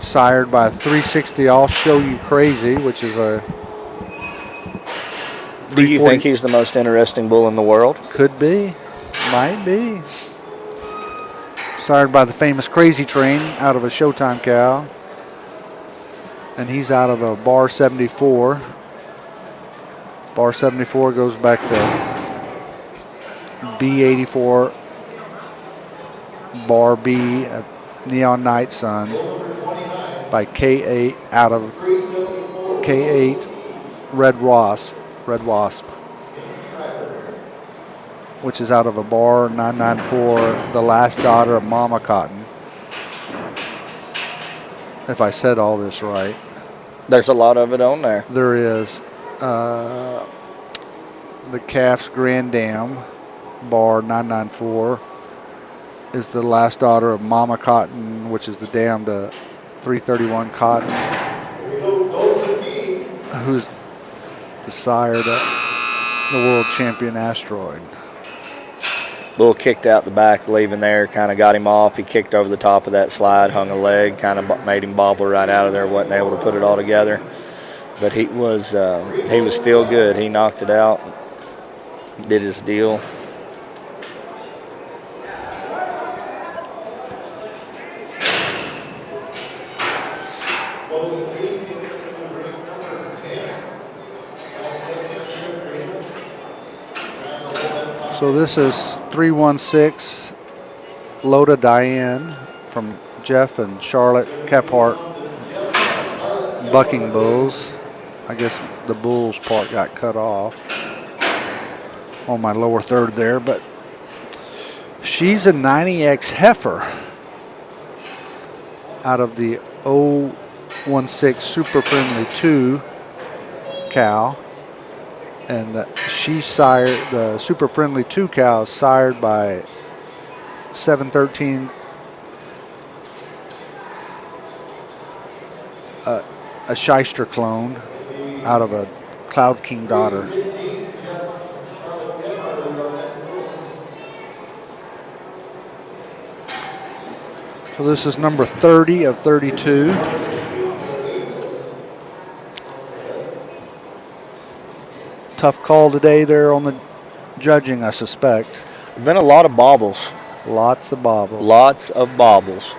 Sired by 360 I'll Show You Crazy, which is Do you think he's the most interesting bull in the world? Could be. Might be. Sired by the famous Crazy Train out of a Showtime cow. And he's out of a bar 74. Bar 74 goes back to B84 bar B, Neon Night Sun by K8 out of K8 Red Wasp, which is out of a bar 994, the last daughter of Mama Cotton. If I said all this right. There's a lot of it on there. There is. The Calf's Grand Dam, bar 994, is the last daughter of Mama Cotton, which is the dam to 331 Cotton, who's the sire to the world champion Asteroid. Bull kicked out the back, leaving there, kind of got him off. He kicked over the top of that slide, hung a leg, kind of made him bobble right out of there. Wasn't able to put it all together, but he was still good. He knocked it out, did his deal. So this is 316 Loda Diane from Jeff and Charlotte Kephart bucking bulls. I guess the bulls part got cut off on my lower third there, but she's a 90X heifer out of the 016 Super Friendly 2 cow. And the Super Friendly 2 cow is sired by 713, a Shyster clone out of a Cloud King daughter. So this is number 30 of 32. Tough call today there on the judging, I suspect. Been a lot of baubles. Lots of baubles. Lots of baubles.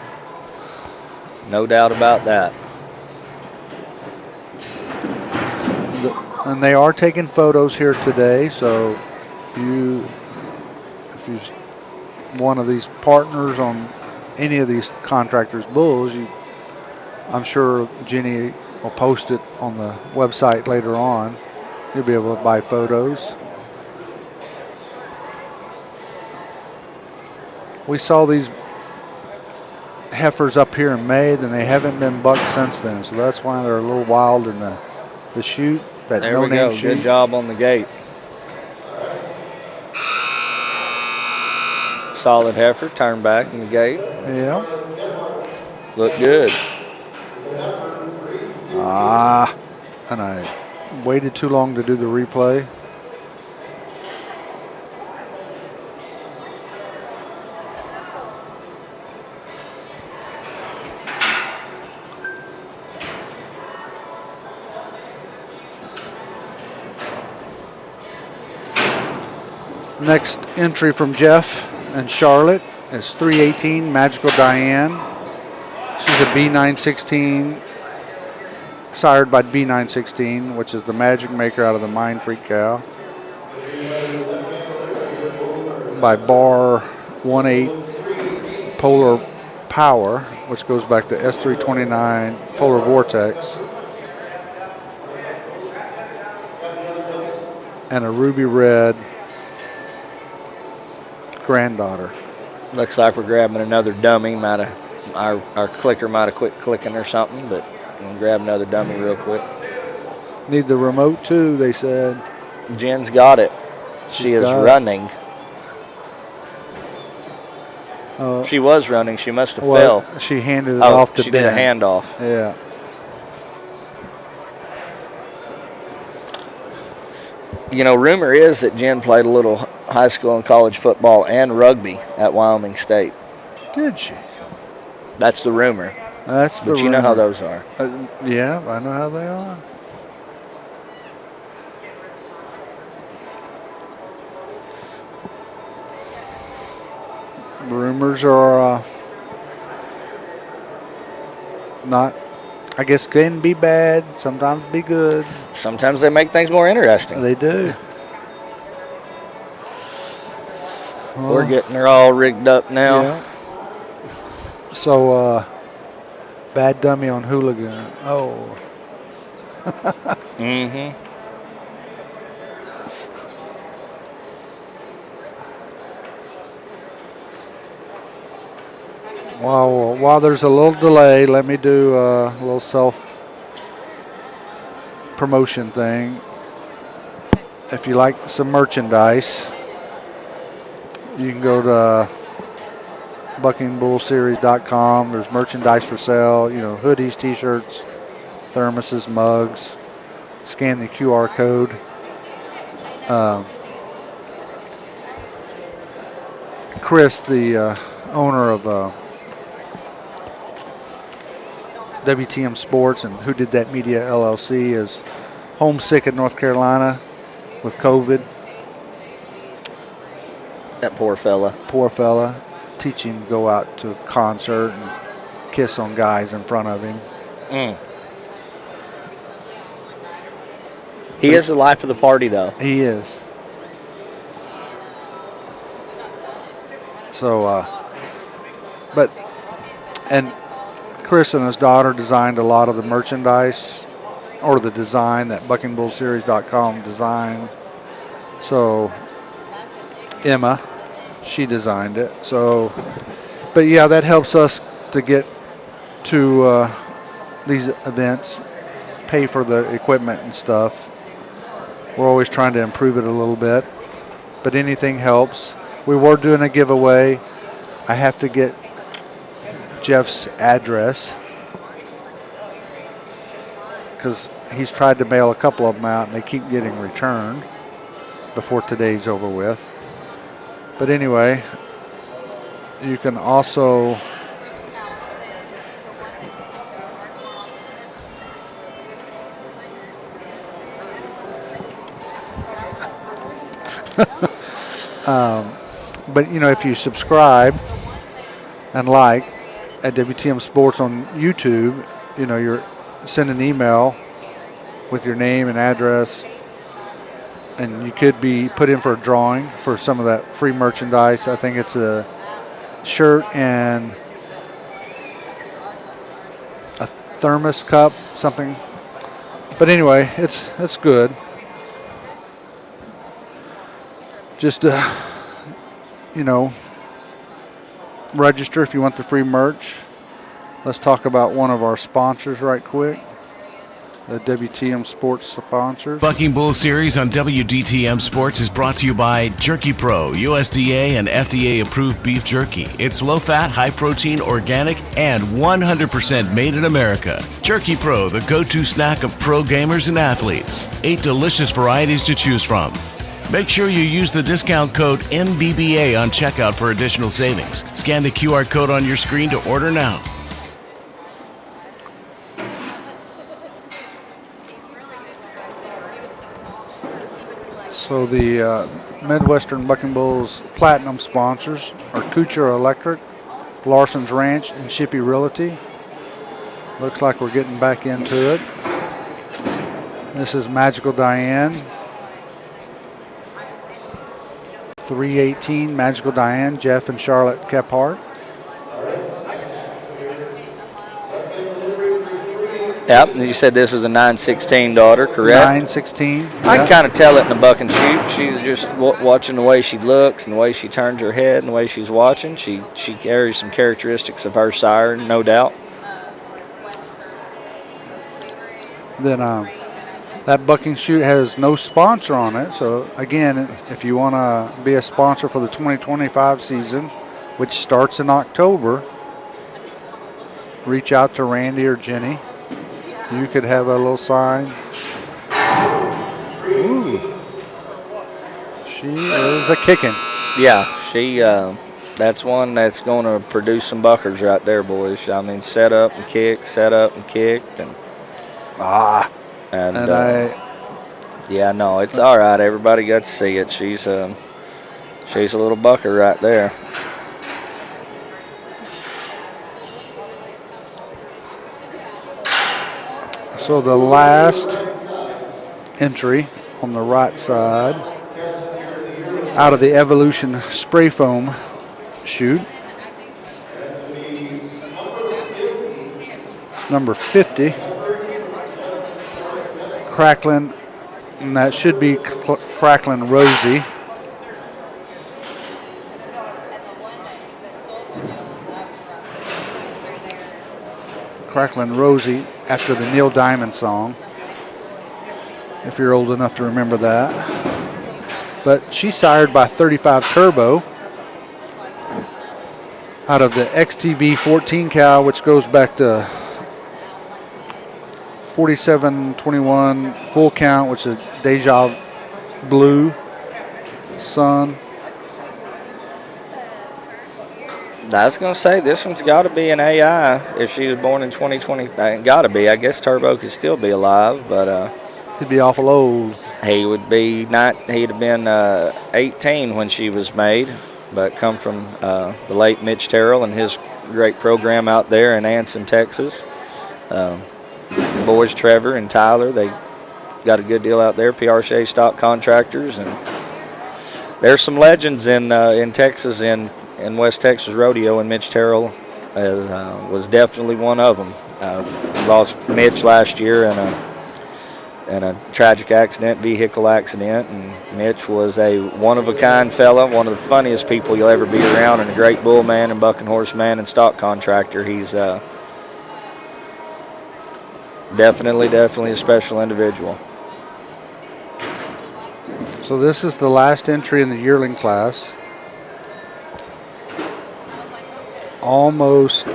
No doubt about that. And they are taking photos here today, so if you're one of these partners on any of these contractors' bulls, I'm sure Jenny will post it on the website later on. You'll be able to buy photos. We saw these heifers up here in May, then they haven't been bucked since then. So that's why they're a little wild in the chute. That There we go. chute. Good job on the gate. Solid heifer. Turn back in the gate. Yeah. Look good. And I waited too long to do the replay. Next entry from Jeff and Charlotte is 318 Magical Diane. She's a B916, sired by B916, which is the magic maker out of the Mind Freak cow. By bar 18 Polar Power, which goes back to S329 Polar Vortex. And a ruby red granddaughter. Looks like we're grabbing another dummy. Our clicker might have quit clicking or something, but we'll grab another dummy real quick. Need the remote too, they said. Jen's got it. She is running. She was running. She must have fell. She handed it off to Ben. She did a handoff. Yeah. You know, rumor is that Jen played a little high school and college football and rugby at Wyoming State. Did she? That's the rumor. That's the rumor. But you know how those are. Yeah, I know how they are. Rumors are not, I guess, can be bad, sometimes be good. Sometimes they make things more interesting. They do. We're getting her all rigged up now. Yeah. So, bad dummy on hooligan. Oh. Mm-hmm. While there's a little delay, let me do a little self-promotion thing. If you like some merchandise, you can go to buckingbullseries.com. There's merchandise for sale, hoodies, t-shirts, thermoses, mugs. Scan the QR code. Chris, the owner of WTM Sports and Who Did That Media LLC, is homesick in North Carolina with COVID. That poor fella. Poor fella. Teach him to go out to a concert and kiss on guys in front of him. He is the life of the party, though. He is. So, and Chris and his daughter designed a lot of the merchandise, or the design that buckingbullseries.com designed. So, Emma, she designed it. So, but yeah, that helps us to get to these events, pay for the equipment and stuff. We're always trying to improve it a little bit, but anything helps. We were doing a giveaway. I have to get Jeff's address because he's tried to mail a couple of them out and they keep getting returned before today's over with. But anyway, you can also but if you subscribe and like at WTM Sports on YouTube, you're sending an email with your name and address, and you could be put in for a drawing for some of that free merchandise. I think it's a shirt and a thermos cup, something. But anyway, it's good. Just register if you want the free merch. Let's talk about one of our sponsors right quick. The WTM Sports sponsors. Bucking Bull Series on WDTM Sports is brought to you by Jerky Pro, USDA and FDA approved beef jerky. It's low fat, high protein, organic, and 100% made in America. Jerky Pro, the go-to snack of pro gamers and athletes. 8 delicious varieties to choose from. Make sure you use the discount code MBBA on checkout for additional savings. Scan the QR code on your screen to order now. So the Midwestern Bucking Bulls Platinum sponsors are Kuchar Electric, Larson's Ranch, and Shippey Realty. Looks like we're getting back into it. This is Magical Diane. 318 Magical Diane, Jeff and Charlotte Kephart. Yep, and you said this is a 916 daughter, correct? 916. I can kind of tell it in the buck and shoot. She's just watching the way she looks and the way she turns her head and the way she's watching. She carries some characteristics of her sire, no doubt. Then that bucking shoot has no sponsor on it. So again, if you want to be a sponsor for the 2025 season, which starts in October, reach out to Randy or Jenny. You could have a little sign. Ooh. She is a kicking. Yeah, she. That's one that's going to produce some buckers right there, boys. I mean, set up and kicked, and yeah, no, it's all right. Everybody got to see it. She's a little bucker right there. So the last entry on the right side out of the Evolution spray foam chute. Number 50, Cracklin, and that should be Cracklin Rosie. Cracklin Rosie after the Neil Diamond song, if you're old enough to remember that. But she's sired by 35 Turbo out of the XTB 14 cow, which goes back to 4721 full count, which is Deja Blue Sun. I was going to say, this one's got to be an AI. If she was born in 2020, got to be. I guess Turbo could still be alive, but he'd be awful old. He would be not. He'd have been 18 when she was made, but come from the late Mitch Terrell and his great program out there in Anson, Texas. Boys Trevor and Tyler, they got a good deal out there. PR Shea Stock Contractors, and there's some legends in Texas in West Texas Rodeo, and Mitch Terrell was definitely one of them. Lost Mitch last year in a tragic vehicle accident, and Mitch was a one-of-a-kind fella, one of the funniest people you'll ever be around, and a great bull man and bucking horse man and stock contractor. He's definitely a special individual. So this is the last entry in the yearling class. Almost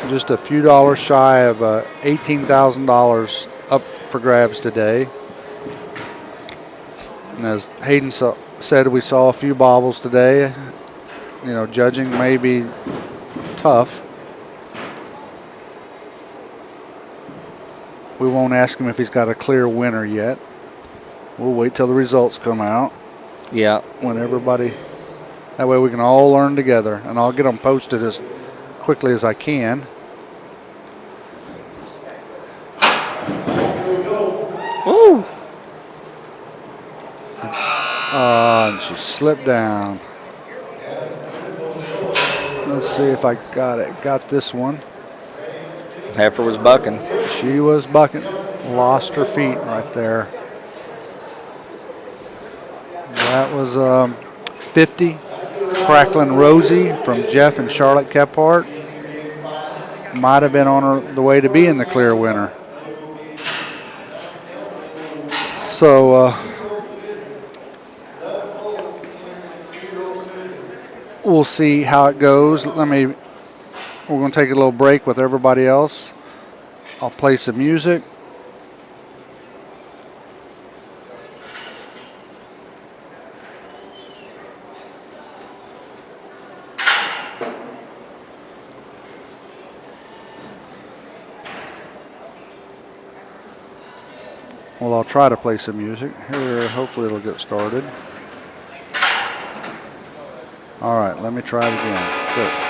just a few dollars shy of $18,000 up for grabs today. And as Hayden said, we saw a few bobbles today. You know, judging may be tough. We won't ask him if he's got a clear winner yet. We'll wait till the results come out. Yeah. When everybody, that way we can all learn together, and I'll get them posted as quickly as I can. Woo! And she slipped down. Let's see if I got it. Got this one. Heifer was bucking. She was bucking. Lost her feet right there. That was 50. Cracklin Rosie from Jeff and Charlotte Kephart. Might have been on the way to being the clear winner. So we'll see how it goes. We're going to take a little break with everybody else. I'll play some music. Well, I'll try to play some music. Here, hopefully it'll get started. All right, let me try it again. Good.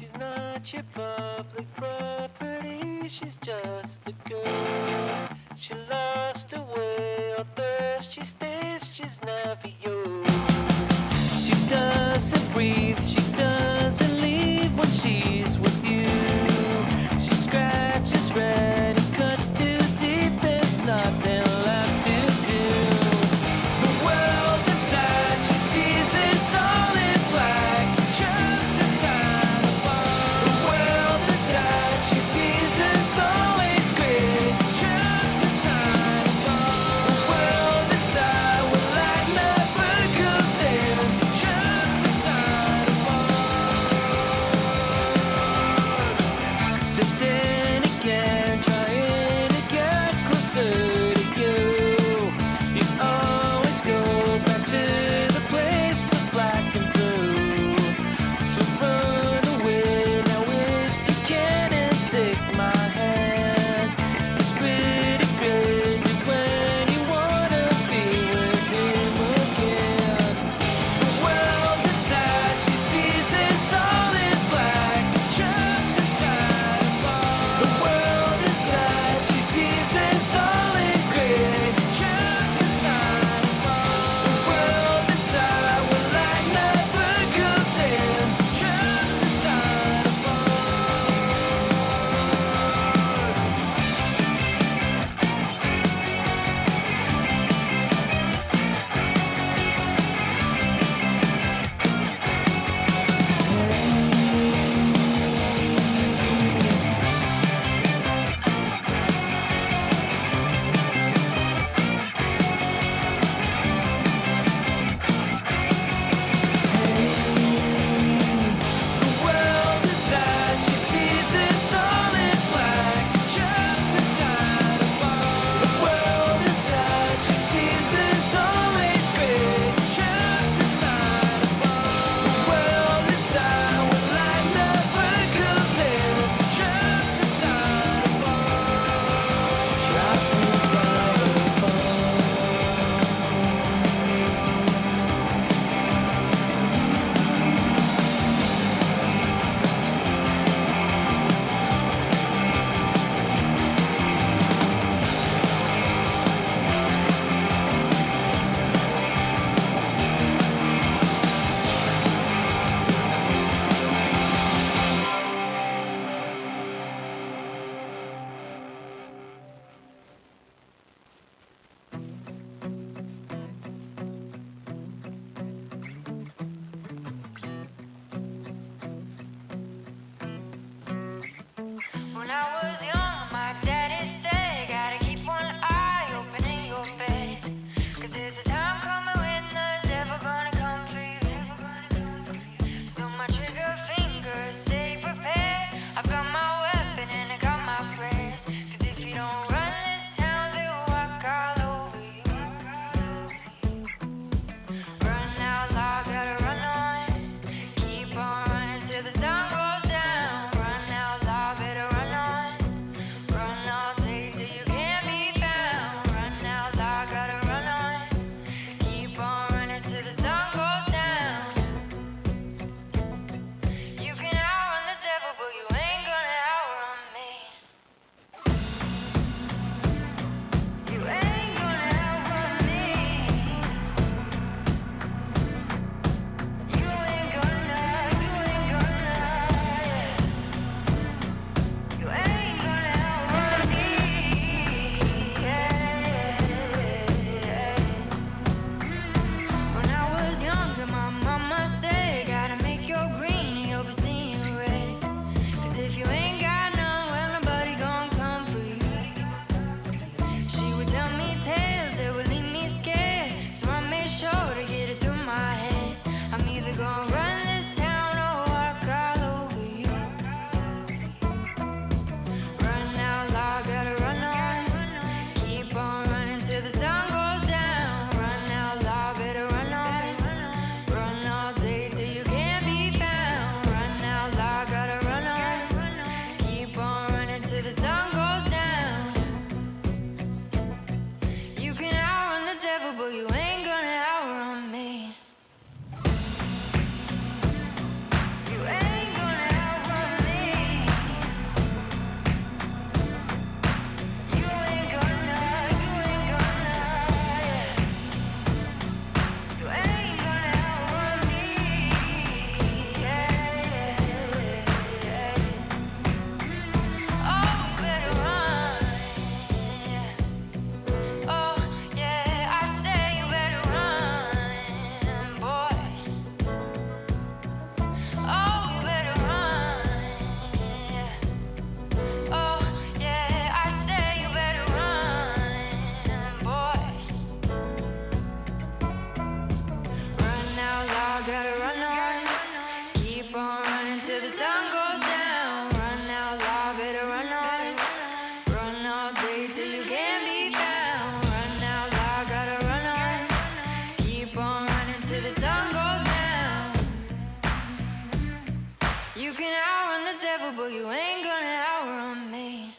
She's not your public property, she's just a girl. She lost her way, although she stays, she's never yours. She doesn't breathe, she doesn't leave when she's with you. She scratches red and cuts too deep, there's nothing left to do. The world inside she sees is all in black, trapped inside a wall. The world inside she sees is always gray, trapped inside a wall. The world inside where light never comes in, trapped inside a wall. but you ain't gonna outrun me.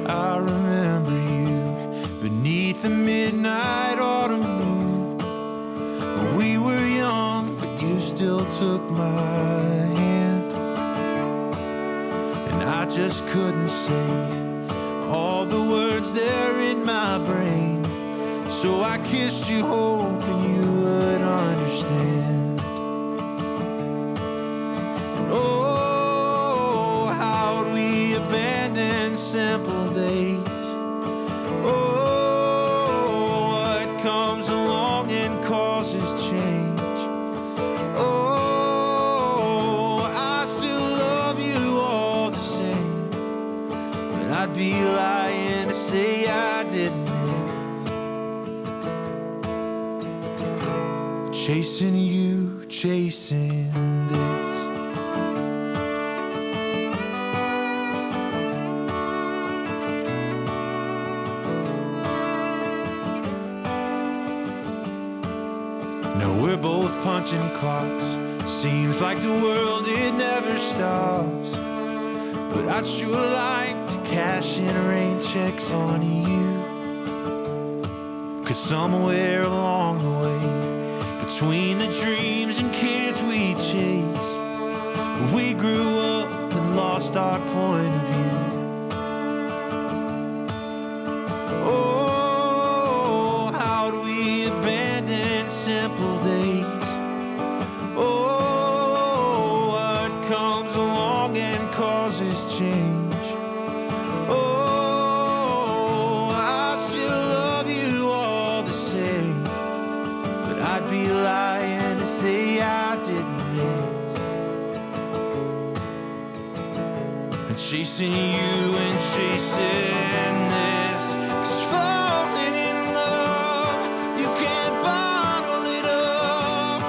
I remember you beneath the midnight autumn moon. When we were young, but you still took my hand. And I just couldn't say all the words there in my brain. So I kissed you hoping you would understand. And oh, how'd we abandon simple days? Oh, what comes along and causes change? Oh, I still love you all the same, but I'd be lying to say I didn't miss chasing you, chasing this. No, we're both punching clocks. Seems like the world, it never stops. But I'd sure like to cash in rain checks on you. 'Cause somewhere along the way, between the dreams and kids we chase, We grew up and lost our point of view. Oh, how do we abandon simple days? Oh, what comes along and causes change? Oh, I still love you all the same, but I'd be lying to say I didn't miss and chasing you and chasing this. 'Cause falling in love, you can't bottle it up.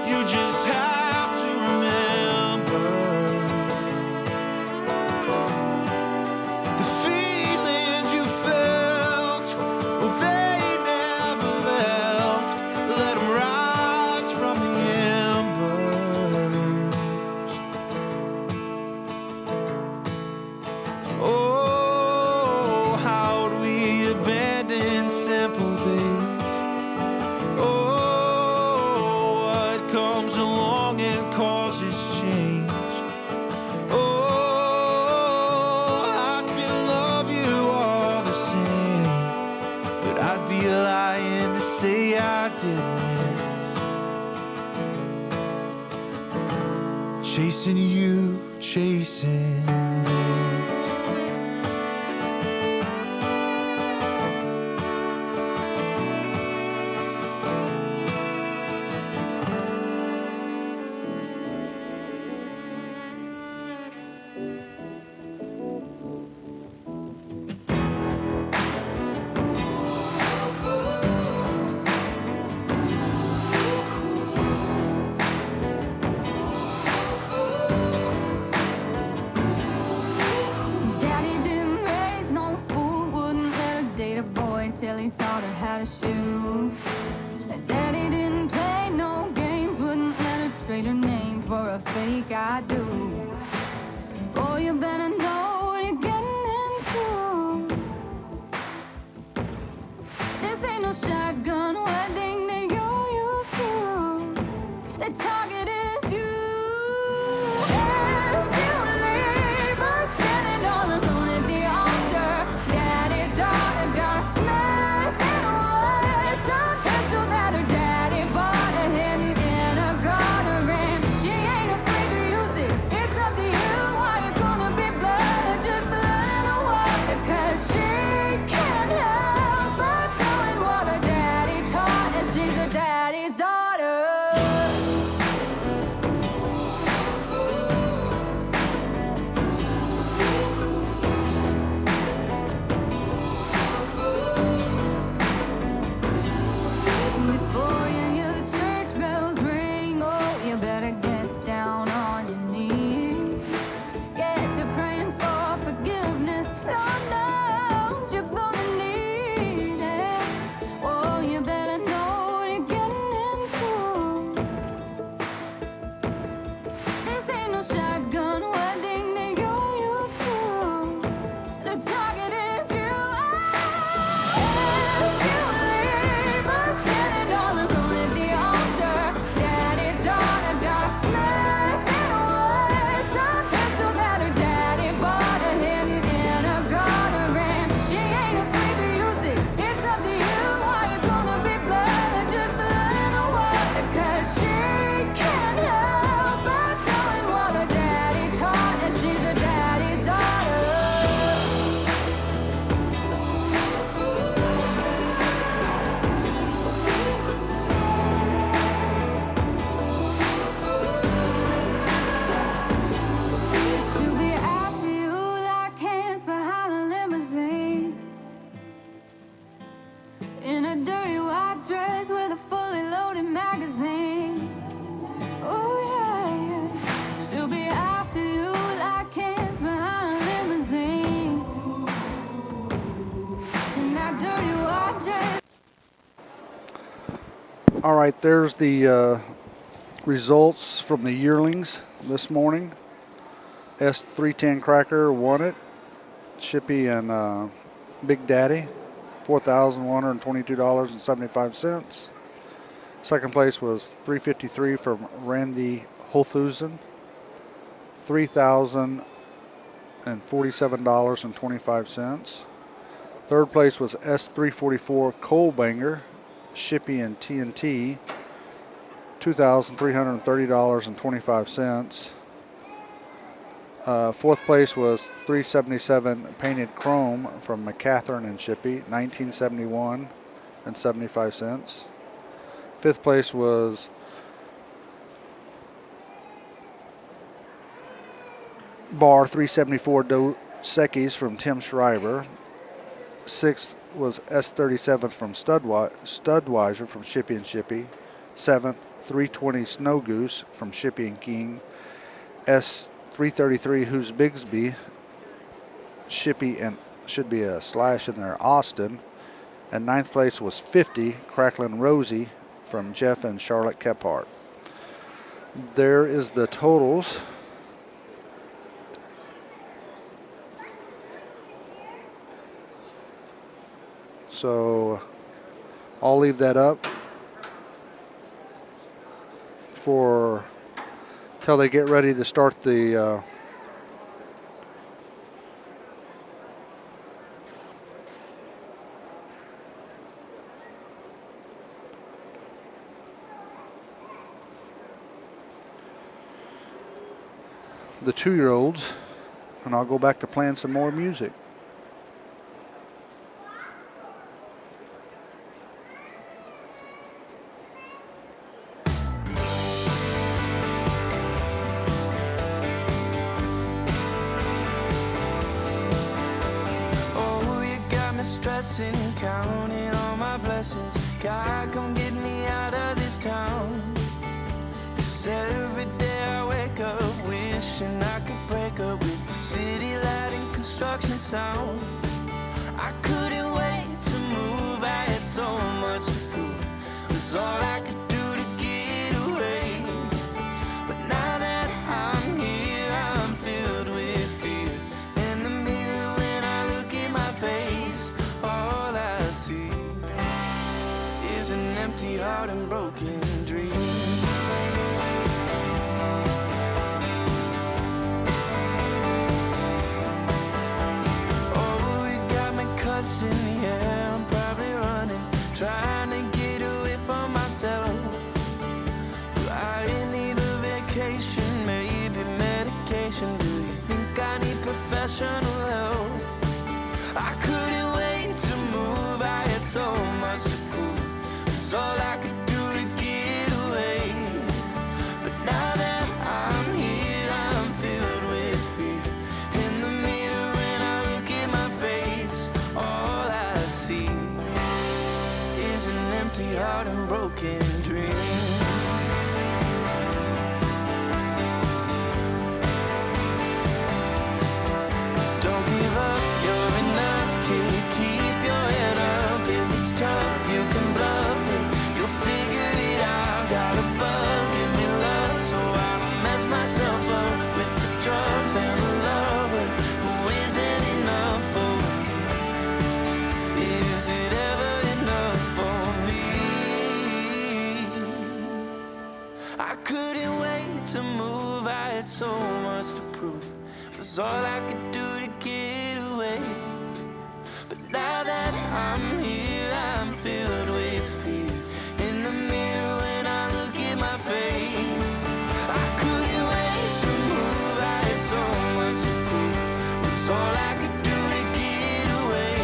You just have to remember the feelings you felt. Well, they never left. Let them rise from the embers. Oh, how do we abandon simple days? Oh, what comes along and causes change? Oh, I still love you all the same, but I'd be lying to say I didn't miss chasing you, chasing this. Daddy didn't raise no fool, wouldn't let her date a boy till he taught her how to shoot. Daddy didn't play no games, wouldn't let her trade her name for a fake I do. Boy, you better know what you're getting into. This ain't no shotgun wedding that you're used to. The target is you. If you leave her standing all alone at the altar, Daddy's daughter got a Smith and Wesson pistol that her daddy bought her hidden in a garter, and she ain't afraid to use it. It's up to you. Why you gonna be blood or just blood in the water? 'Cause she can't help but knowing what her daddy taught her. She's her daddy's daughter. Before you hear the church bells ring, oh, you better get down on your knees. Get to praying for forgiveness. Lord knows you're gonna need it. Oh, you better know what you're getting into. This ain't no shotgun wedding that you're used to. The target is you. If you leave her standing all alone at the altar, Daddy's daughter got a Smith and Wesson pistol that her daddy bought her hidden in a garter, and she ain't afraid to use it. It's up to you. Why you gonna be blood or just blood in the water? 'Cause she can't help but knowing what her daddy taught her. She's her daddy's daughter. She'll be after you like hands behind a limousine, in a dirty white dress with a fully loaded magazine. Oh yeah, yeah. She'll be after you like hands behind a limousine, in that dirty white dress. All right, there's the results from the yearlings this morning. S310 Cracker won it. Shippy and Big Daddy, $4,122.75. Second place was $353 from Randy Holthusen. $3,047.25. Third place was S344 Coal Banger, Shippy and TNT, $2,330.25. Fourth place was 377 Painted Chrome from McCatherine and Shippy, $1971.75. Fifth place was Bar 374 Dos Equis from Tim Schreiber. Sixth was S37 from Studweiser from Shippy and Shippy. Seventh, 320 Snow Goose from Shippy and King. S333 Who's Bigsby, Shippy, and should be a slash in there, Austin. And ninth place was 50 Cracklin' Rosie from Jeff and Charlotte Kephart. There is the totals. So I'll leave that up for till they get ready to start the the 2-year-olds, and I'll go back to playing some more music. Stressing, counting all my blessings. God, come get me out of this town. 'Cause every day I wake up wishing I could break up with the city light and construction sound. I couldn't wait to move, I had so much to prove. It was all I could do to get away. But now that I'm here, I'm filled with fear. In the mirror when I look at my face, all I see is an empty heart and broken dreams. Oh, you got me cussing, yeah, I'm probably running, trying to get away from myself. Do I need a vacation, maybe medication? Do you think I need professional help? I couldn't wait to move, I had so much to prove. It's all I could do to get away. But now that I'm here, I'm filled with fear. In the mirror when I look at my face, all I see is an empty heart and broken dreams. Don't give up, you're enough, kid. Keep your head up. If it's tough, you can bluff it. You'll figure it out. Got a bug, give me love, so I don't mess myself up with the drugs and the lover who isn't enough for me. Is it ever enough for me? I couldn't wait to move, I had so much to prove. It was all I could do to get away. But now that I'm here, I'm filled with fear. In the mirror when I look at my face, I couldn't wait to move, I had so much to prove. It was all I could do to get away.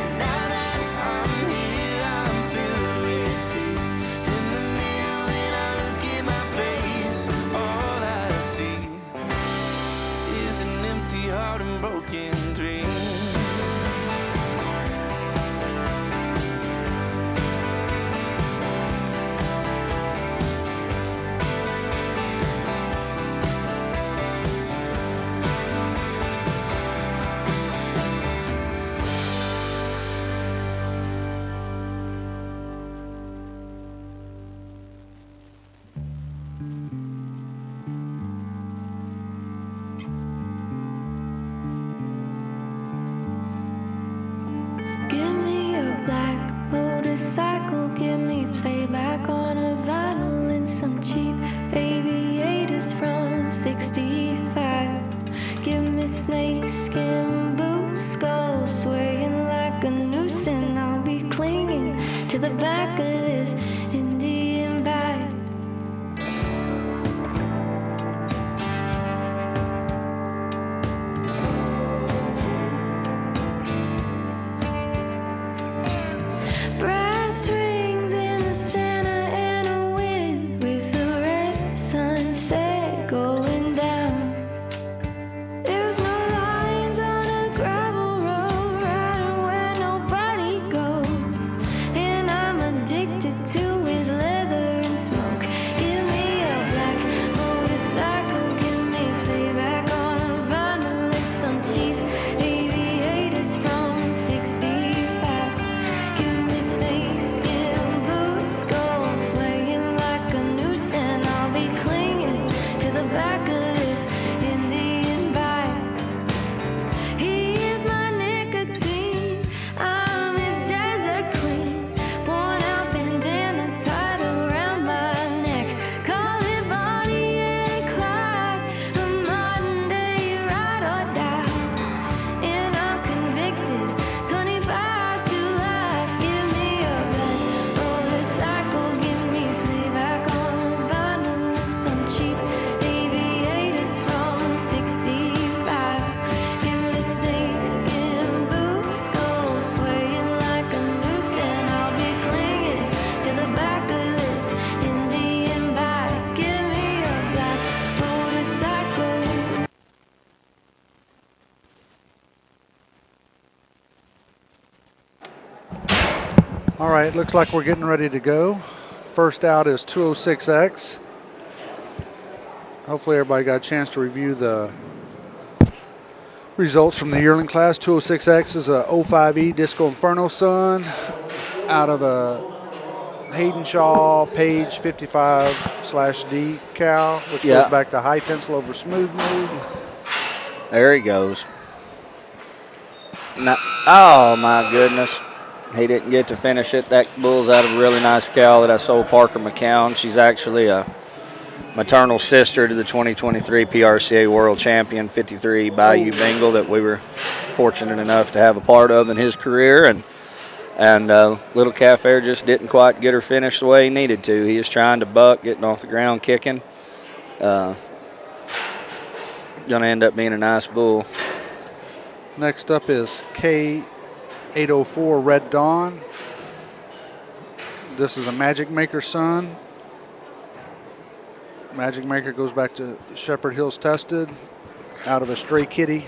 And now that I'm here, I'm filled with fear. In the mirror when I look at my face, all I see is an empty heart and broken back of this Indian bike. Brass rings in the center and a wind with a red sunset going down. There's no lines on a gravel road, riding where nobody goes. And I'm addicted to his leather and smoke. Give me a black motorcycle, give me playback on a vinyl. It's some cheap aviators from 65. Give me snakeskin boots, gold swaying like a noose, and I'll be clinging to the back of this Indian bike. He is my nicotine, I'm his desert queen. Worn out bandana tied around my neck. Call it Bonnie and Clyde, a modern day ride or die. And I'm convicted, 25 to life. Give me a black motorcycle, give me playback on a vinyl. Some cheap aviators from 65. Give me snakeskin boots, gold swaying like a noose, and I'll be clinging to the back of this Indian bike. Give me a black motorcycle. All right, looks like we're getting ready to go. First out is 206X. Hopefully everybody got a chance to review the results from the yearling class. 206X is a 05E Disco Inferno son out of a Hayden Shaw Page 55/D cow, which Yeah. goes back to high tensile over smooth move. There he goes. Now, oh, my goodness. He didn't get to finish it. That bull's out of a really nice cow that I sold Parker McCown. She's actually a maternal sister to the 2023 PRCA World Champion 53 Bayou Bengal that we were fortunate enough to have a part of in his career. And little calf there just didn't quite get her finished the way he needed to. He was trying to buck, getting off the ground, kicking. Going to end up being a nice bull. Next up is K804 Red Dawn. This is a Magic Maker son. Magic Maker goes back to Shepherd Hills Tested out of a Stray Kitty.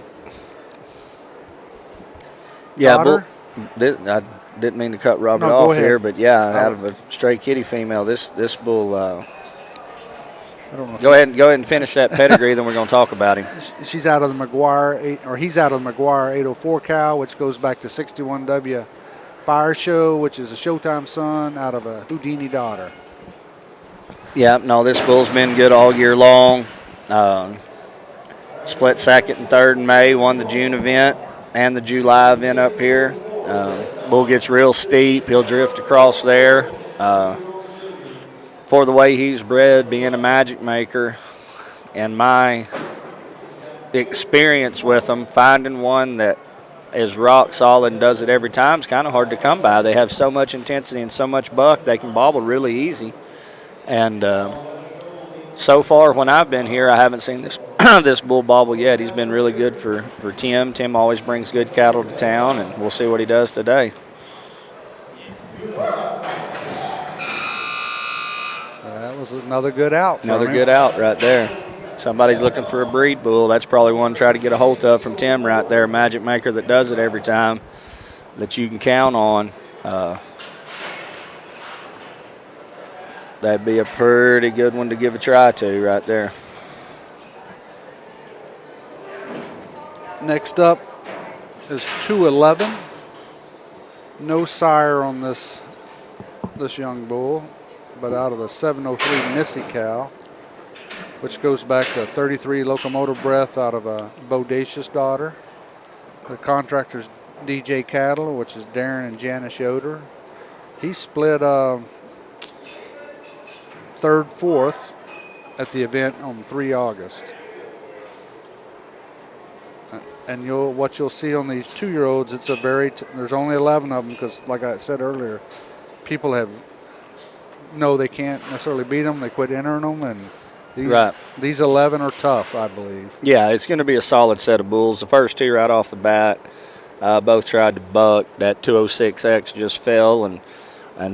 Yeah, daughter. I didn't mean to cut Robert No, go off ahead. here, but yeah, out of a Stray Kitty female, this bull. I don't know. Go ahead and finish that pedigree, then we're going to talk about him. She's out of the he's out of the McGuire 804 cow, which goes back to 61W Fire Show, which is a Showtime son out of a Houdini daughter. Yeah, no, this bull's been good all year long. Split second and third in May, won the June event and the July event up here. Bull gets real steep. He'll drift across there. For the way he's bred, being a Magic Maker, and my experience with him, finding one that is rock solid and does it every time is kind of hard to come by. They have so much intensity and so much buck, they can bobble really easy. And so far, when I've been here, I haven't seen this this bull bobble yet. He's been really good for Tim. Tim always brings good cattle to town, and we'll see what he does today. That was another good out. Another good out right there. Somebody's looking for a breed bull. That's probably one to try to get a hold of from Tim right there. Magic Maker that does it every time that you can count on. That'd be a pretty good one to give a try to right there. Next up is 211. No sire on this young bull, but out of the 703 Missy cow, which goes back to 33 locomotive breath out of a Bodacious daughter. The contractor's DJ Cattle, which is Darren and Janice Yoder. He split third, fourth at the event on 3 August. And what you'll see on these 2-year-olds, it's a there's only 11 of them because, like I said earlier, people know they can't necessarily beat them. They quit entering them, and these 11 are tough, I believe. Yeah, it's going to be a solid set of bulls. The first two right off the bat, both tried to buck. That 206X just fell, and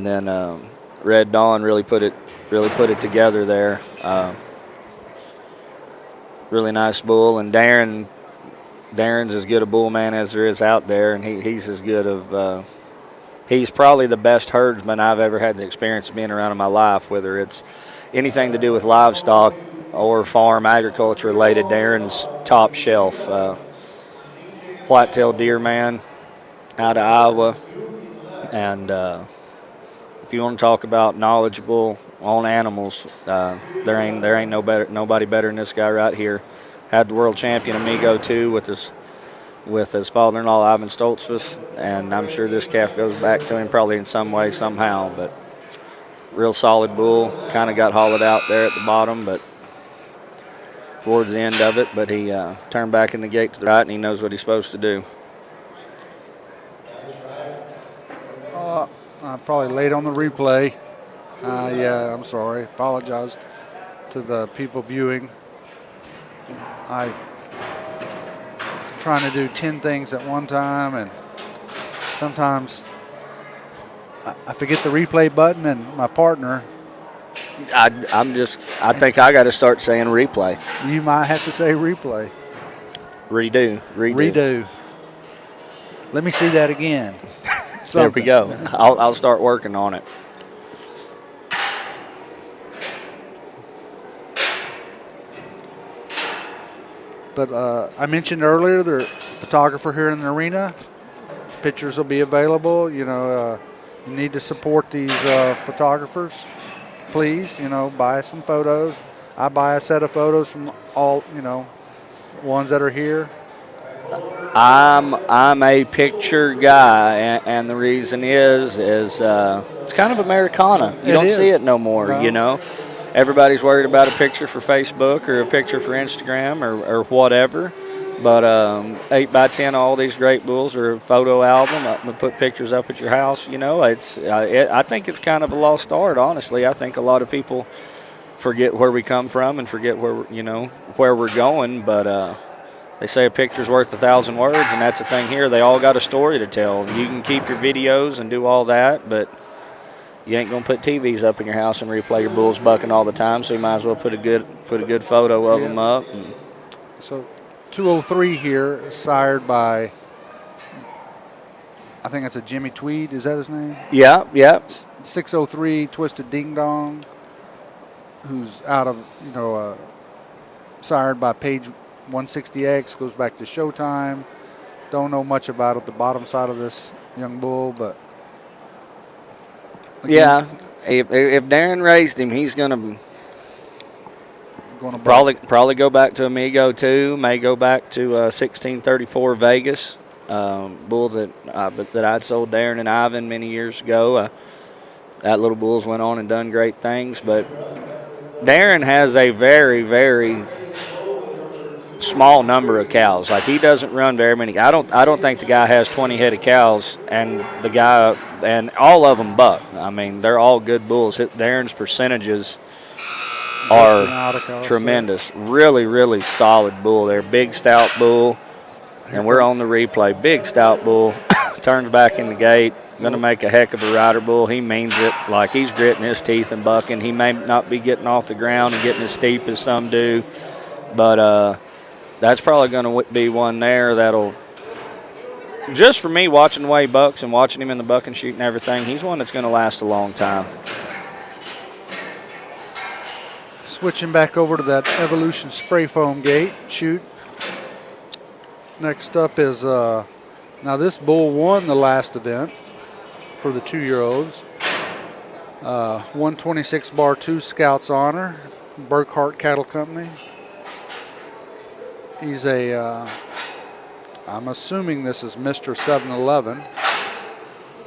then Red Dawn really put it together there. Really nice bull, and Darren's as good a bull man as there is out there, and he's as good of. He's probably the best herdsman I've ever had the experience of being around in my life, whether it's anything to do with livestock or farm agriculture related. Darren's top shelf. White-tailed deer man out of Iowa, and if you want to talk about knowledgeable on animals, there ain't nobody better than this guy right here. Had the world champion Amigo too with his father-in-law Ivan Stoltzfus, and I'm sure this calf goes back to him probably in some way somehow. But real solid bull. Kind of got hollowed out there at the bottom, but towards the end of it. But he turned back in the gate to the right, and he knows what he's supposed to do. Probably late on the replay. Yeah, I'm sorry. Apologized to the people viewing. I trying to do 10 things at one time, and sometimes I forget the replay button, and my partner. I think I got to start saying replay. You might have to say replay. Redo. Let me see that again. There we go. I'll start working on it. But I mentioned earlier, the photographer here in the arena. Pictures will be available. You need to support these photographers. Please, buy some photos. I buy a set of photos from all, ones that are here. I'm a picture guy, and the reason is it's kind of Americana. You don't see it no more, No. Everybody's worried about a picture for Facebook or a picture for Instagram or whatever. But 8x10, all these great bulls are a photo album. Put pictures up at your house. I think it's kind of a lost art, honestly. I think a lot of people forget where we come from and forget where we're going. But they say a picture's worth 1,000 words, and that's the thing here. They all got a story to tell. You can keep your videos and do all that, but you ain't gonna put TVs up in your house and replay your bulls bucking all the time. So you might as well put a good photo of them up. So 203 here, sired by, I think it's a Jimmy Tweed. Is that his name? Yeah. 603 Twisted Ding Dong, who's out of sired by Page 160X, goes back to Showtime. Don't know much about it, the bottom side of this young bull, but again, if Darren raised him, he's gonna probably go back to Amigo too. May go back to 1634 Vegas, bull that I'd sold Darren and Ivan many years ago. That little bull's went on and done great things, but Darren has a very, very small number of cows. Like, he doesn't run very many. I don't think the guy has 20 head of cows, and all of them buck. I mean, they're all good bulls. Darren's percentages are tremendous. Really, really solid bull. They're big, stout bull, and we're on the replay. Big, stout bull, turns back in the gate. Going to make a heck of a rider bull. He means it. Like, he's gritting his teeth and bucking. He may not be getting off the ground and getting as steep as some do, but that's probably going to be one there that'll, just for me, watching the way he bucks and watching him in the bucking chute and everything, he's one that's going to last a long time. switching back over to that Evolution spray foam gate chute. Next up is, now this bull won the last event for the 2-year-olds. 126 bar 2 Scouts Honor, Burkhart Cattle Company. He's a, I'm assuming this is Mr. 711,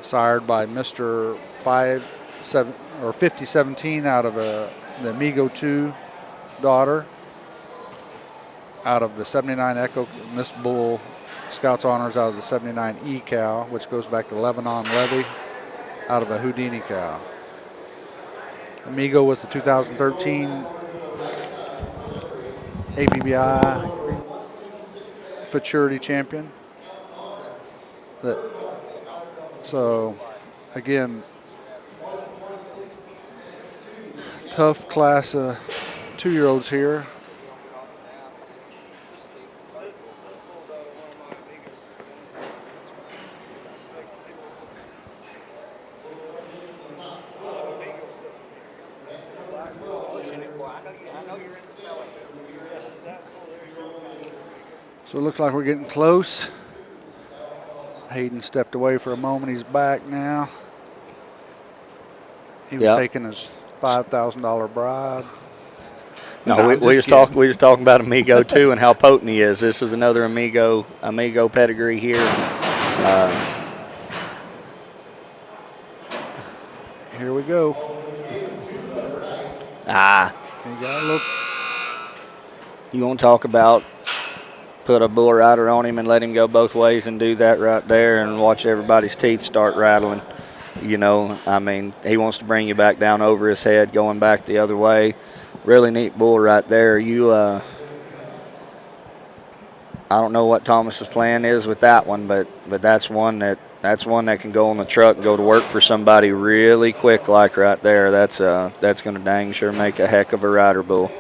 sired by Mr. 5017 out of the Amigo 2 daughter, out of the 79 Echo. This bull, Scouts Honors, out of the 79 E cow, which goes back to Lebanon Levy. out of a Houdini cow. Amigo was the 2013 ABBI Futurity champion. So, again, tough class of 2-year-olds here. So it looks like we're getting close. Hayden stepped away for a moment. He's back now. He was taking his $5,000 bribe. No, we just talking about Amigo too and how potent he is. This is another Amigo pedigree here. Here we go. You want to talk about put a bull rider on him and let him go both ways and do that right there and watch everybody's teeth start rattling. You know, I mean, he wants to bring you back down over his head, going back the other way. Really neat bull right there. I don't know what Thomas's plan is with that one, but that's one that can go on the truck and go to work for somebody really quick, like right there. That's going to dang sure make a heck of a rider bull.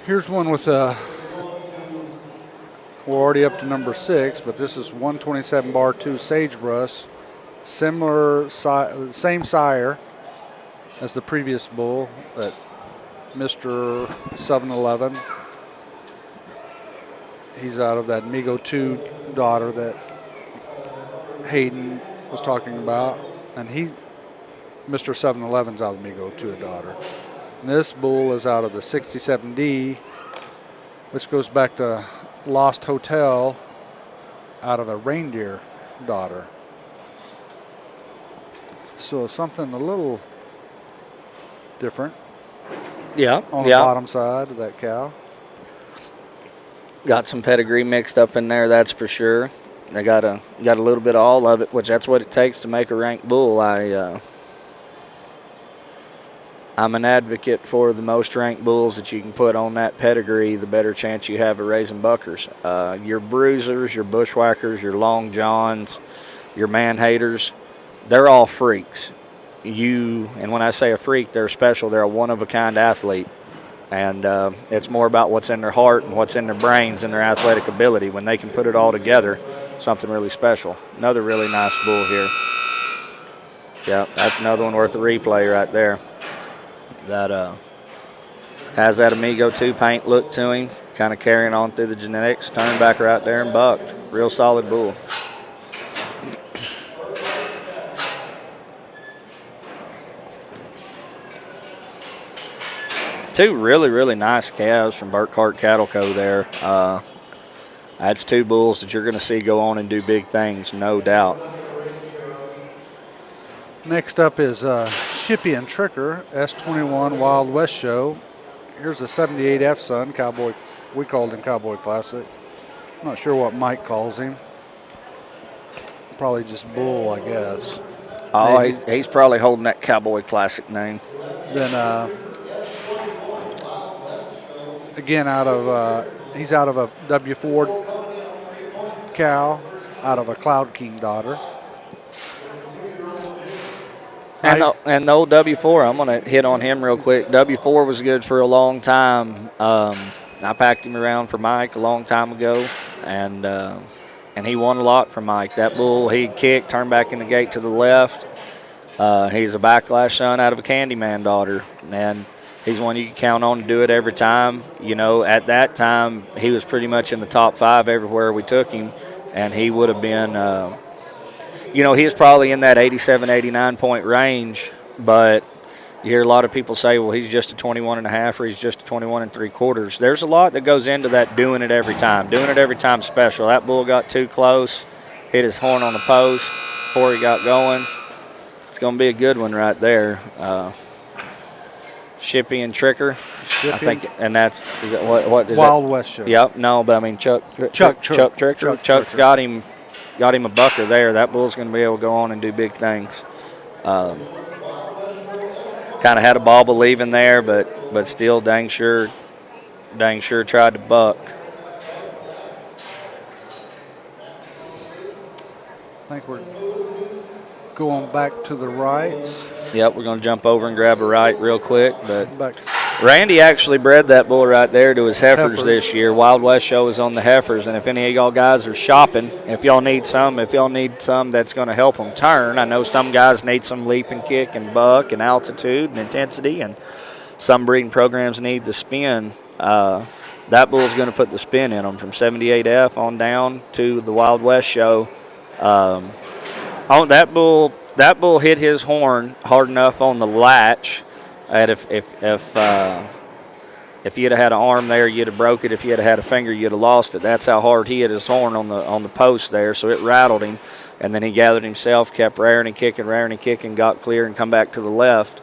Here's one with we're already up to number 6, but this is 127 bar 2 sagebrush, same sire as the previous bull, that Mr. 711. He's out of that Amigo 2 daughter that Hayden was talking about, and Mr. 711's out of the Amigo 2 daughter. And this bull is out of the 67D, which goes back to Lost Hotel, out of a reindeer daughter. So something a little different. Yeah. On the bottom side of that cow. Got some pedigree mixed up in there, that's for sure. They got a little bit of all of it, which that's what it takes to make a ranked bull. I'm an advocate for the most ranked bulls that you can put on that pedigree, the better chance you have of raising buckers. Your bruisers, your bushwhackers, your long johns, your man haters, they're all freaks. And when I say a freak, they're special. They're a one-of-a-kind athlete. And it's more about what's in their heart and what's in their brains and their athletic ability. When they can put it all together, something really special. Another really nice bull here. Yeah, that's another one worth a replay right there. That has that Amigo 2 paint look to him, kind of carrying on through the genetics, turned back right there and bucked. Real solid bull. Two really, really nice calves from Burkhart Cattle Co. there. That's 2 bulls that you're going to see go on and do big things, no doubt. Next up is Shippy and Tricker, S21 Wild West Show. Here's a 78F son, Cowboy. We called him Cowboy Classic. I'm not sure what Mike calls him. Probably just Bull, I guess. Oh, he's probably holding that Cowboy Classic name. Then again, he's out of a W4 cow, out of a Cloud King daughter. And the old W4, I'm going to hit on him real quick. W4 was good for a long time. I packed him around for Mike a long time ago, and he won a lot for Mike. That bull, he kicked, turned back in the gate to the left. He's a backlash son out of a Candyman daughter, and he's one you can count on to do it every time. You know, at that time, he was pretty much in the top 5 everywhere we took him, and he would have been he was probably in that 87, 89 point range, but you hear a lot of people say, well, he's just a 21 and a half or he's just a 21 and 3/4. There's a lot that goes into that doing it every time special. That bull got too close, hit his horn on the post before he got going. It's going to be a good one right there. Shippy and Tricker, I think, and that's is it, what is Wild that? West Show. Yep, no, but I mean Chuck Tricker. Chuck's got him got him a bucker there. That bull's going to be able to go on and do big things. Kind of had a bobble leaving there, but still dang sure tried to buck. I think we're going back to the rights. Yep, we're going to jump over and grab a right real quick. But Back. Randy actually bred that bull right there to his heifers Heifers. this year. Wild West Show is on the heifers, and if any of y'all guys are shopping, if y'all need some that's going to help them turn. I know some guys need some leap and kick and buck and altitude and intensity, and some breeding programs need the spin. That bull's going to put the spin in them from 78F on down to the Wild West Show. That bull hit his horn hard enough on the latch that if you'd have had an arm there, you'd have broke it. If you had had a finger, you'd have lost it. That's how hard he hit his horn on the post there. So it rattled him, and then he gathered himself, kept raring and kicking, got clear, and come back to the left.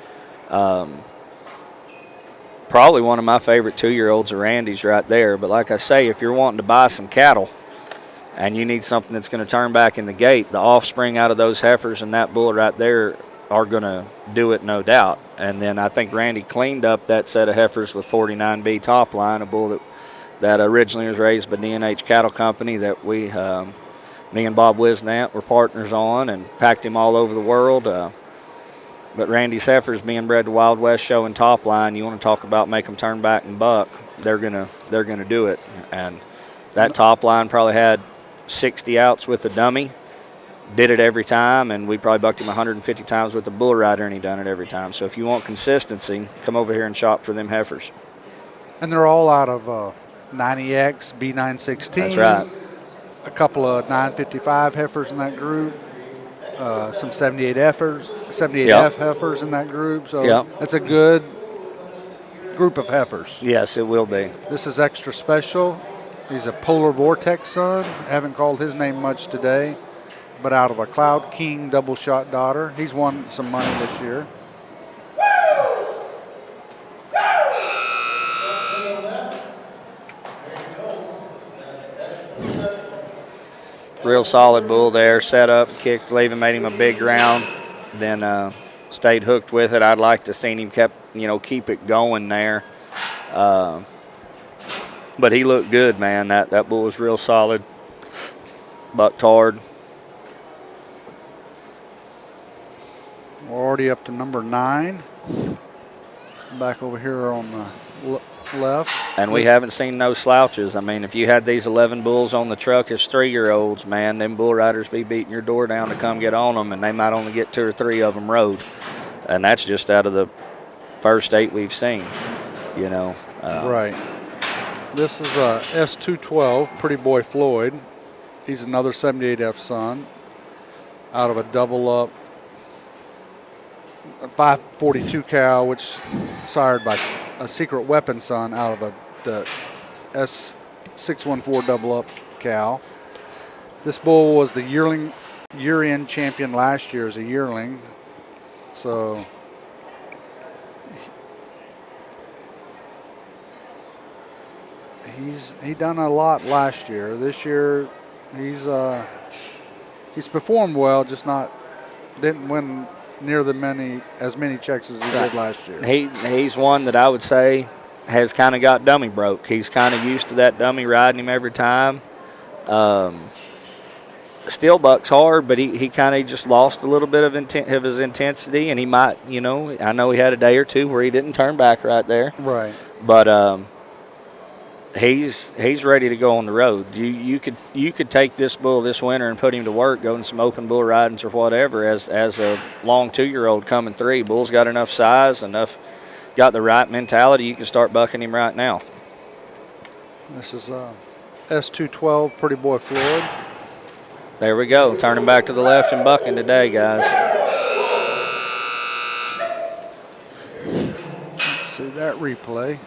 Probably one of my favorite 2-year-olds of Randy's right there. But like I say, if you're wanting to buy some cattle and you need something that's going to turn back in the gate, the offspring out of those heifers and that bull right there are going to do it, no doubt. And then I think Randy cleaned up that set of heifers with 49B top line, a bull that originally was raised by D&H Cattle Company that me and Bob Wisnant were partners on and packed him all over the world. But Randy's heifers being bred to Wild West Show and top line, you want to talk about make them turn back and buck, they're gonna do it. And that top line probably had 60 outs with a dummy, did it every time, and we probably bucked him 150 times with a bull rider, and he done it every time. So if you want consistency, come over here and shop for them heifers. And they're all out of 90X, B916. That's right. A couple of 955 heifers in that group. Some 78F heifers in that group. So that's a good group of heifers. Yes, it will be. This is extra special. He's a Polar Vortex son. Haven't called his name much today, but out of a Cloud King double shot daughter. He's won some money this year. Real solid bull there, set up, kicked, leaving, made him a big round, then stayed hooked with it. I'd like to seen him keep it going there. But he looked good, man. That bull was real solid, bucked hard. We're already up to number 9. Back over here on the left. And we haven't seen no slouches. I mean, if you had these 11 bulls on the truck as 3-year-olds, man, them bull riders be beating your door down to come get on them, and they might only get 2 or 3 of them rode. And that's just out of the first 8 we've seen, Right. This is S212, Pretty Boy Floyd. He's another 78F son out of a double-up 542 cow, which sired by a Secret Weapon son out of the S614 double-up cow. This bull was the year-end champion last year as a yearling. So he done a lot last year. This year he's performed well, just didn't win near as many checks as he did last year. He's one that I would say has kind of got dummy broke. He's kind of used to that dummy riding him every time. Still bucks hard, but he kind of just lost a little bit of his intensity, and he might, I know he had a day or two where he didn't turn back right there. Right. But he's ready to go on the road. You could take this bull this winter and put him to work, go in some open bull ridings or whatever as a long 2-year-old coming 3. Bull's got enough size, got the right mentality. You can start bucking him right now. This is S212 Pretty Boy Floyd. There we go. Turning back to the left and bucking today, guys. Let's see that replay.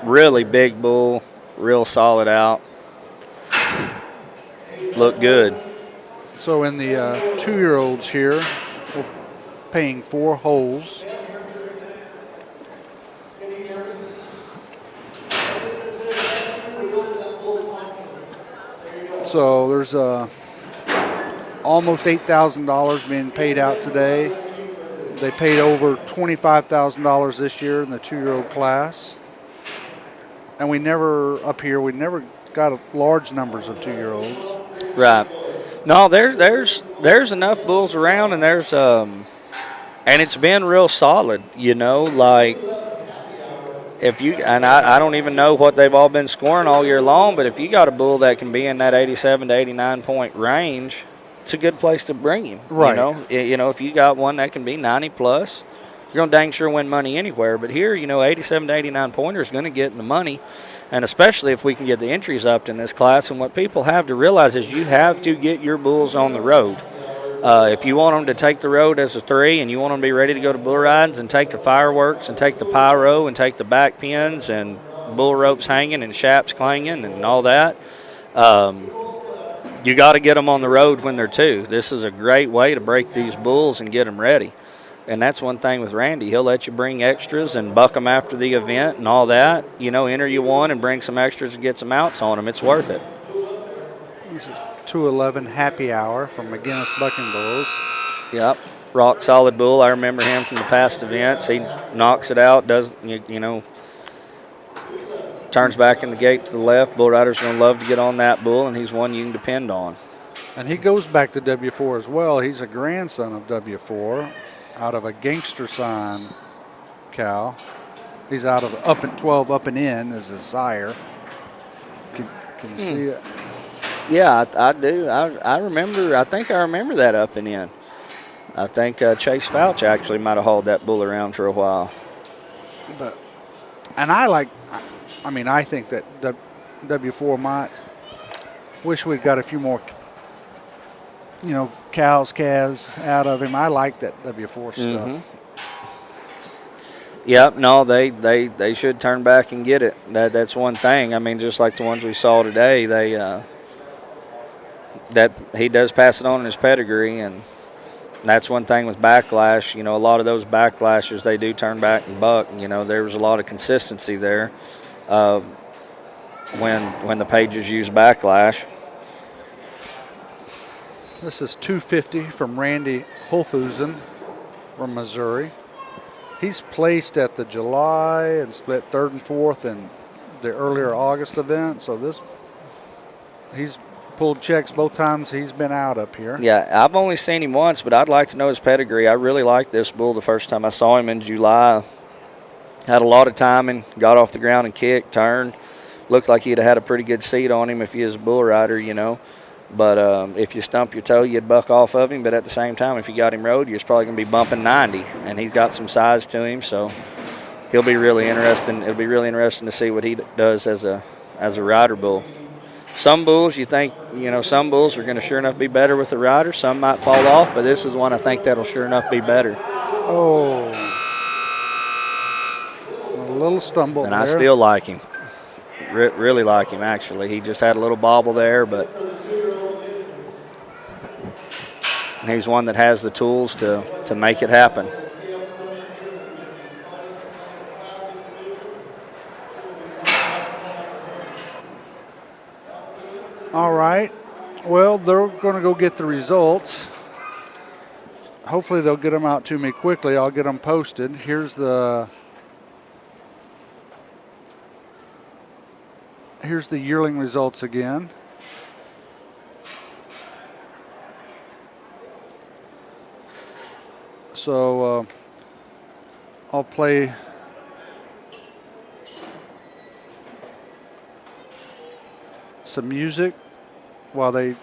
Really big bull, real solid out. Look good. So in the 2-year-olds here, we're paying 4 holes. So there's almost $8,000 being paid out today. They paid over $25,000 this year in the 2-year-old class. And we never got large numbers of 2-year-olds. Right. No, there's enough bulls around, and there's and it's been real solid. You know, like if you and I don't even know what they've all been scoring all year long, but if you got a bull that can be in that 87 to 89 point range, it's a good place to bring him. Right. You know, if you got one that can be 90 plus, you're gonna dang sure win money anywhere. But here, 87 to 89 pointer is gonna get in the money. And especially if we can get the entries up in this class. And what people have to realize is you have to get your bulls on the road. If you want them to take the road as a 3 and you want them to be ready to go to bull rides and take the fireworks and take the pyro and take the back pins and bull ropes hanging and shaps clanging and all that, you got to get them on the road when they're 2. This is a great way to break these bulls and get them ready. And that's one thing with Randy. He'll let you bring extras and buck them after the event and all that. Enter you one and bring some extras and get some outs on them. It's worth it. This is 211 Happy Hour from McGinnis Bucking Bulls. Yep. Rock solid bull. I remember him from the past events. He knocks it out, does, turns back in the gate to the left. Bull riders are going to love to get on that bull, and he's one you can depend on. And he goes back to W4 as well. He's a grandson of W4. Out of a gangster sign cow. He's out of up and 12 up and in as his sire. Can you see it? Yeah, I do. I remember. I think I remember that up and in. I think Chase Fouch actually might have hauled that bull around for a while. I think that W4 might wish we'd got a few more calves out of him. I like that W4 stuff. Yep, no, they should turn back and get it. That's one thing. I mean, just like the ones we saw today, that he does pass it on in his pedigree, and that's one thing with backlash. A lot of those backlashers, they do turn back and buck. There was a lot of consistency there when the pages use backlash. This is 250 from Randy Holthusen from Missouri. He's placed at the July and split 3rd and 4th in the earlier August event. So he's pulled checks both times he's been out up here. Yeah, I've only seen him once, but I'd like to know his pedigree. I really liked this bull the first time I saw him in July. Had a lot of timing, got off the ground and kicked, turned. Looked like he'd have had a pretty good seat on him if he was a bull rider, But if you stump your toe, you'd buck off of him. But at the same time, if you got him rode, you're probably going to be bumping 90. And he's got some size to him, so he'll be really interesting. It'll be really interesting to see what he does as a rider bull. Some bulls, some bulls are going to sure enough be better with the rider. Some might fall off, but this is one I think that'll sure enough be better. Oh, a little stumble and there. I still like him. Really like him, actually. He just had a little bobble there, but he's one that has the tools to make it happen. All right. Well, they're going to go get the results. Hopefully they'll get them out to me quickly. I'll get them posted. Here's the yearling results again. So I'll play some music while they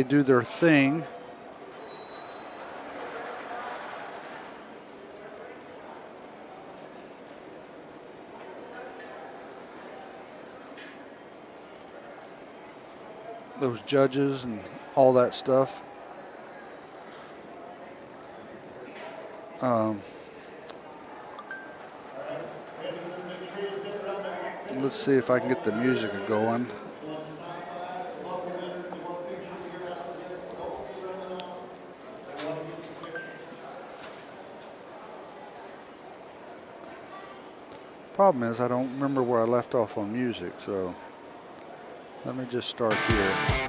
do their thing. Those judges and all that stuff. Let's see if I can get the music going. Problem is, I don't remember where I left off on music, so Let me just start here.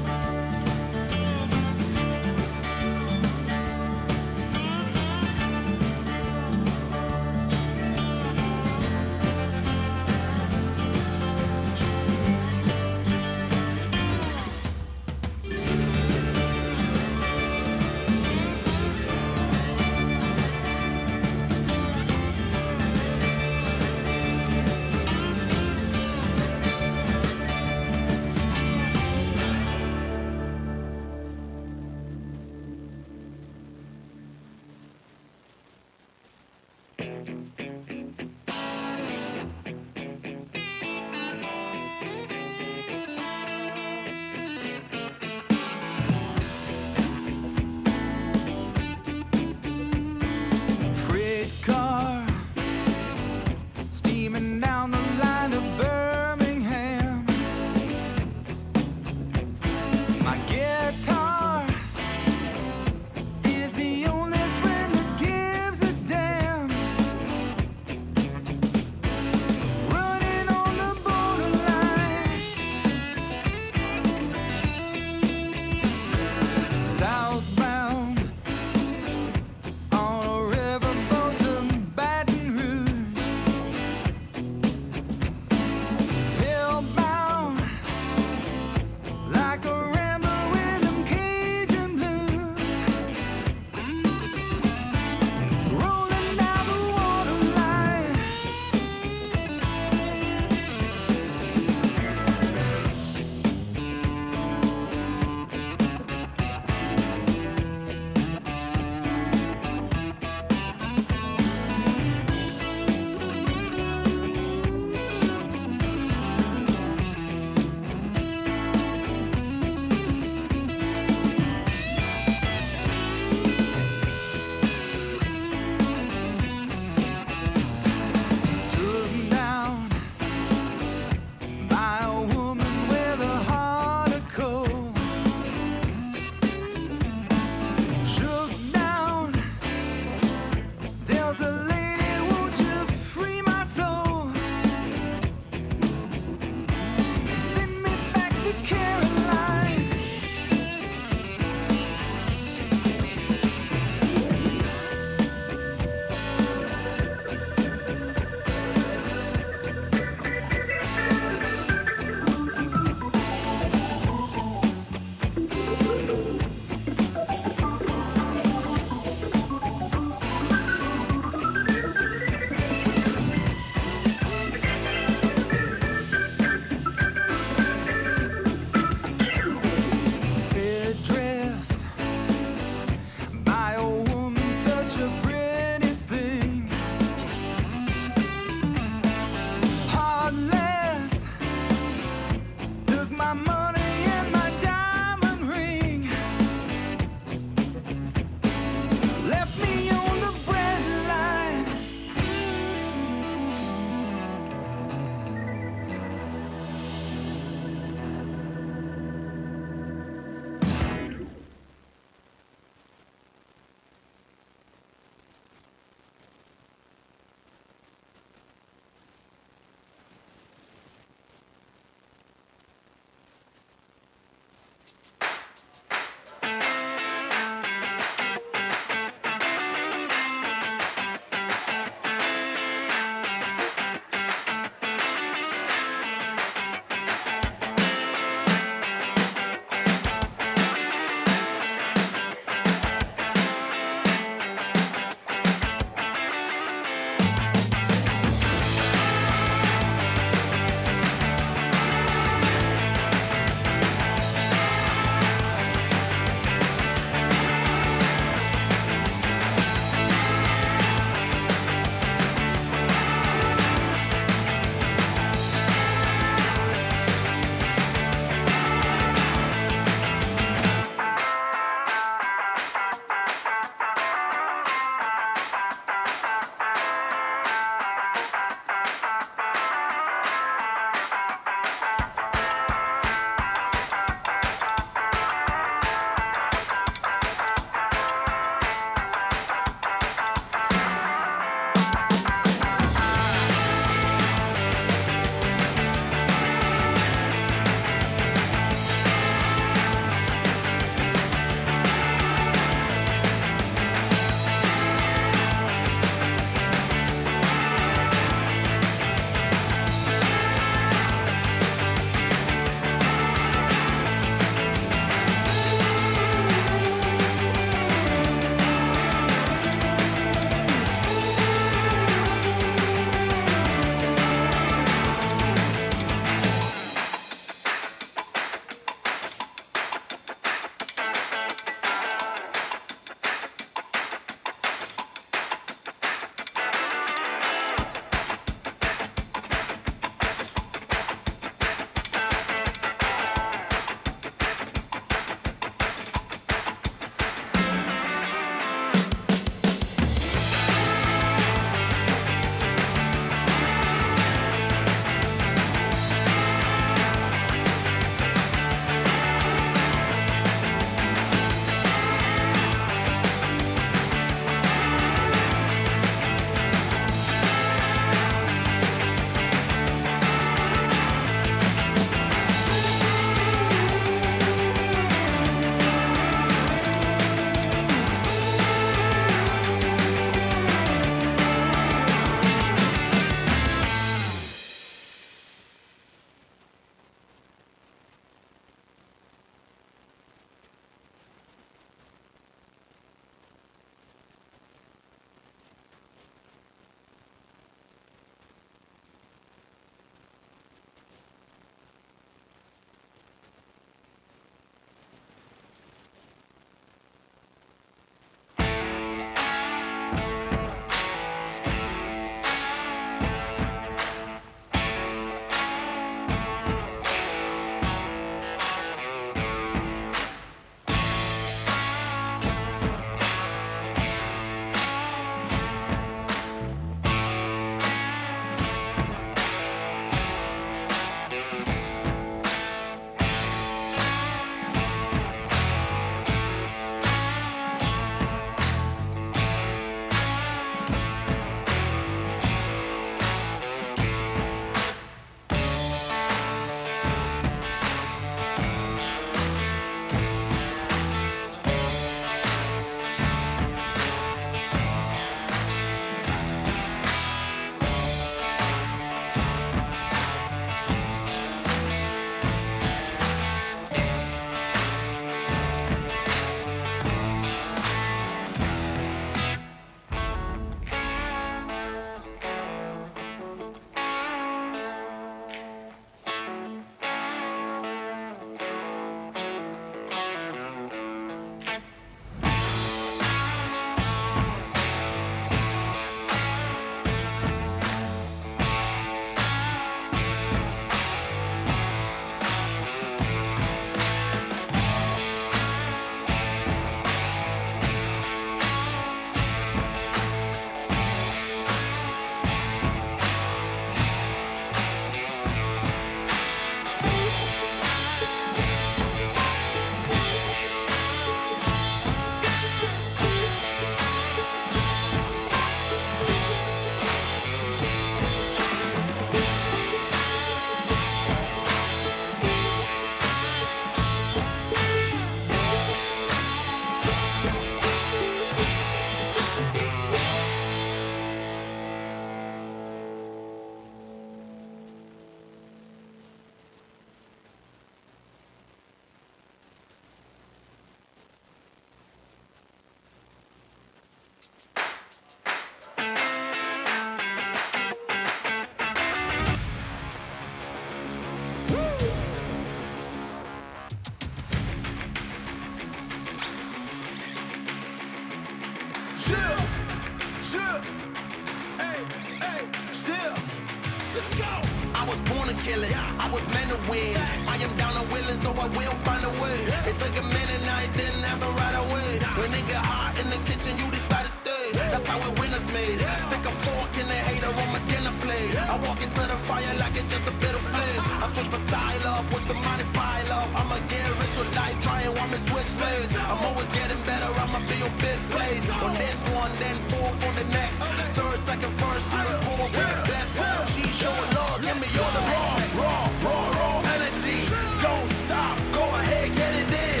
Let's go. I was born to kill it, I was meant to win. I am down and willing, so I will find a way. It took a minute, I didn't happen right away. When it get hot in the kitchen, you decide to stay. That's how it winners made. Stick a fork in the hater on my dinner plate. I walk into the fire like it's just a bit of flame. I switch my style up, watch the money pile up. I'ma get rich or die trying, want me switch lanes. I'm always getting better, I'ma be on 5th place. On this one, then 4th on the next. 3rd, 2nd, 1st, I report for the best. She showing love, give me all the raw energy. Don't stop, go ahead, get it in.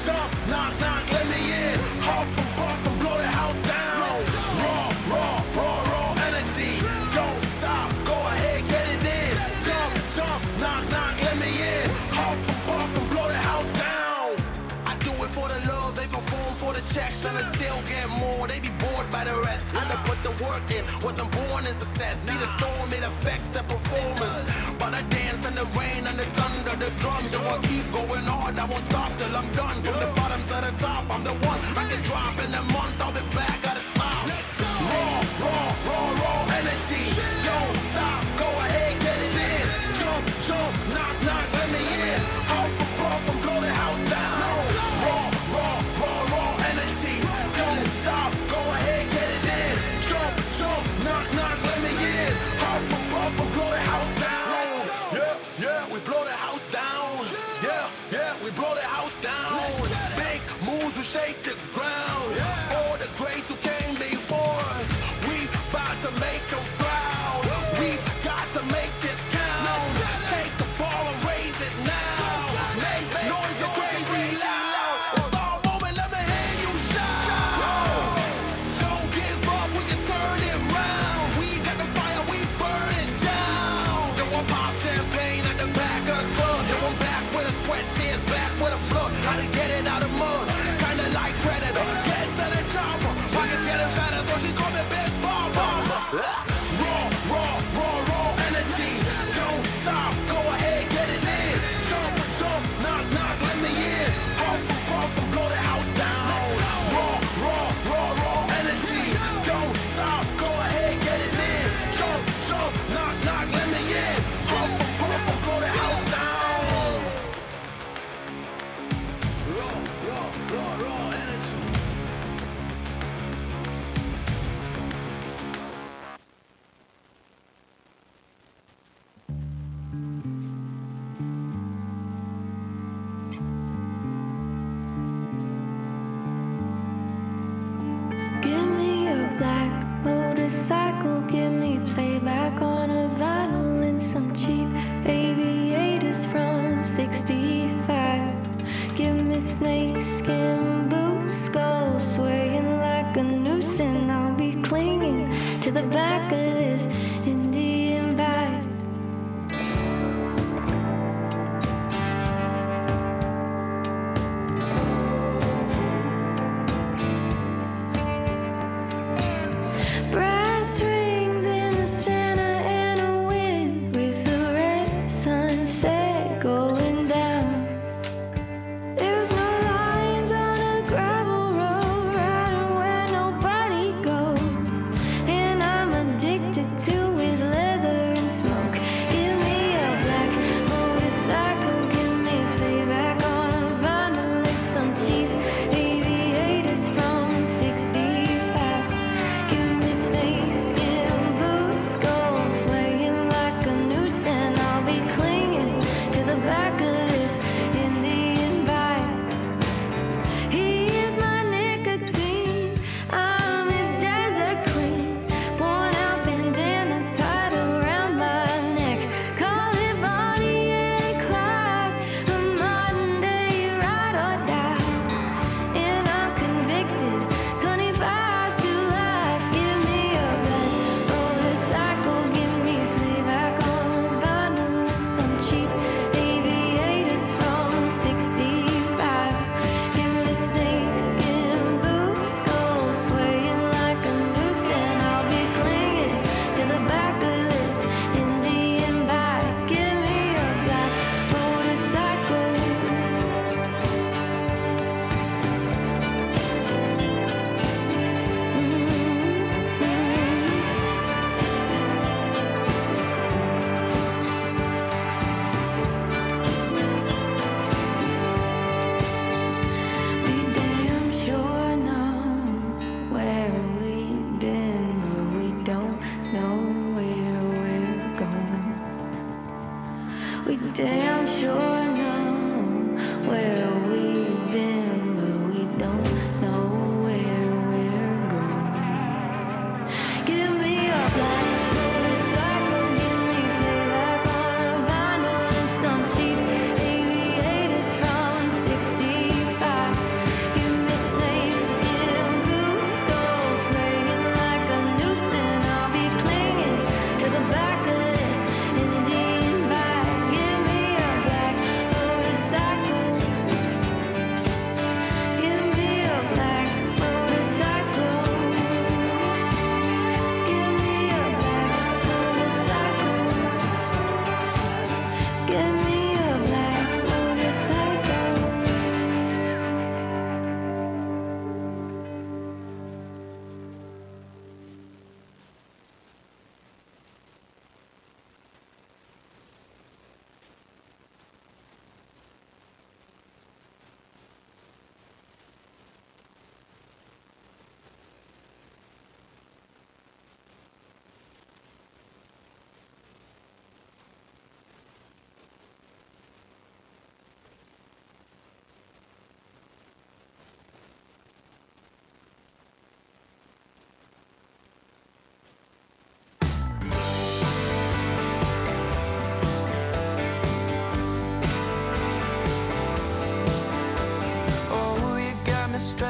Jump, knock, let me in. Huff and blow the house down. Raw energy. Don't stop, go ahead, get it in. Jump, knock, let me in. Huff and blow the house down. I do it for the love, they perform for the checks, and I still get more. They be bored by the rest. I done put the work in, wasn't born in success. See the storm, it affects the performance. But I dance in the rain and the thunder, the drums. So I keep going hard, I won't stop till I'm done. From the bottom to the top, I'm the one. I can drop in a month, I'll be back at the top. Let's go. Raw energy. Don't stop, go ahead, get it in. Jump, knock, let me in. Huff and blow the house down. Raw energy. Don't stop, go ahead, get it in. Jump, knock, let me in. Huff and blow the house down. Yeah, we blow the house down. Yeah, we blow the house down. Big moves will shake the ground. All the greats who came before us, we about to make them proud. We've got to make this count. Take the ball and raise it now. Make noise and crazy loud. It's all moment, let me hear you shout. Don't give up, we can turn it round. We got the fire, we burn it down. Yo, I pop champagne at the back of the club. Yo, I'm back with a sweat, tears back with a blood. How to get it out of mud, kinda like Predator. Get to the chopper, pockets getting fatter, so she call me Big Mama. Raw energy. Don't stop, go ahead, get it in. Jump, knock, let me in. Huff and blow the house down. Raw energy. Don't stop, go ahead, get it in. Jump, knock, let me in. Huff and blow the house down. Raw energy. Give me a black motorcycle, give me playback on a vinyl and some cheap aviators from 65. Give me snakeskin boots, skull swaying like a noose, and I'll be clinging to the back of this Indian bike. Brass rings in the center and a wind with a red sunset going down. There's no lines on a gravel road, riding where nobody goes, and I'm addicted to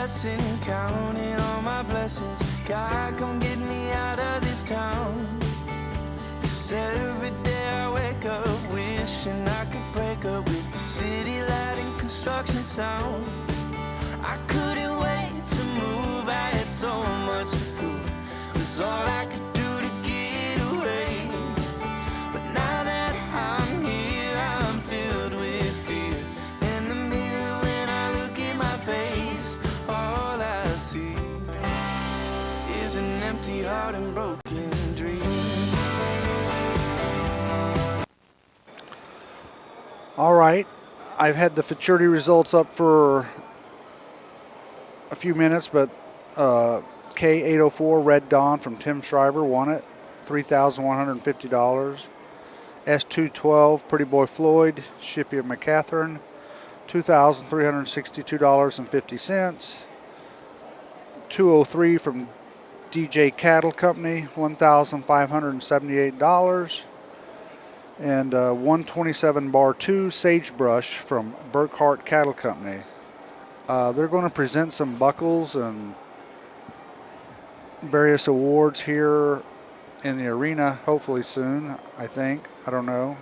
blessing, counting all my blessings. God, come get me out of this town. 'Cause every day I wake up wishing I could break up with the city light and construction sound. I couldn't wait to move, I had so much to prove. It was all I could do to get away. But now that I'm here, I'm filled with fear. In the mirror when I look at my face, all I see is an empty heart and broken dreams. All right, I've had the futurity results up for a few minutes, but K804 Red Dawn from Tim Schreiber won it, $3,150. S212 Pretty Boy Floyd, Shippy of McCatherine, $2,362.50. 203 from DJ Cattle Company, $1,578. And 127 Bar 2 Sagebrush from Burkhart Cattle Company. They're going to present some buckles and various awards here in the arena, hopefully soon, I think. I don't know.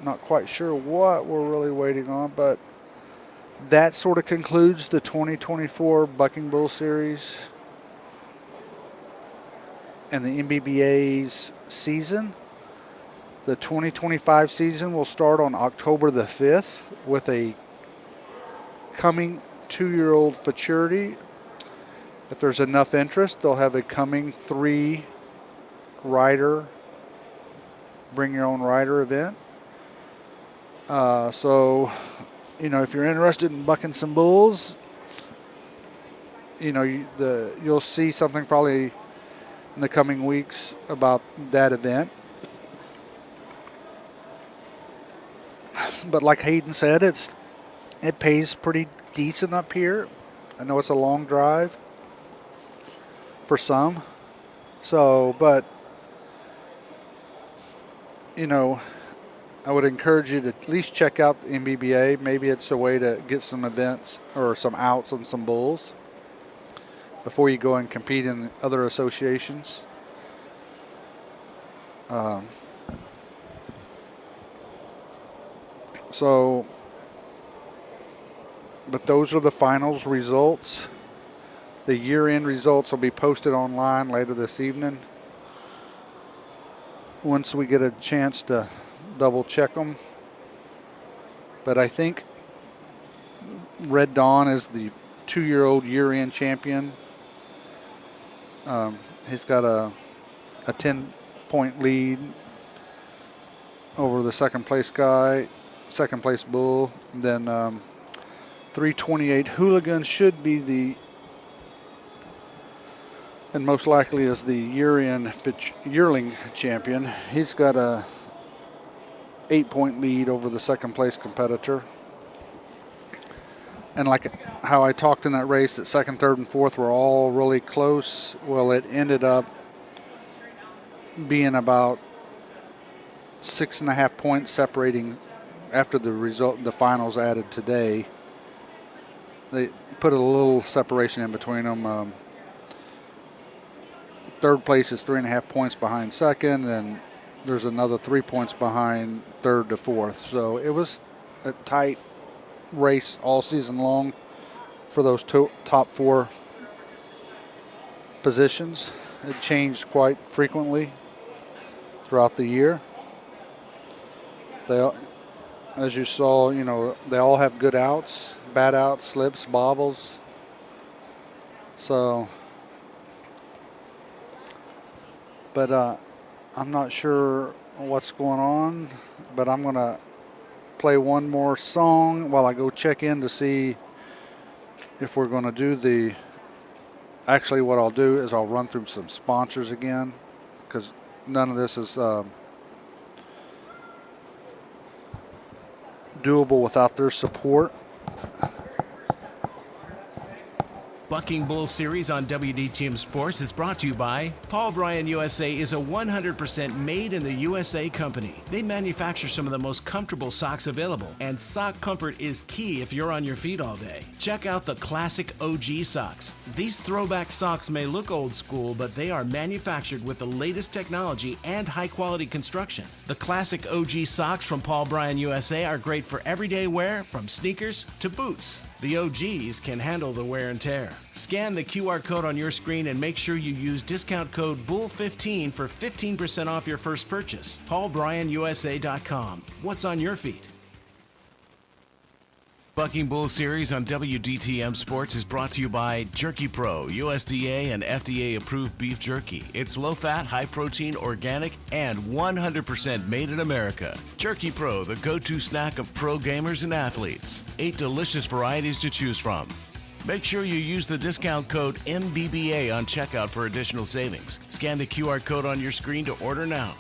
Not quite sure what we're really waiting on, but that sort of concludes the 2024 Bucking Bull Series and the MBBA's season. The 2025 season will start on October the 5th with a coming 2-year-old futurity. If there's enough interest, they'll have a coming 3 rider, bring your own rider event. So, if you're interested in bucking some bulls, you'll see something probably in the coming weeks about that event. But like Hayden said, it pays pretty decent up here. I know it's a long drive for some. So, but I would encourage you to at least check out the MBBA. Maybe it's a way to get some events or some outs on some bulls before you go and compete in other associations. But those are the finals results. The year-end results will be posted online later this evening. Once we get a chance to double check them. But I think Red Dawn is the 2-year-old year-end champion. He's got a 10-point lead over the second place bull. And then 328 Hooligan should be and most likely is the yearling champion. He's got a 8-point lead over the second place competitor. And like how I talked in that race that second, third, and fourth were all really close. Well, it ended up being about 6.5 points separating after the finals added today. They put a little separation in between them. Third place is 3.5 points behind second, and there's another 3 points behind third to fourth. So it was a tight race all season long for those top 4 positions. It changed quite frequently throughout the year. As you saw, they all have good outs, bad outs, slips, bobbles. So, but I'm not sure what's going on, but I'm going to play one more song while I go check in to see if we're going to do actually what I'll do is I'll run through some sponsors again, because none of this is doable without their support. Bucking Bull Series on WDTM Sports is brought to you by Paul Bryan USA is a 100% made in the USA company. They manufacture some of the most comfortable socks available, and sock comfort is key if you're on your feet all day. Check out the classic OG socks. These throwback socks may look old school, but they are manufactured with the latest technology and high quality construction. The classic OG socks from Paul Bryan USA are great for everyday wear, from sneakers to boots. The OGs can handle the wear and tear. Scan the QR code on your screen and make sure you use discount code BULL15 for 15% off your first purchase. PaulBryanUSA.com. What's on your feet? Bucking Bull Series on WDTM Sports is brought to you by Jerky Pro, USDA and FDA approved beef jerky. It's low fat, high protein, organic, and 100% made in America. Jerky Pro, the go-to snack of pro gamers and athletes. 8 delicious varieties to choose from. Make sure you use the discount code MBBA on checkout for additional savings. Scan the QR code on your screen to order now.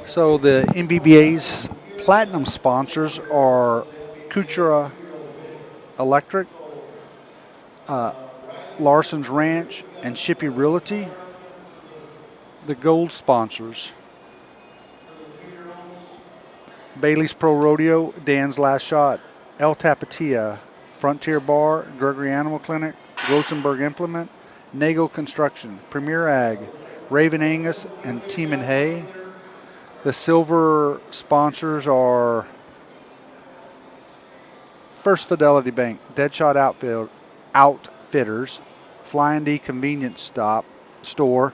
So the MBBA's platinum sponsors are Kuchera Electric, Larson's Ranch, and Shippey Realty. The gold sponsors: Bailey's Pro Rodeo, Dan's Last Shot, El Tapatia, Frontier Bar, Gregory Animal Clinic, Rosenberg Implement, Nago Construction, Premier Ag, Raven Angus, and Team and Hay. The silver sponsors are First Fidelity Bank, Deadshot Outfitters, Flying D Convenience Store,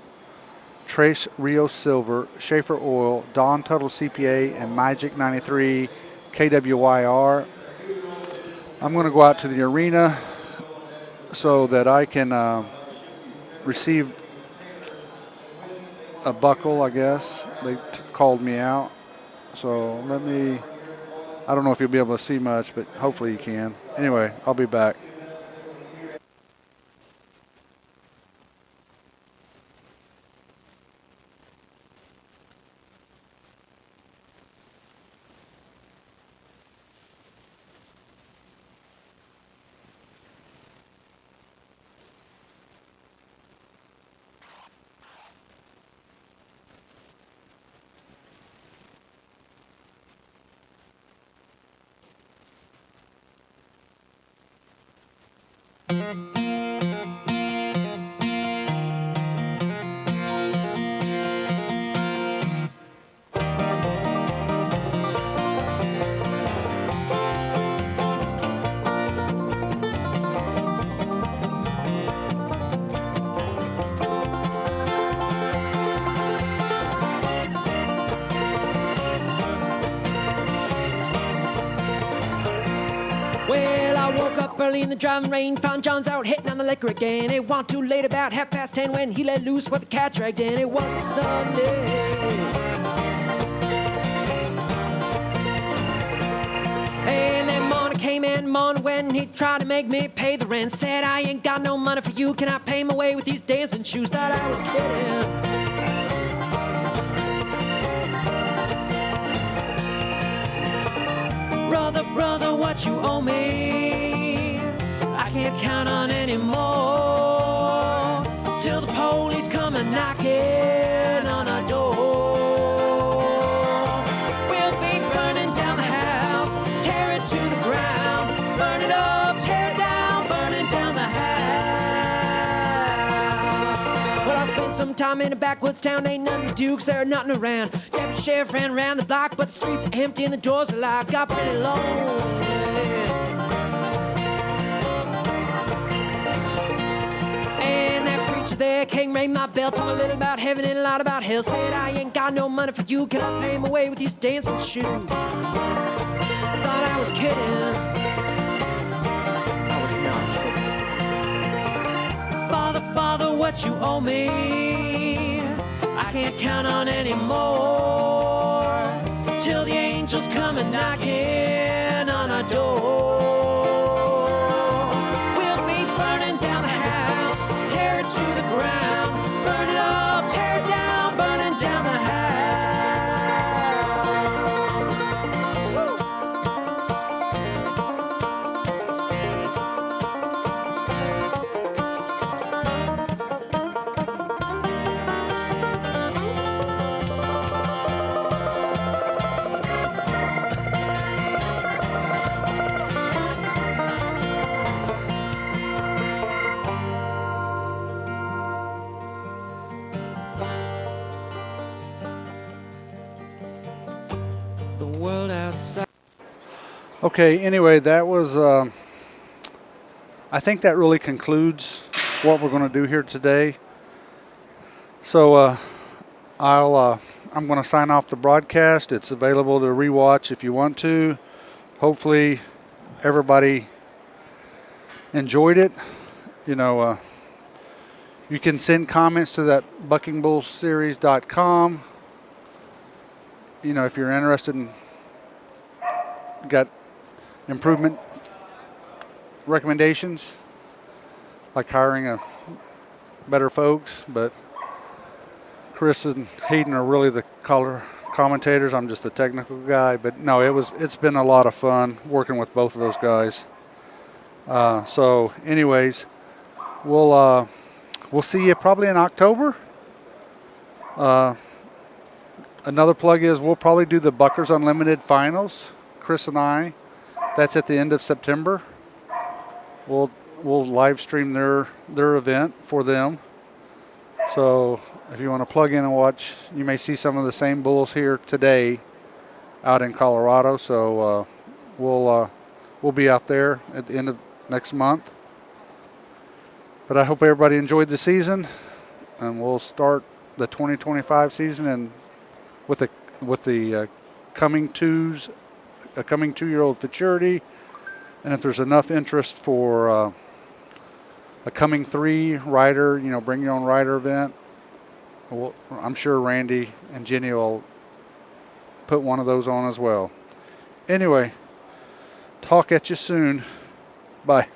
Trace Rio Silver, Schaefer Oil, Dawn Total CPA, and Magic 93 KWYR. I'm going to go out to the arena so that I can receive a buckle, I guess. They called me out. So I don't know if you'll be able to see much, but hopefully you can. Anyway, I'll be back. Well, I woke up early in the driving rain, found John's out hitting on the liquor again. It wasn't too late, about 10:30 when he let loose with the cat dragged in. It was a Sunday. And then morning came in, morning when he tried to make me pay the rent. Said, I ain't got no money for you, can I pay my way with these dancing shoes? Thought I was kidding. Brother, what you owe me, I can't count on anymore, till the police come and knocking on our door. We'll be burning down the house, tear it to the ground, burn it up, tear it down, burning down the house. Well, I spent some time in a backwoods town, ain't nothing to do 'cause there ain't nothing around. Deputy sheriff ran around the block, but the streets are empty and the doors are locked. Got pretty lonely. And that preacher there came, rang my bell, told me a little about heaven and a lot about hell. Said, I ain't got no money for you, can I pay my way with these dancing shoes? Thought I was kidding. I was not kidding. Father, what you owe me, I can't count on anymore, till the angels come and knocking on our door. to the ground. Burn it up, tear it down, burning down the house. The world outside. Okay, anyway, that was, I think that really concludes what we're going to do here today. So I'm going to sign off the broadcast. It's available to rewatch if you want to. Hopefully everybody enjoyed it. You know, you can send comments to that buckingbullseries.com. You know, if you're interested in, got improvement recommendations, like hiring a better folks, but Chris and Hayden are really the color commentators. I'm just the technical guy, but no, it's been a lot of fun working with both of those guys. So anyways, we'll see you probably in October. Another plug is we'll probably do the Buckers Unlimited Finals, Chris and I. That's at the end of September. We'll live stream their event for them. So if you want to plug in and watch, you may see some of the same bulls here today out in Colorado. So we'll be out there at the end of next month. But I hope everybody enjoyed the season, and we'll start the 2025 season and with the coming 2-year-old futurity, and if there's enough interest for a coming 3 rider, you know, bring your own rider event, well, I'm sure Randy and Jenny will put one of those on as well. Anyway, talk at you soon. Bye.